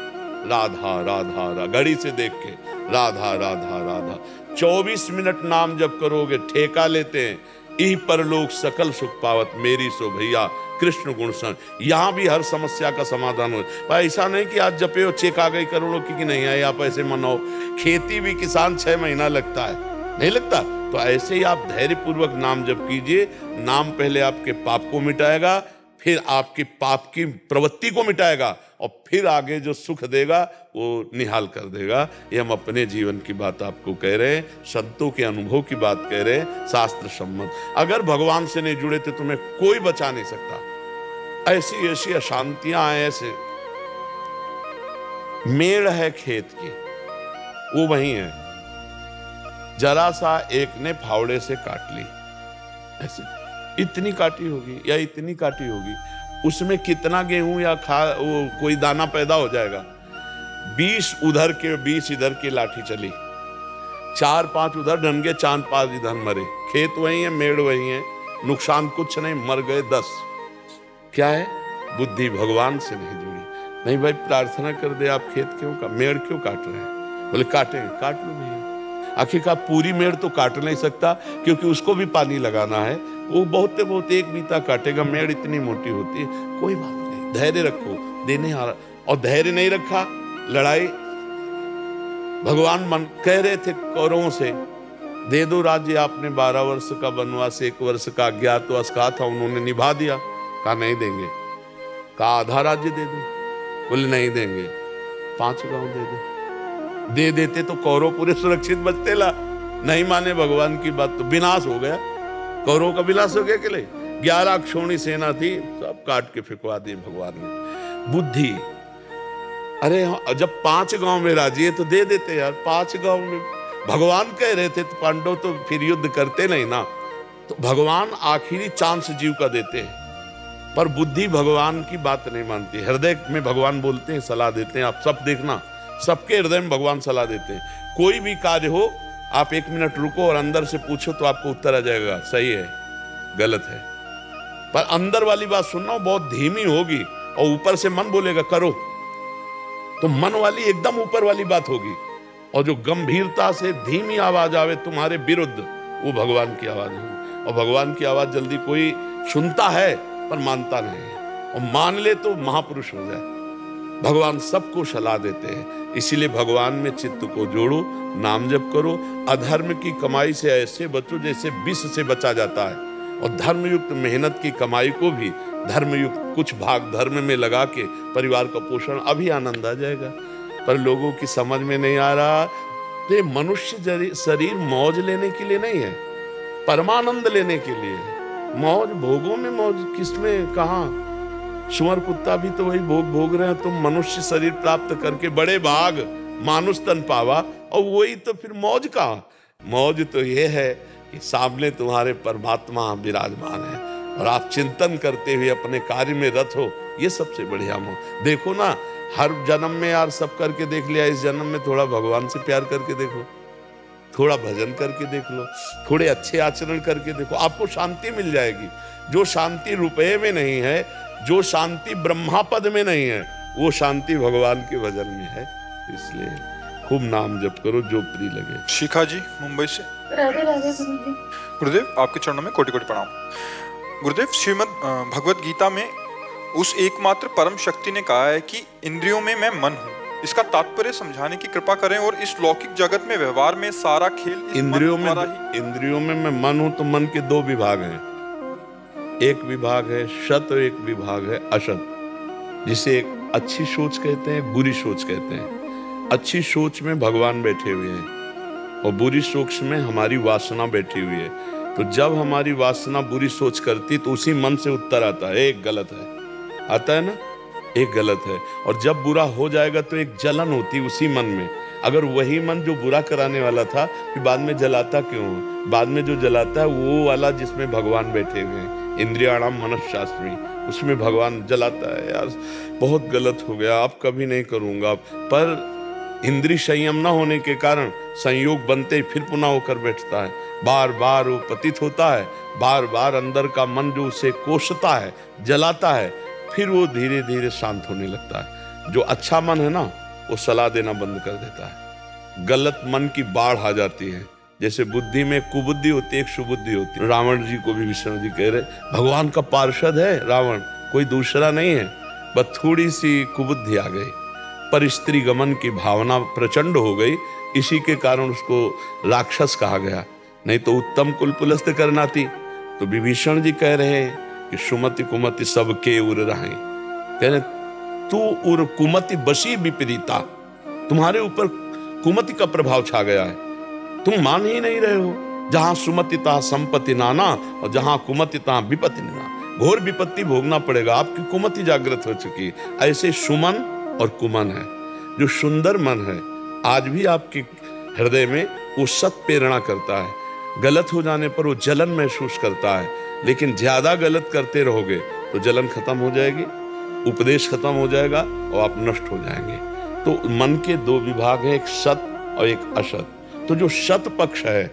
राधा राधा रा, घड़ी से देख के राधा राधा राधा 24 मिनट नाम जप करोगे, ठेका लेते हैं, ई परलोक सकल सुख पावत मेरी सो भैया कृष्ण गुण सन। यहाँ भी हर समस्या का समाधान हो। ऐसा नहीं कि आज जपे हो चेक आ गई करोड़ों की नहीं आई, आप ऐसे मनाओ। खेती भी किसान 6 महीना लगता है, नहीं लगता? तो ऐसे ही आप धैर्य पूर्वक नाम जप कीजिए। नाम पहले आपके पाप को मिटाएगा, फिर आपकी पाप की प्रवृत्ति को मिटाएगा, और फिर आगे जो सुख देगा वो निहाल कर देगा। ये हम अपने जीवन की बात आपको कह रहे हैं, संतों के अनुभव की बात कह रहे हैं, शास्त्र सम्मत। अगर भगवान से नहीं जुड़े तो तुम्हें कोई बचा नहीं सकता। ऐसी ऐसी अशांतियां हैं, ऐसे मेड़ है खेत की, वो वही है, जरा सा एक ने फावड़े से काट ली, ऐसे इतनी काटी होगी या इतनी काटी होगी, उसमें कितना गेहूं या वो कोई दाना पैदा हो जाएगा। 20 उधर के 20 इधर की लाठी चली, 4-5 उधर ढंगे, 4-5 इधर मरे। खेत वही है, मेड़ वही है, नुकसान कुछ नहीं, मर गए 10। क्या है? बुद्धि भगवान से नहीं जुड़ी। नहीं भाई, प्रार्थना कर दे, आप खेत क्यों का मेड़ क्यों काट रहे हैं? बोले काटेंगे, काट लो भैया। आखिरकार पूरी मेड़ तो काट नहीं सकता, क्योंकि उसको भी पानी लगाना है। वो बहुत एक बीता काटेगा, मेड़ इतनी मोटी होती है। कोई बात नहीं, धैर्य रखो, देने आ रहा। और धैर्य नहीं रखा, लड़ाई। भगवान मन कह रहे थे कौरवों से, दे दो राज्य, आपने 12 वर्ष का वनवास, 1 वर्ष का अज्ञातवास कहा था, उन्होंने निभा दिया। कहा नहीं देंगे, कहा आधा राज्य दे दो, बोले नहीं देंगे, 5 गांव दे दो। दे देते तो कौरव पूरे सुरक्षित बचते। ला नहीं माने भगवान की बात, तो विनाश हो गया, कौरव का विनाश हो गया। के लिए 11 क्षोणी सेना थी, सब काट के फेंकवा दी भगवान ने। बुद्धि, अरे जब 5 गांव में राजी है तो दे देते यार, 5 गांव में। भगवान कह रहे थे तो पांडव तो फिर युद्ध करते नहीं ना। तो भगवान आखिरी चांस जीव का देते हैं, पर बुद्धि भगवान की बात नहीं मानती। हृदय में भगवान बोलते हैं, सलाह देते हैं। आप सब देखना, सबके हृदय में भगवान सलाह देते हैं। कोई भी कार्य हो, आप 1 मिनट रुको और अंदर से पूछो तो आपको उत्तर आ जाएगा, सही है, गलत है। पर अंदर वाली बात सुनना बहुत धीमी होगी, और ऊपर से मन बोलेगा करो, तो मन वाली एकदम ऊपर वाली बात होगी। और जो गंभीरता से धीमी आवाज आवे तुम्हारे विरुद्ध, वो भगवान की आवाज होगी। और भगवान की आवाज जल्दी कोई सुनता है पर मानता नहीं है, और मान ले तो महापुरुष हो जाए। भगवान सबको सलाह देते हैं। इसीलिए भगवान में चित्त को जोड़ो, नाम जप करो। अधर्म की कमाई से ऐसे बचो जैसे विष से बचा जाता है, और धर्मयुक्त मेहनत की कमाई को भी धर्मयुक्त कुछ भाग धर्म में लगा के परिवार का पोषण, अभी आनंद आ जाएगा। पर लोगों की समझ में नहीं आ रहा, ये मनुष्य शरीर मौज लेने के लिए नहीं है, परमानंद लेने के लिए है। मौज भोगों में मौज किसमें, कहाँ? सुअर कुत्ता भी तो वही भोग भोग रहे हैं। तुम मनुष्य शरीर प्राप्त करके बड़े भाग मानुष तन पावा, और वही तो फिर मौज का। मौज तो ये है कि सामने तुम्हारे परमात्मा विराजमान है, और आप चिंतन करते हुए अपने कार्य में रत हो, ये सबसे बढ़िया मौज। देखो ना, हर जन्म में यार सब करके देख लिया, इस जन्म में थोड़ा भगवान से प्यार करके देखो, थोड़ा भजन करके देख लो, थोड़े अच्छे आचरण करके देखो, आपको शांति मिल जाएगी। जो शांति रुपए में नहीं है, जो शांति ब्रह्मा पद में नहीं है, वो शांति भगवान के भजन में है। इसलिए खूब नाम जप करो, जो प्रिय लगे। शिखा जी मुंबई से। राधे राधे गुरुदेव। गुरुदेव आपके चरणों में कोटि कोटि प्रणाम। गुरुदेव, श्रीमद् भगवत गीता में उस एकमात्र परम शक्ति ने कहा है कि इंद्रियों में मैं मन हूँ। इसका तात्पर्य समझाने की कृपा करें और इस लौकिक जगत में व्यवहार में सारा खेल इस इंद्रियों मन में द्वारा ही। इंद्रियों में मैं मन हूं तो मन के दो विभाग हैं। एक विभाग है शत और एक विभाग है अशत, जिसे एक अच्छी सोच कहते हैं, बुरी सोच कहते हैं। अच्छी सोच में भगवान बैठे हुए हैं और बुरी सोच में हमारी वासना बैठी हुई है। तो जब हमारी वासना बुरी सोच करती तो उसी मन से उत्तर आता है एक गलत है, आता है ना, एक गलत है। और जब बुरा हो जाएगा तो एक जलन होती उसी मन में। अगर वही मन जो बुरा कराने वाला था कि बाद में जलाता क्यों, बाद में जो जलाता है वो वाला जिसमें भगवान बैठे हुए हैं, इंद्रियाणाम मनश्शास्त्री, उसमें भगवान जलाता है। यार बहुत गलत हो गया, अब कभी नहीं करूंगा। पर इंद्रिय संयम न होने के कारण संयोग बनते ही फिर पुनः होकर बैठता है, बार बार वो पतित होता है, बार बार अंदर का मन जो उसे कोसता है, जलाता है, फिर वो धीरे धीरे शांत होने लगता है। जो अच्छा मन है ना वो सलाह देना बंद कर देता है, गलत मन की बाढ़ आ जाती है। जैसे बुद्धि में कुबुद्धि होती है, एक सुबुद्धि होती है। रावण जी को भी विष्णु जी कह रहे भगवान का पार्षद है रावण, कोई दूसरा नहीं है, बस थोड़ी सी कुबुद्धि आ गई, पर स्त्री गमन की भावना प्रचंड हो गई, इसी के कारण उसको राक्षस कहा गया, नहीं तो उत्तम कुलपुलस्त करना थी। तो विभीषण जी कह रहे हैं कि सुमति कुमति सबके उर रहे, कह रहे तू उर कुमति बसी विपरीता, तुम्हारे ऊपर कुमति का प्रभाव छा गया है, तुम मान ही नहीं रहे हो। जहां सुमति तहाँ संपत्ति नाना और जहां कुमति तहाँ विपत्ति नाना, घोर विपत्ति भोगना पड़ेगा, आपकी कुमति जागृत हो चुकी। ऐसे सुमन और कुमन है, जो सुंदर मन है आज भी आपके हृदय में वो सत प्रेरणा करता है। गलत हो जाने पर वो जलन महसूस करता है, लेकिन ज्यादा गलत करते रहोगे तो जलन खत्म हो जाएगी, उपदेश खत्म हो जाएगा और आप नष्ट हो जाएंगे। तो मन के दो विभाग हैं, एक सत और एक असत। तो जो सत पक्ष है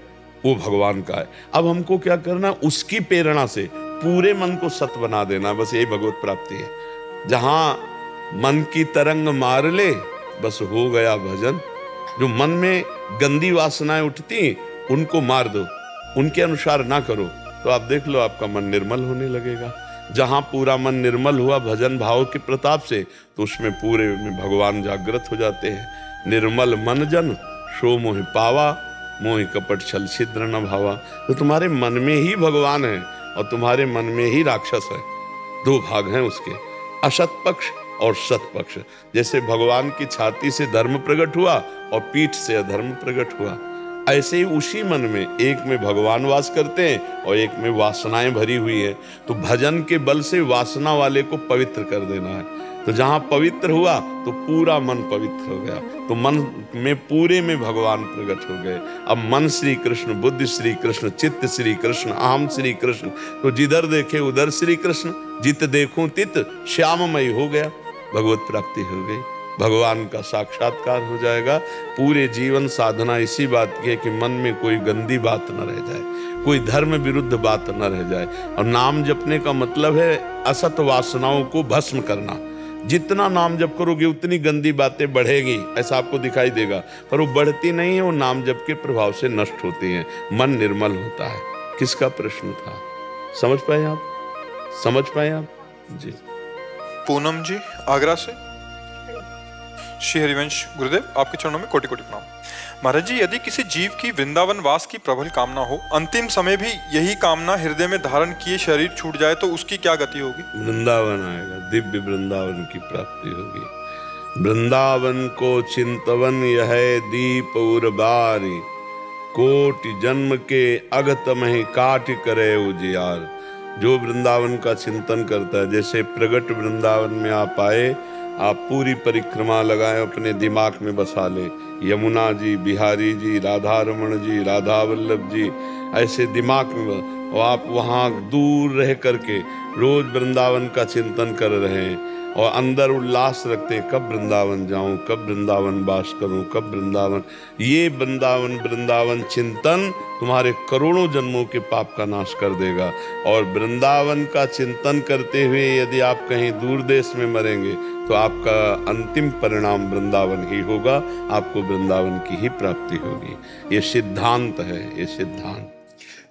वो भगवान का है। अब हमको क्या करना, उसकी प्रेरणा से पूरे मन को सत बना देना, बस यही भगवत प्राप्ति है। जहां मन की तरंग मार ले बस हो गया भजन। जो मन में गंदी वासनाएं उठती उनको मार दो, उनके अनुसार ना करो, तो आप देख लो आपका मन निर्मल होने लगेगा। जहां पूरा मन निर्मल हुआ भजन भाव के प्रताप से, तो उसमें पूरे में भगवान जागृत हो जाते हैं। निर्मल मन जन सो मोहि पावा, मोहि कपट छल छिद्र न भावा। तो तुम्हारे मन में ही भगवान है और तुम्हारे मन में ही राक्षस है। दो भाग हैं उसके, असत पक्ष और सत पक्ष। जैसे भगवान की छाती से धर्म प्रकट हुआ और पीठ से अधर्म प्रकट हुआ, ऐसे ही उसी मन में एक में भगवान वास करते हैं और एक में वासनाएं भरी हुई है। तो भजन के बल से वासना वाले को पवित्र कर देना है। तो जहां पवित्र हुआ तो पूरा मन पवित्र हो गया, तो मन में पूरे में भगवान प्रकट हो गए। अब मन श्री कृष्ण, बुद्धि श्री कृष्ण, चित्त श्री कृष्ण, अहम श्री कृष्ण। तो जिधर देखे उधर श्री कृष्ण, जित देखूं तित श्याममय हो गया, भगवत प्राप्ति हो गई, भगवान का साक्षात्कार हो जाएगा। पूरे जीवन साधना इसी बात की है कि मन में कोई गंदी बात न रह जाए, कोई धर्म विरुद्ध बात न रह जाए। और नाम जपने का मतलब है असत वासनाओं को भस्म करना। जितना नाम जप करोगे उतनी गंदी बातें बढ़ेगी, ऐसा आपको दिखाई देगा, पर वो बढ़ती नहीं है, वो नाम जप के प्रभाव से नष्ट होती हैं। मन निर्मल होता है। किसका प्रश्न था, समझ पाए आप? समझ पाए आप जी? पूनम जी आगरा से। श्री हरिवंश गुरुदेव, आपके चरणों में कोटि कोटि प्रणाम। महाराज जी, यदि किसी जीव की वृंदावन वास की प्रबल कामना हो, अंतिम समय भी यही कामना हृदय में धारण किए शरीर छूट जाए, तो उसकी क्या गति होगी? वृंदावन आएगा, दिव्य वृंदावन की प्राप्ति होगी। वृंदावन को चिंतवन यह दीप उर्बारी, कोटि जन्म के अगत में काट करे उजियार। जो वृंदावन का चिंतन करता है, जैसे प्रगट वृंदावन में आप आए, आप पूरी परिक्रमा लगाए, अपने दिमाग में बसा ले यमुना जी, बिहारी जी, राधा रमण जी, राधा वल्लभ जी, ऐसे दिमाग में, और आप वहाँ दूर रह करके रोज वृंदावन का चिंतन कर रहे हैं और अंदर उल्लास रखते हैं, कब वृंदावन जाऊं, कब वृंदावन वास करूं, कब वृंदावन। ये वृंदावन चिंतन तुम्हारे करोड़ों जन्मों के पाप का नाश कर देगा। और वृंदावन का चिंतन करते हुए यदि आप कहीं दूर देश में मरेंगे तो आपका अंतिम परिणाम वृंदावन ही होगा, आपको वृंदावन की ही प्राप्ति होगी। ये सिद्धांत है, ये सिद्धांत।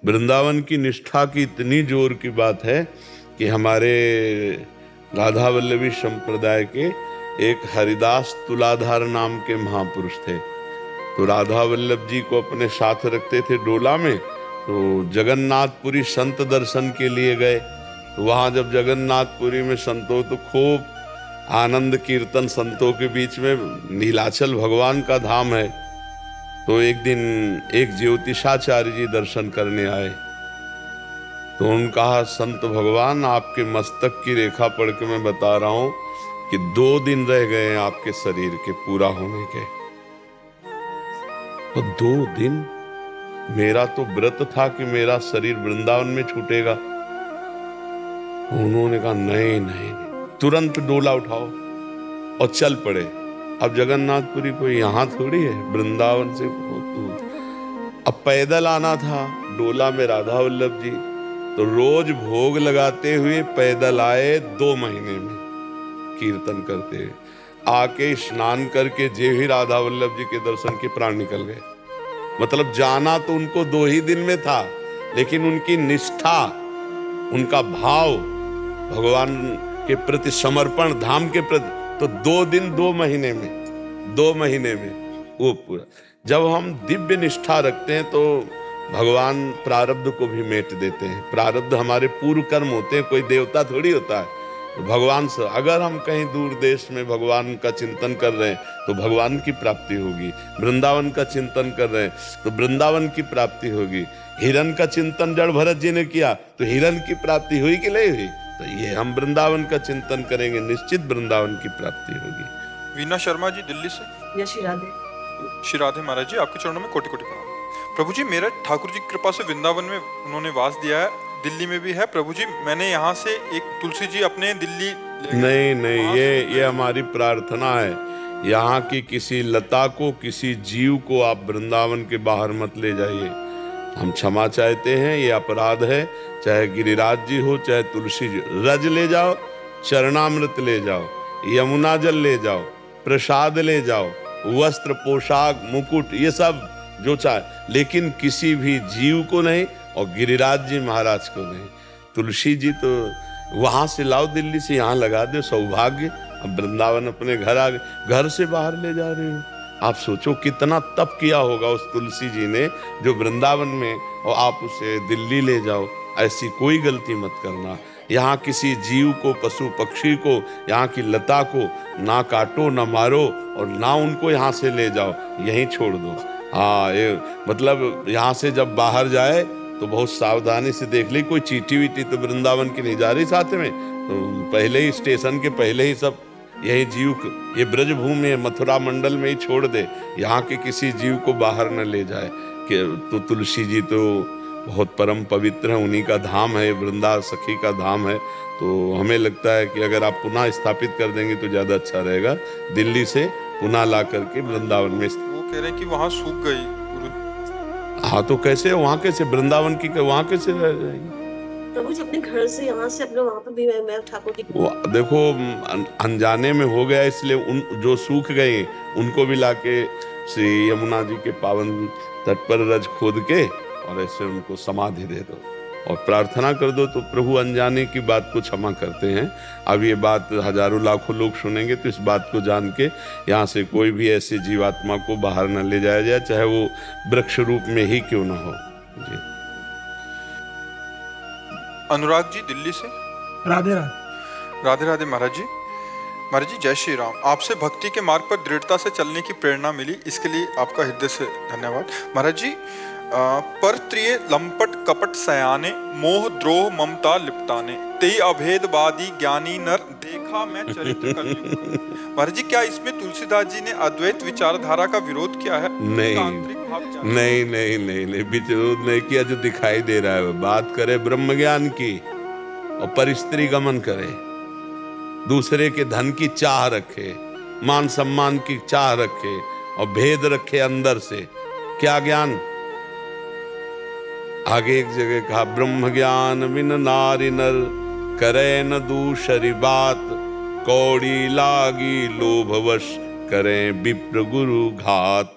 वृंदावन की निष्ठा की इतनी जोर की बात है कि हमारे राधा वल्लभी संप्रदाय के एक हरिदास तुलाधार नाम के महापुरुष थे। तो राधा वल्लभ जी को अपने साथ रखते थे डोला में। तो जगन्नाथपुरी संत दर्शन के लिए गए। तो वहाँ जब जगन्नाथपुरी में संतों तो खूब आनंद कीर्तन, संतों के बीच में नीलाचल भगवान का धाम है। तो एक दिन एक ज्योतिषाचार्य जी दर्शन करने आए। तो उन्होंने कहा, संत भगवान आपके मस्तक की रेखा पढ़ के मैं बता रहा हूं कि 2 दिन रह गए हैं आपके शरीर के पूरा होने के। तो 2 दिन मेरा तो व्रत था कि मेरा शरीर वृंदावन में छूटेगा। उन्होंने कहा नहीं नहीं, तुरंत डोला उठाओ और चल पड़े। अब जगन्नाथपुरी कोई यहाँ थोड़ी है, वृंदावन से बहुत दूर। अब पैदल आना था डोला में राधा वल्लभ जी। तो रोज भोग लगाते हुए पैदल आए 2 महीने में कीर्तन करते हुए। आके स्नान करके जे ही राधा वल्लभ जी के दर्शन के प्राण निकल गए। मतलब जाना तो उनको 2 ही दिन में था, लेकिन उनकी निष्ठा, उनका भाव भगवान के प्रति, समर्पण धाम के प्रति, तो 2 दिन 2 महीने में वो पूरा। जब हम दिव्य निष्ठा रखते हैं तो भगवान प्रारब्ध को भी मेट देते हैं। प्रारब्ध हमारे पूर्व कर्म होते हैं, कोई देवता थोड़ी होता है। तो भगवान से अगर हम कहीं दूर देश में भगवान का चिंतन कर रहे हैं तो भगवान की प्राप्ति होगी। वृंदावन का चिंतन कर रहे हैं तो वृंदावन की प्राप्ति होगी। हिरण का चिंतन जड़ भरत जी ने किया तो हिरण की प्राप्ति हुई कि नहीं हुई? तो ये हम वृंदावन का चिंतन करेंगे, निश्चित वृंदावन की प्राप्ति होगी। वीना शर्मा जी दिल्ली से। जय श्री राधे। श्री राधे महाराज जी, आपके चरणों में कोटि कोटि प्रणाम। प्रभु जी, मेरा ठाकुर जी की कृपा से वृंदावन में उन्होंने वास दिया है, दिल्ली में भी है। प्रभु जी, मैंने यहाँ से एक तुलसी जी अपने दिल्ली नहीं, ये हमारी प्रार्थना है। यहाँ की किसी लता को, किसी जीव को आप वृंदावन के बाहर मत ले जाइए। हम क्षमा चाहते हैं, ये अपराध है। चाहे गिरिराज जी हो, चाहे तुलसी जी, रज ले जाओ, चरणामृत ले जाओ, यमुना जल ले जाओ, प्रसाद ले जाओ, वस्त्र, पोशाक, मुकुट, ये सब जो चाहे, लेकिन किसी भी जीव को नहीं, और गिरिराज जी महाराज को नहीं। तुलसी जी तो वहां से लाओ, दिल्ली से यहाँ लगा दो, सौभाग्य। अब वृंदावन अपने घर आ गए, घर से बाहर ले जा रहे हो। आप सोचो कितना तप किया होगा उस तुलसी जी ने जो वृंदावन में, और आप उसे दिल्ली ले जाओ। ऐसी कोई गलती मत करना। यहाँ किसी जीव को, पशु पक्षी को, यहाँ की लता को ना काटो, ना मारो, और ना उनको यहाँ से ले जाओ, यहीं छोड़ दो। हाँ, ये मतलब यहाँ से जब बाहर जाए तो बहुत सावधानी से देख ली। कोई चीटी वीटी तो वृंदावन की नहीं जा रही साथ में, तो पहले ही स्टेशन के पहले ही सब यही जीव, ये ब्रजभूमि है, मथुरा मंडल में ही छोड़ दे, यहाँ के किसी जीव को बाहर न ले जाए। तो तुलसी जी तो बहुत परम पवित्र है, उन्हीं का धाम है, वृंदा सखी का धाम है। तो हमें लगता है कि अगर आप पुनः स्थापित कर देंगे तो ज़्यादा अच्छा रहेगा। दिल्ली से पुनः ला करके वृंदावन में। वो कह रहे हैं कि वहाँ सूख गई। हाँ, तो कैसे वहाँ, कैसे वृंदावन की वहाँ कैसे रह जाएगी? प्रभु जी, अपने घर से यहाँ से अपने वहाँ पर भी मैं ठाकुर की देखो अनजाने में हो गया, इसलिए उन जो सूख गए उनको भी लाके श्री यमुना जी के पावन तट पर रज खोद के और ऐसे उनको समाधि दे दो और प्रार्थना कर दो, तो प्रभु अनजाने की बात को क्षमा करते हैं। अब ये बात हजारों लाखों लोग सुनेंगे, तो इस बात को जान के यहाँ से कोई भी ऐसे जीवात्मा को बाहर न ले जाया जाए, चाहे वो वृक्ष रूप में ही क्यों न हो। जी। अनुराग जी दिल्ली से। राधे राधे। राधे राधे महाराज जी। महाराज जी जय श्री राम। आपसे भक्ति के मार्ग पर दृढ़ता से चलने की प्रेरणा मिली, इसके लिए आपका हृदय से धन्यवाद। महाराज जी, पर त्रिय लंपट कपट सयाने, मोह द्रोह ममता लिपटाने, तेई अभेदवादी ज्ञानी नर, देखा मैं चरित्र कलयुग। महाराज जी, क्या इसमें तुलसीदास जी ने अद्वैत विचारधारा का विरोध किया है? नहीं, विरोध नहीं किया। जो दिखाई दे रहा है बात करे ब्रह्म ज्ञान की, और परिस्त्री गमन करे, दूसरे के धन की चाह रखे, मान सम्मान की चाह रखे, और भेद रखे अंदर से। क्या ज्ञान? आगे एक जगह कहा, ब्रह्म ज्ञान बिन नारी नर, करे न दूसरी बात, कौड़ी लागी लोभवश, करें विप्र गुरु घात।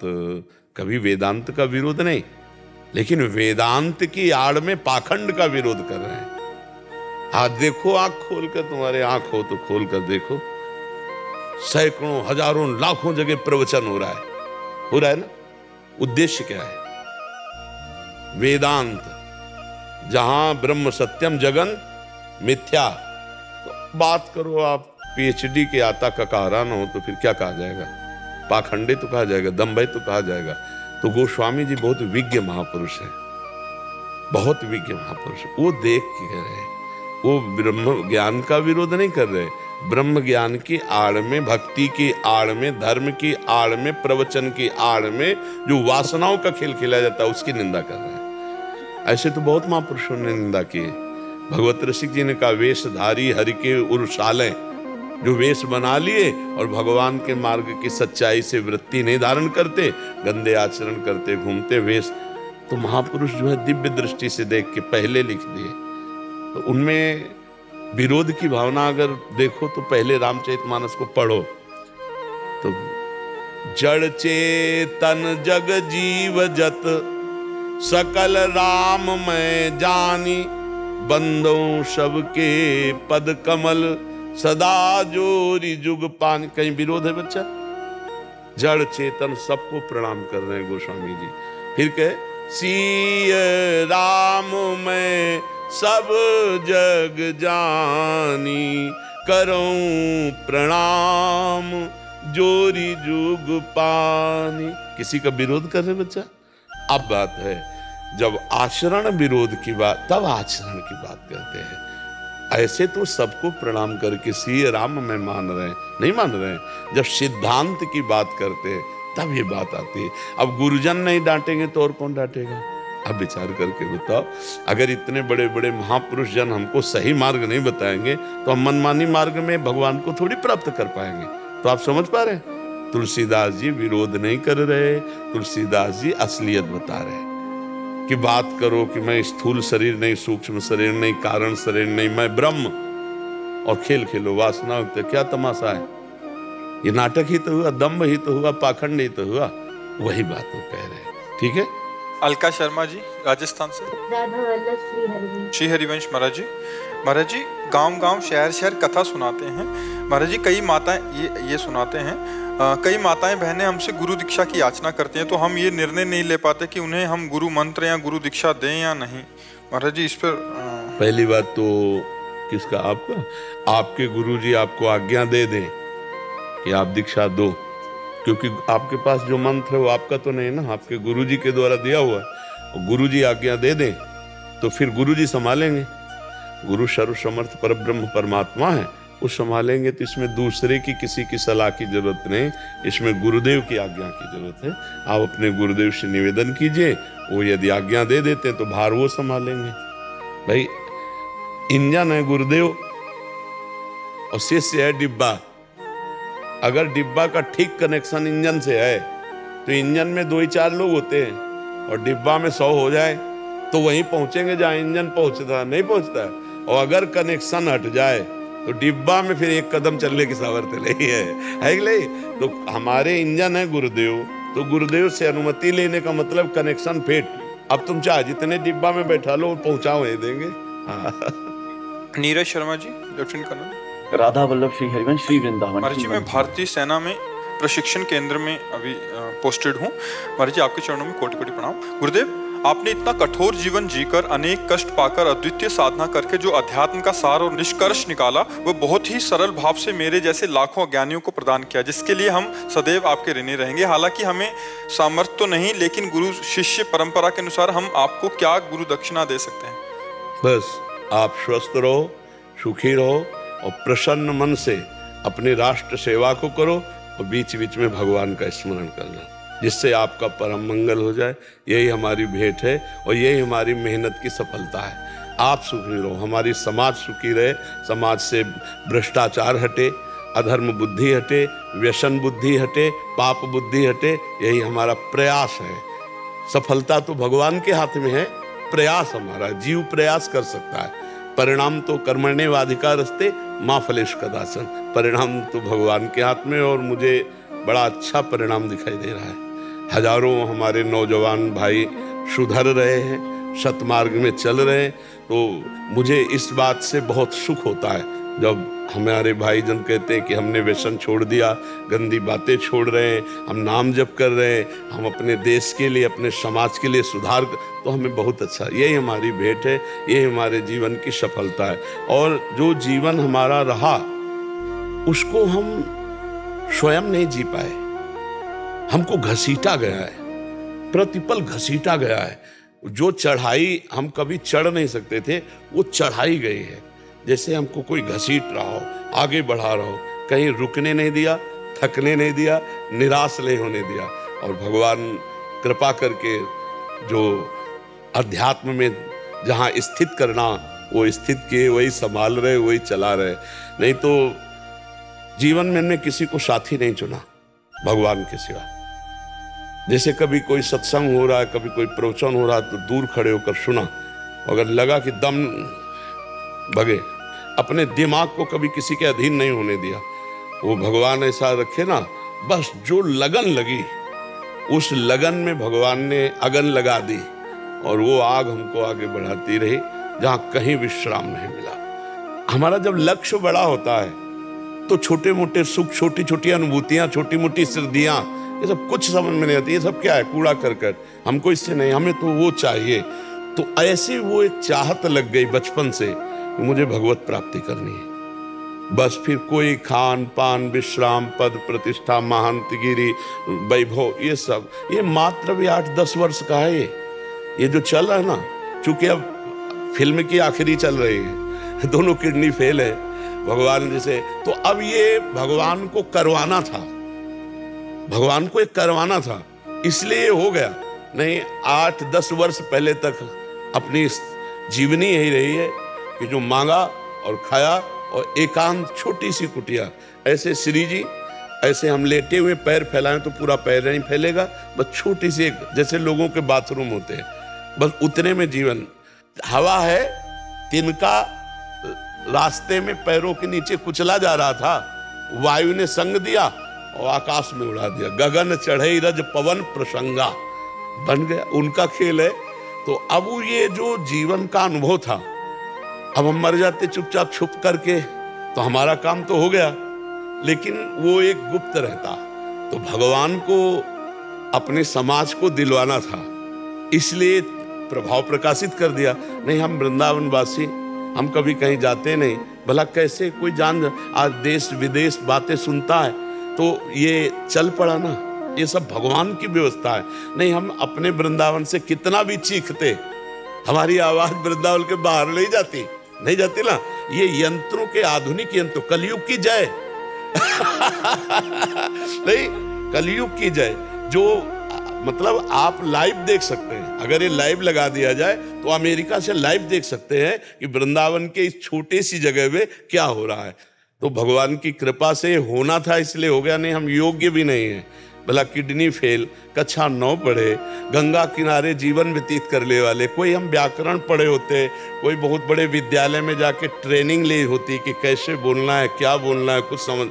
कभी वेदांत का विरोध नहीं, लेकिन वेदांत की आड़ में पाखंड का विरोध कर रहे हैं। हाँ देखो, आंख खोल कर, तुम्हारे आंख हो तो खोल कर देखो, सैकड़ों हजारों लाखों जगह प्रवचन हो रहा है ना। उद्देश्य क्या है? वेदांत, जहां ब्रह्म सत्यम जगन मिथ्या। तो बात करो आप पीएचडी के आता का कहारा ना हो तो फिर क्या कहा जाएगा? पाखंडे तो कहा जाएगा, दम्भई तो कहा जाएगा। तो गोस्वामी जी बहुत विज्ञ महापुरुष है, बहुत विज्ञ महापुरुष। वो देख के कह रहे हैं, वो ब्रह्म ज्ञान का विरोध नहीं कर रहे, ब्रह्म ज्ञान की आड़ में, भक्ति की आड़ में, धर्म की आड़ में, प्रवचन की आड़ में जो वासनाओं का खेल खेला जाता है उसकी निंदा कर रहे हैं। ऐसे तो बहुत महापुरुषों ने निंदा की है। भगवत रसिक जी ने कहा, वेशधारी हरि के उर्शालें, जो वेश बना लिए और भगवान के मार्ग की सच्चाई से वृत्ति नहीं धारण करते, गंदे आचरण करते घूमते वेश, तो महापुरुष जो है दिव्य दृष्टि से देख के पहले लिख दिए। तो उनमें विरोध की भावना अगर देखो तो पहले रामचरितमानस को पढ़ो तो जड़ चेतन जग जीव जत सकल राम मैं जानी, बंदों सबके पद कमल सदा जोरी जुग पानी। कहीं विरोध है बच्चा? जड़ चेतन सबको प्रणाम कर रहे हैं गोस्वामी जी। फिर कहे, सिय राम मैं सब जग जानी, करूं प्रणाम जोरी जुग पानी। किसी का विरोध कर रहे बच्चा? अब बात है जब आचरण विरोध की बात, तब आचरण की बात करते हैं। ऐसे तो सबको प्रणाम करके सिय राम में मान रहे हैं, नहीं मान रहे हैं। जब सिद्धांत की बात करते हैं तब ये बात आती है। अब गुरुजन नहीं डांटेंगे तो और कौन डांटेगा? अब विचार करके बताओ, अगर इतने बड़े बड़े महापुरुष जन हमको सही मार्ग नहीं बताएंगे तो हम मनमानी मार्ग में भगवान को थोड़ी प्राप्त कर पाएंगे। तो आप समझ पा रहे हैं? तुलसीदास जी विरोध नहीं कर रहे, तुलसीदास जी असलियत बता रहे हैं कि बात करो कि मैं स्थूल शरीर नहीं, सूक्ष्म शरीर नहीं, कारण शरीर नहीं, मैं ब्रह्म, और खेल खेलो वासना। तो क्या तमाशा है? ये नाटक ही तो हुआ, दम्भ ही तो हुआ, पाखंड ही तो हुआ। वही बात वो कह रहे हैं। ठीक है। अलका शर्मा जी राजस्थान से। राधा वल्लभ श्री हरिवंश। श्री हरिवंश महाराज जी गांव गांव शहर शहर कथा सुनाते हैं। महाराज जी कई माताएं ये सुनाते हैं, कई माताएं बहनें हमसे गुरु दीक्षा की याचना करती हैं, तो हम ये निर्णय नहीं ले पाते कि उन्हें हम गुरु मंत्र या गुरु दीक्षा दें या नहीं। महाराज जी इस पर पहली बात तो किसका? आपका? आपके गुरुजी आपको आज्ञा दे दें कि आप दीक्षा दो, क्योंकि आपके पास जो मंत्र है वो आपका तो नहीं ना, आपके गुरुजी के द्वारा दिया हुआ है। गुरुजी आज्ञा दे दें तो फिर गुरुजी संभालेंगे। गुरु सर्वसमर्थ परब्रह्म परमात्मा है, वो संभालेंगे। तो इसमें दूसरे की किसी की सलाह की जरूरत नहीं, इसमें गुरुदेव की आज्ञा की जरूरत है। आप अपने गुरुदेव से निवेदन कीजिए, वो यदि आज्ञा दे देते तो भार वो संभालेंगे। भाई इंजन है गुरुदेव और शिष्य है डिब्बा। अगर डिब्बा का ठीक कनेक्शन इंजन से है तो इंजन में 2 ही 4 लोग होते हैं, और डिब्बा में 100 हो जाए तो वहीं पहुंचेंगे जहां इंजन पहुंचता नहीं पहुंचता है। और अगर कनेक्शन हट जाए तो डिब्बा में फिर 1 कदम चलने की सामर्थ नहीं है कि नहीं? तो हमारे इंजन है गुरुदेव, तो गुरुदेव से अनुमति लेने का मतलब कनेक्शन फिट। अब तुम चाहे जितने डिब्बा में बैठा लो पहुंचा वहीं देंगे। Neeraj Sharma ji lieutenant colonel. राधा वल्लभ श्री हरिवंश श्री वृंदावन। महाराज जी मैं भारतीय सेना में प्रशिक्षण केंद्र में अभी पोस्टेड हूँ। महाराज जी आपके चरणों में कोटि कोटि प्रणाम। गुरुदेव आपने इतना कठोर जीवन जीकर, अनेक कष्ट पाकर, अद्वितीय साधना करके जो अध्यात्म का सार और निष्कर्ष निकाला, वो बहुत ही सरल भाव से मेरे जैसे लाखों अज्ञानियों को प्रदान किया, जिसके लिए हम सदैव आपके ऋणी रहेंगे। हालांकि हमें सामर्थ्य तो नहीं, लेकिन गुरु शिष्य परंपरा के अनुसार हम आपको क्या गुरु दक्षिणा दे सकते हैं? बस आप स्वस्थ रहो, सुखी रहो और प्रसन्न मन से अपनी राष्ट्र सेवा को करो, और बीच बीच में भगवान का स्मरण करना, जिससे आपका परम मंगल हो जाए। यही हमारी भेंट है और यही हमारी मेहनत की सफलता है। आप सुखी रहो, हमारी समाज सुखी रहे, समाज से भ्रष्टाचार हटे, अधर्म बुद्धि हटे, व्यसन बुद्धि हटे, पाप बुद्धि हटे। यही हमारा प्रयास है। सफलता तो भगवान के हाथ में है, प्रयास हमारा, जीव प्रयास कर सकता है। परिणाम तो कर्मण्येवाधिकारस्ते मा फलेषु कदाचन। परिणाम तो भगवान के हाथ में, और मुझे बड़ा अच्छा परिणाम दिखाई दे रहा है। हजारों हमारे नौजवान भाई सुधर रहे हैं, सतमार्ग में चल रहे हैं। तो मुझे इस बात से बहुत सुख होता है जब हमारे भाईजन कहते हैं कि हमने व्यसन छोड़ दिया, गंदी बातें छोड़ रहे हैं, हम नाम जप कर रहे हैं, हम अपने देश के लिए, अपने समाज के लिए सुधार, तो हमें बहुत अच्छा, यही हमारी भेंट है, यही हमारे जीवन की सफलता है। और जो जीवन हमारा रहा उसको हम स्वयं नहीं जी पाए, हमको घसीटा गया है, प्रतिपल घसीटा गया है। जो चढ़ाई हम कभी चढ़ नहीं सकते थे वो चढ़ाई गई है, जैसे हमको कोई घसीट रहा हो, आगे बढ़ा रहा हो, कहीं रुकने नहीं दिया, थकने नहीं दिया, निराश नहीं होने दिया। और भगवान कृपा करके जो अध्यात्म में जहाँ स्थित करना वो स्थित किए, वही संभाल रहे, वही चला रहे। नहीं तो जीवन में हमने किसी को साथी नहीं चुना भगवान के सिवा। जैसे कभी कोई सत्संग हो रहा है, कभी कोई प्रवचन हो रहा है तो दूर खड़े होकर सुना, अगर लगा कि दम भगे, अपने दिमाग को कभी किसी के अधीन नहीं होने दिया। वो भगवान ऐसा रखे ना, बस जो लगन लगी उस लगन में भगवान ने अगन लगा दी और वो आग हमको आगे बढ़ाती रही जहां कहीं विश्राम नहीं मिला। हमारा जब लक्ष्य बड़ा होता है तो छोटे मोटे सुख, छोटी छोटी अनुभूतियां, छोटी मोटी सिद्धियां, ये सब कुछ समझ में नहीं आती। ये सब क्या है, कूड़ा करकट, हमको इससे नहीं, हमें तो वो चाहिए। तो ऐसे वो एक चाहत लग गई बचपन से, मुझे भगवत प्राप्ति करनी है। बस फिर कोई खान पान, विश्राम, पद प्रतिष्ठा, महंतगिरी, वैभव, ये सब, ये मात्र भी 8-10 वर्ष का है। ये जो चल रहा है ना, चूंकि अब फिल्म की आखिरी चल रही है, दोनों किडनी फेल है भगवान जैसे, तो अब ये भगवान को करवाना था, भगवान को एक करवाना था, इसलिए हो गया। नहीं 8-10 वर्ष पहले तक अपनी जीवनी यही रही है कि जो मांगा और खाया, और एकांत छोटी सी कुटिया, ऐसे श्री जी, ऐसे हम लेटे हुए पैर फैलाएं तो पूरा पैर नहीं फैलेगा, बस छोटी सी एक, जैसे लोगों के बाथरूम होते हैं, बस उतने में जीवन। हवा है, तिनका रास्ते में पैरों के नीचे कुचला जा रहा था, वायु ने संग दिया और आकाश में उड़ा दिया। गगन चढ़े रज पवन प्रसंगा बन गया, उनका खेल है। तो अब ये जो जीवन का अनुभव था, अब हम मर जाते चुपचाप छुप करके तो हमारा काम तो हो गया, लेकिन वो एक गुप्त रहता। तो भगवान को अपने समाज को दिलवाना था, इसलिए प्रभाव प्रकाशित कर दिया। नहीं हम वृंदावन वासी, हम कभी कहीं जाते नहीं, भला कैसे कोई जान, आज देश विदेश बातें सुनता है तो ये चल पड़ा ना, ये सब भगवान की व्यवस्था है। नहीं हम अपने वृंदावन से कितना भी चीखते, हमारी आवाज वृंदावन के बाहर नहीं जाती, नहीं जाती ना। ये यंत्रों के, आधुनिक यंत्र, कलयुग की जय नहीं, कलयुग की जय। जो मतलब आप लाइव देख सकते हैं, अगर ये लाइव लगा दिया जाए तो अमेरिका से लाइव देख सकते हैं कि वृंदावन के इस छोटी सी जगह में क्या हो रहा है। तो भगवान की कृपा से होना था, इसलिए हो गया। नहीं हम योग्य भी नहीं है, भला किडनी फेल, कक्षा 9 पढ़े, गंगा किनारे जीवन व्यतीत करने वाले, कोई हम व्याकरण पढ़े होते, कोई बहुत बड़े विद्यालय में जाके ट्रेनिंग ली होती कि कैसे बोलना है, क्या बोलना है, कुछ समझ,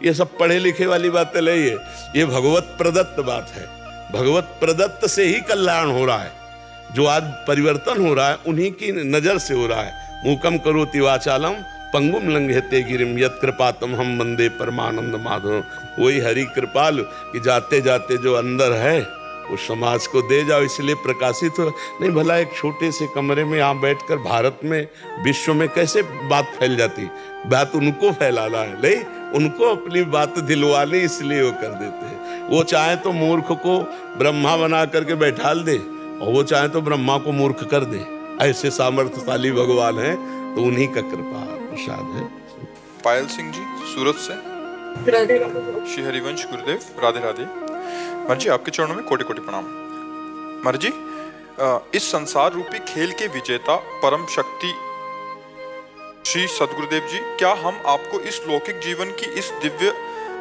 ये सब पढ़े लिखे वाली बातें नहीं है, ये भगवत प्रदत्त बात है। भगवत प्रदत्त से ही कल्याण हो रहा है, जो आज परिवर्तन हो रहा है उन्हीं की नजर से हो रहा है। मूकम करोति वाचालम पंगुम लंघयते गिरिम यत् कृपातम हम वंदे परमानंद माधव। वही हरि कृपाल कि जाते जाते जो अंदर है वो समाज को दे जाओ, इसलिए प्रकाशित हो। नहीं भला एक छोटे से कमरे में यहाँ बैठकर भारत में, विश्व में कैसे बात फैल जाती, बात उनको फैलाना है, नहीं उनको अपनी बात दिलवानी, इसलिए वो कर देते हैं। वो चाहे तो मूर्ख को ब्रह्मा बना करके बैठाल दे और वो चाहे तो ब्रह्मा को मूर्ख कर दे, ऐसे सामर्थ्यशाली भगवान है। तो उन्हीं का कृपा प्रसाद है। पायल सिंह जी सूरत से, श्री हरिवंश गुरुदेव, राधे राधे। मर जी आपके चरणों में कोटि कोटि प्रणाम। मर जी इस संसार रूपी खेल के विजेता परम शक्ति श्री सदगुरुदेव जी, क्या हम आपको इस लौकिक जीवन की इस दिव्य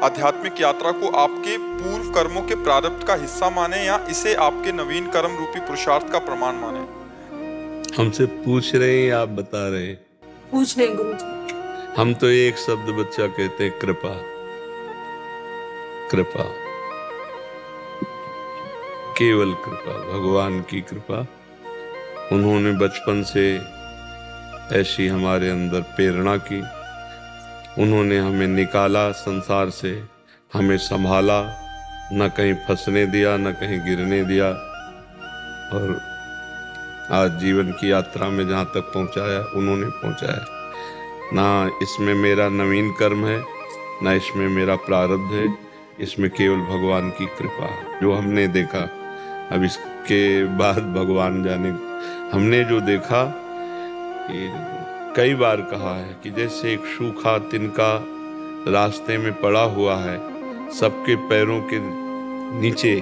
आध्यात्मिक यात्रा को आपके पूर्व कर्मों के प्रारब्ध का हिस्सा माने या इसे आपके नवीन कर्म रूपी पुरुषार्थ का प्रमाण माने? हमसे पूछ रहे हैं, आप बता रहे हैं? पूछ रहे गुरुजी। हम तो एक शब्द बच्चा कहते हैं, कृपा। कृपा, केवल कृपा, भगवान की कृपा, उन्होंने बचपन से ऐसी हमारे अंदर प्रेरणा की। उन्होंने हमें निकाला संसार से, हमें संभाला, न कहीं फंसने दिया, न कहीं गिरने दिया, और आज जीवन की यात्रा में जहाँ तक पहुँचाया उन्होंने पहुँचाया। ना इसमें मेरा नवीन कर्म है, ना इसमें मेरा प्रारब्ध है, इसमें केवल भगवान की कृपा जो हमने देखा। अब इसके बाद भगवान जाने। हमने जो देखा कि कई बार कहा है कि जैसे एक सूखा तिनका रास्ते में पड़ा हुआ है, सबके पैरों के नीचे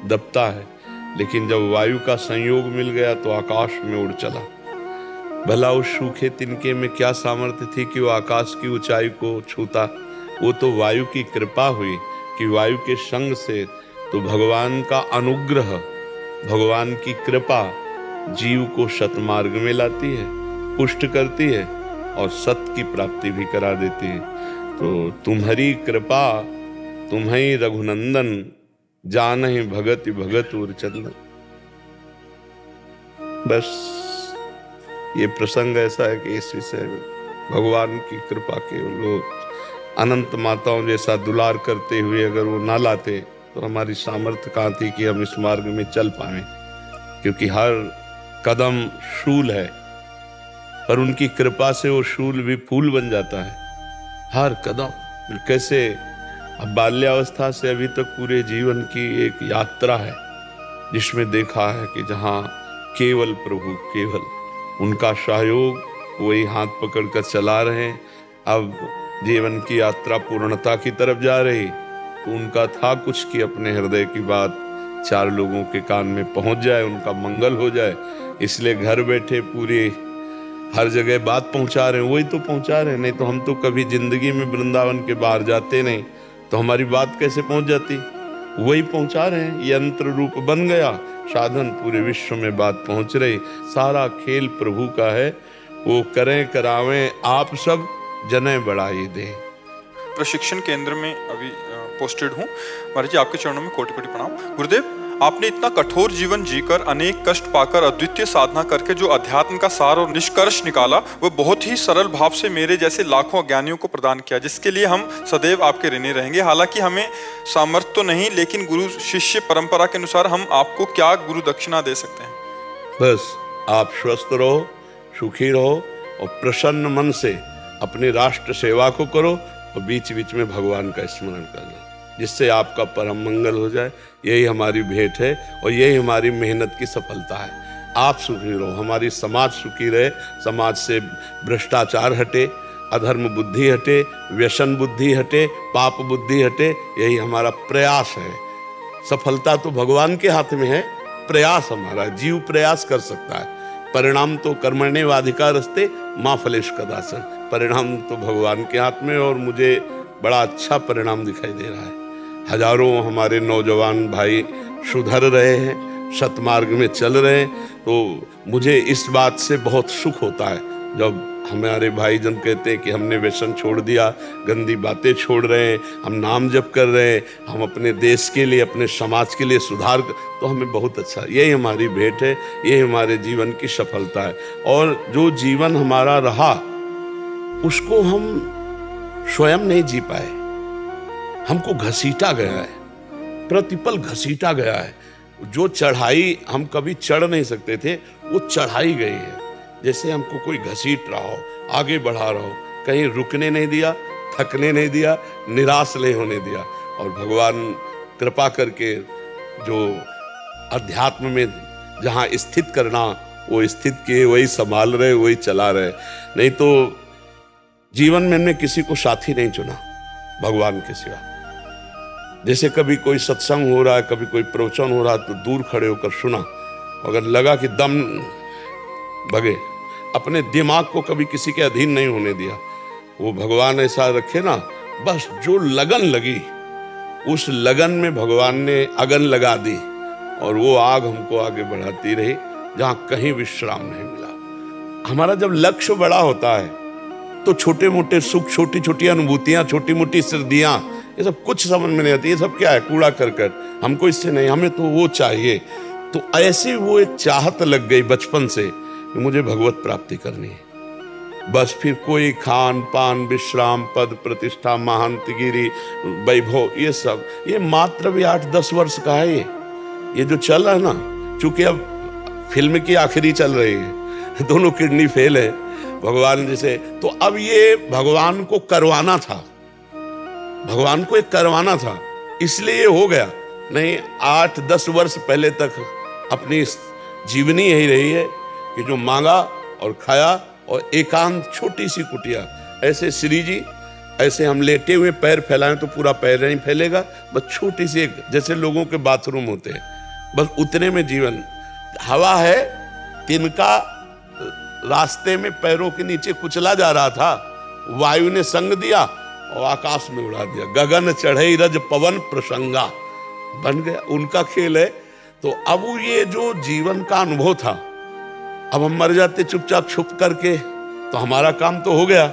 दबता है, लेकिन जब वायु का संयोग मिल गया तो आकाश में उड़ चला। भला उस सूखे तिनके में क्या सामर्थ्य थी कि वो आकाश की ऊंचाई को छूता? वो तो वायु की कृपा हुई कि वायु के संग से तो भगवान का अनुग्रह, भगवान की कृपा जीव को सतमार्ग में लाती है, पुष्ट करती है और सत्य की प्राप्ति भी करा देती है। तो तुम्हारी कृपा तुम्हें रघुनंदन, जानहि भगति भगत और चंदन। बस ये प्रसंग ऐसा है कि इस विषय में भगवान की कृपा केवल वो अनंत माताओं जैसा दुलार करते हुए अगर वो ना लाते तो हमारी सामर्थ्य कहाँ थी कि हम इस मार्ग में चल पाएं, क्योंकि हर कदम शूल है, पर उनकी कृपा से वो शूल भी फूल बन जाता है। हर कदम कैसे, अब बाल्यावस्था से अभी तक पूरे जीवन की एक यात्रा है जिसमें देखा है कि जहाँ केवल प्रभु, केवल उनका सहयोग, वही हाथ पकड़कर चला रहे हैं। अब जीवन की यात्रा पूर्णता की तरफ जा रही, तो उनका था कुछ कि अपने हृदय की बात चार लोगों के कान में पहुंच जाए, उनका मंगल हो जाए। इसलिए घर बैठे पूरी हर जगह बात पहुंचा रहे हैं, वही तो पहुंचा रहे हैं। नहीं तो हम तो कभी जिंदगी में वृंदावन के बाहर जाते नहीं, तो हमारी बात कैसे पहुंच जाती? वही पहुंचा रहे हैं, यंत्र रूप बन गया साधन, पूरे विश्व में बात पहुंच रही। सारा खेल प्रभु का है, वो करें करावें आप सब, जने बढ़ाई दे। प्रशिक्षण केंद्र में अभी पोस्टेड हूँ। महाराज जी, आपके चरणों में कोटि कोटि प्रणाम। गुरुदेव, आपने इतना कठोर जीवन जीकर, अनेक कष्ट पाकर, अद्वितीय साधना करके जो अध्यात्म का सार और निष्कर्ष निकाला, वो बहुत ही सरल भाव से मेरे जैसे लाखों अज्ञानियों को प्रदान किया, जिसके लिए हम सदैव आपके ऋणी रहेंगे। हालांकि हमें सामर्थ्य तो नहीं, लेकिन गुरु शिष्य परंपरा के अनुसार हम आपको क्या गुरु दक्षिणा दे सकते हैं? बस आप स्वस्थ रहो, सुखी रहो और प्रसन्न मन से अपनी राष्ट्र सेवा को करो और बीच बीच में भगवान का स्मरण करना, जिससे आपका परम मंगल हो जाए। यही हमारी भेंट है और यही हमारी मेहनत की सफलता है। आप सुखी रहो, हमारी समाज सुखी रहे, समाज से भ्रष्टाचार हटे, अधर्म बुद्धि हटे, व्यसन बुद्धि हटे, पाप बुद्धि हटे। यही हमारा प्रयास है। सफलता तो भगवान के हाथ में है, प्रयास हमारा, जीव प्रयास कर सकता है। परिणाम तो कर्मण्येवाधिकारस्ते मां फलेषु कदाचन। परिणाम तो भगवान के हाथ में, और मुझे बड़ा अच्छा परिणाम दिखाई दे रहा है। हजारों हमारे नौजवान भाई सुधर रहे हैं, सतमार्ग में चल रहे हैं, तो मुझे इस बात से बहुत सुख होता है जब हमारे भाईजन कहते हैं कि हमने व्यसन छोड़ दिया, गंदी बातें छोड़ रहे हैं, हम नाम जप कर रहे हैं, हम अपने देश के लिए, अपने समाज के लिए सुधार, तो हमें बहुत अच्छा, यही हमारी भेंट है, यही हमारे जीवन की सफलता है। और जो जीवन हमारा रहा उसको हम स्वयं नहीं जी पाए, हमको घसीटा गया है, प्रतिपल घसीटा गया है। जो चढ़ाई हम कभी चढ़ नहीं सकते थे, वो चढ़ाई गई है। जैसे हमको कोई घसीट रहा हो, आगे बढ़ा रहा हो, कहीं रुकने नहीं दिया, थकने नहीं दिया, निराश नहीं होने दिया। और भगवान कृपा करके जो अध्यात्म में जहाँ स्थित करना, वो स्थित किए, वही संभाल रहे, वही चला रहे। नहीं तो जीवन में हमने किसी को साथी नहीं चुना भगवान के सिवा। जैसे कभी कोई सत्संग हो रहा है, कभी कोई प्रवचन हो रहा है, तो दूर खड़े होकर सुना, अगर लगा कि दम भगे, अपने दिमाग को कभी किसी के अधीन नहीं होने दिया। वो भगवान ऐसा रखे ना, बस जो लगन लगी, उस लगन में भगवान ने अगन लगा दी, और वो आग हमको आगे बढ़ाती रही, जहाँ कहीं विश्राम नहीं मिला। हमारा जब लक्ष्य बड़ा होता है तो छोटे मोटे सुख, छोटी छोटी अनुभूतियाँ, छोटी मोटी सर्दियाँ, ये सब कुछ समझ में नहीं आती। ये सब क्या है? कूड़ा करकट, हमको इससे नहीं, हमें तो वो चाहिए। तो ऐसी वो एक चाहत लग गई बचपन से कि मुझे भगवत प्राप्ति करनी है। बस फिर कोई खान पान विश्राम पद प्रतिष्ठा महांतगिरी वैभव ये सब ये मात्र भी 8-10 वर्ष का है। ये जो चल रहा है ना, चूंकि अब फिल्म की आखिरी चल रही है, दोनों किडनी फेल है भगवान जैसे, तो अब ये भगवान को करवाना था, भगवान को एक करवाना था, इसलिए ये हो गया। नहीं 8-10 वर्ष पहले तक अपनी जीवनी यही रही है कि जो मांगा और खाया, और एकांत छोटी सी कुटिया। ऐसे श्री जी ऐसे हम लेटे हुए पैर फैलाएं तो पूरा पैर नहीं फैलेगा, बस छोटी सी एक, जैसे लोगों के बाथरूम होते हैं, बस उतने में जीवन। हवा है, तिनका रास्ते में पैरों के नीचे कुचला जा रहा था, वायु ने संग दिया और आकाश में उड़ा दिया। गगन चढ़े रज पवन प्रसंगा बन गया, उनका खेल है। तो अब ये जो जीवन का अनुभव था, अब हम मर जाते चुपचाप छुप करके तो हमारा काम तो हो गया,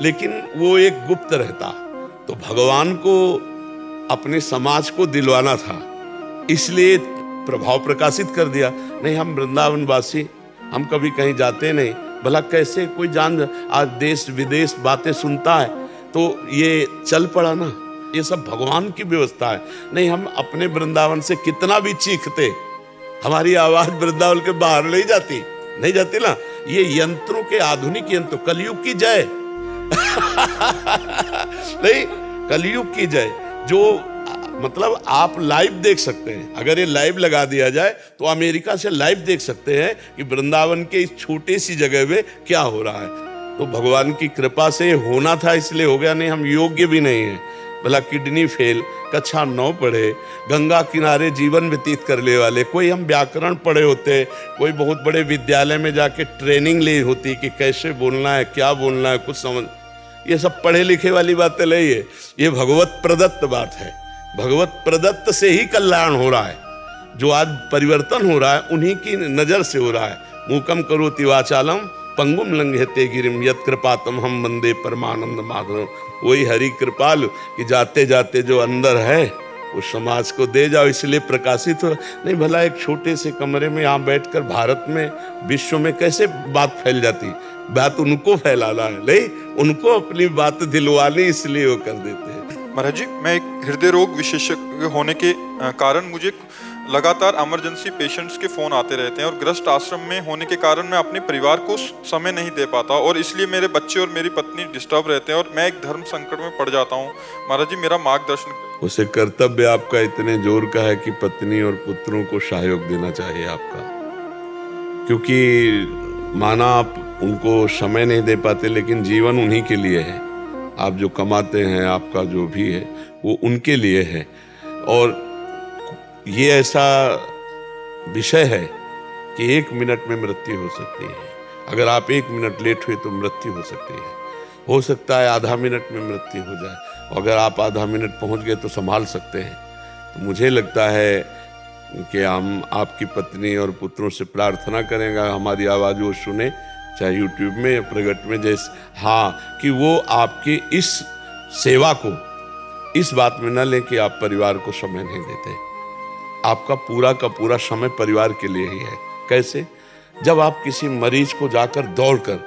लेकिन वो एक गुप्त रहता। तो भगवान को अपने समाज को दिलवाना था, इसलिए प्रभाव प्रकाशित कर दिया। नहीं हम वृंदावन वासी, हम कभी कहीं जाते नहीं, भला कैसे कोई जान, आज देश विदेश बातें सुनता है तो ये चल पड़ा ना, ये सब भगवान की व्यवस्था है। नहीं हम अपने वृंदावन से कितना भी चीखते, हमारी आवाज वृंदावन के बाहर नहीं जाती ना। ये यंत्रों के आधुनिक यंत्र, कलयुग की जय नहीं कलयुग की जय। जो मतलब आप लाइव देख सकते हैं, अगर ये लाइव लगा दिया जाए तो अमेरिका से लाइव देख सकते हैं कि वृंदावन के इस छोटी सी जगह में क्या हो रहा है। तो भगवान की कृपा से होना था इसलिए हो गया, नहीं हम योग्य भी नहीं है। भला किडनी फेल, कक्षा 9 पढ़े, गंगा किनारे जीवन व्यतीत करने वाले, कोई हम व्याकरण पढ़े होते, कोई बहुत बड़े विद्यालय में जाके ट्रेनिंग ली होती कि कैसे बोलना है, क्या बोलना है, कुछ समझ, ये सब पढ़े लिखे वाली बातें नहीं है, ये भगवत प्रदत्त बात है। भगवत प्रदत्त से ही कल्याण हो रहा है। जो आज परिवर्तन हो रहा है उन्हीं की नजर से हो रहा है। मूकम करोति वाचालम पंगुम लंघयते गिरिम यत् कृपातम हम वंदे परमानंद माधवम। वही हरि कृपालु कि जाते जाते जो अंदर है वो समाज को दे जाओ, इसलिए प्रकाशित हो। नहीं भला एक छोटे से कमरे में यहाँ बैठकर भारत में विश्व में कैसे बात फैल जाती, बात उनको फैलाना है, नहीं उनको अपनी बात दिलवानी, इसलिए वो कर देते हैं। महाराज जी, मैं एक हृदय रोग विशेषज्ञ होने के कारण मुझे लगातार इमरजेंसी पेशेंट्स के फ़ोन आते रहते हैं, और ग्रस्त आश्रम में होने के कारण मैं अपने परिवार को समय नहीं दे पाता, और इसलिए मेरे बच्चे और मेरी पत्नी डिस्टर्ब रहते हैं और मैं एक धर्म संकट में पड़ जाता हूँ। महाराज जी मेरा मार्गदर्शन। उसे कर्तव्य आपका इतने जोर का है कि पत्नी और पुत्रों को सहयोग देना चाहिए आपका, क्योंकि माना आप उनको समय नहीं दे पाते, लेकिन जीवन उन्हीं के लिए है। आप जो कमाते हैं, आपका जो भी है वो उनके लिए है। और ये ऐसा विषय है कि 1 मिनट में मृत्यु हो सकती है। अगर आप 1 मिनट लेट हुए तो मृत्यु हो सकती है। हो सकता है आधा मिनट में मृत्यु हो जाए, और अगर आप आधा मिनट पहुंच गए तो संभाल सकते हैं। तो मुझे लगता है कि हम आपकी पत्नी और पुत्रों से प्रार्थना करेंगे हमारी आवाज़ वो सुने, चाहे यूट्यूब में या प्रगट में, जैसे हाँ कि वो आपकी इस सेवा को इस बात में न लें कि आप परिवार को समय नहीं देते। आपका पूरा का पूरा समय परिवार के लिए ही है। कैसे? जब आप किसी मरीज को जाकर दौड़कर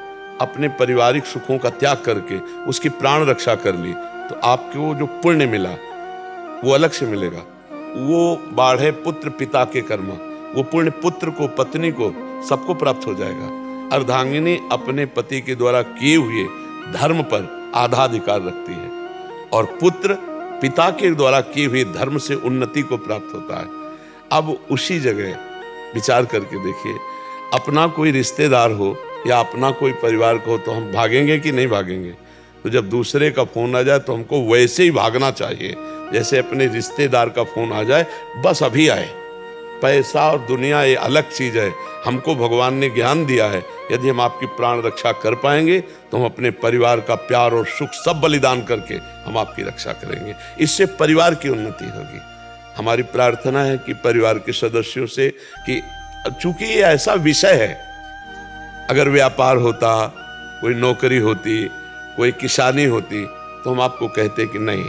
अपने पारिवारिक सुखों का त्याग करके उसकी प्राण रक्षा कर ली, तो आपको जो पुण्य मिला वो अलग से मिलेगा। वो बाढ़े पुत्र पिता के कर्म, वो पुण्य पुत्र को, पत्नी को, सबको प्राप्त हो जाएगा। अर्धांगिनी अपने पति के द्वारा किए हुए धर्म पर आधाधिकार रखती है, और पुत्र पिता के द्वारा किए हुए धर्म से उन्नति को प्राप्त होता है। अब उसी जगह विचार करके देखिए, अपना कोई रिश्तेदार हो या अपना कोई परिवार को हो तो हम भागेंगे कि नहीं भागेंगे? तो जब दूसरे का फोन आ जाए तो हमको वैसे ही भागना चाहिए जैसे अपने रिश्तेदार का फोन आ जाए, बस अभी आए। पैसा और दुनिया ये अलग चीज है। हमको भगवान ने ज्ञान दिया है, यदि हम आपकी प्राण रक्षा कर पाएंगे तो हम अपने परिवार का प्यार और सुख सब बलिदान करके हम आपकी रक्षा करेंगे। इससे परिवार की उन्नति होगी। हमारी प्रार्थना है कि परिवार के सदस्यों से कि चूंकि ये ऐसा विषय है, अगर व्यापार होता, कोई नौकरी होती, कोई किसानी होती, तो हम आपको कहते कि नहीं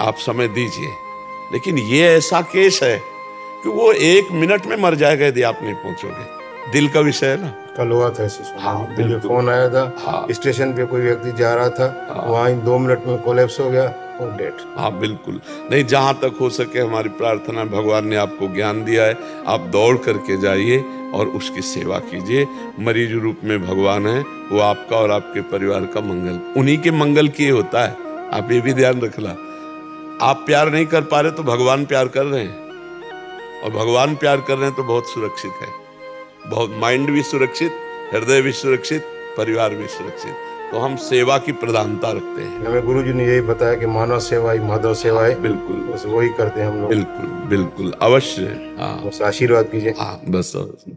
आप समय दीजिए, लेकिन ये ऐसा केस है कि वो 1 मिनट में मर जाएगा यदि आप नहीं पहुंचोगे। दिल का विषय है ना। कल हुआ था ऐसे सुना। हाँ, मुझे बिल्कुल। फोन आया था, हाँ। स्टेशन पे कोई व्यक्ति जा रहा था, वहाँ 2 मिनट में कोलैप्स हो गया, वो डेड। हाँ बिल्कुल नहीं, जहाँ तक हो सके हमारी प्रार्थना, भगवान ने आपको ज्ञान दिया है, आप दौड़ करके जाइए और उसकी सेवा कीजिए। मरीज रूप में भगवान है, वो आपका और आपके परिवार का मंगल, उन्हीं के मंगल के होता है। आप ये भी ध्यान रखना, आप प्यार नहीं कर पा रहे तो भगवान प्यार कर रहे हैं, और भगवान प्यार कर रहे हैं तो बहुत सुरक्षित है, बहुत माइंड भी सुरक्षित, हृदय भी सुरक्षित, परिवार भी सुरक्षित। तो हम सेवा की प्रधानता रखते हैं। हमें गुरुजी ने यही बताया कि मानव सेवा ही माधव सेवा है। बिल्कुल बस वही करते हैं हम लोग। बिल्कुल बिल्कुल अवश्य। हाँ बस आशीर्वाद कीजिए। हाँ बस जी।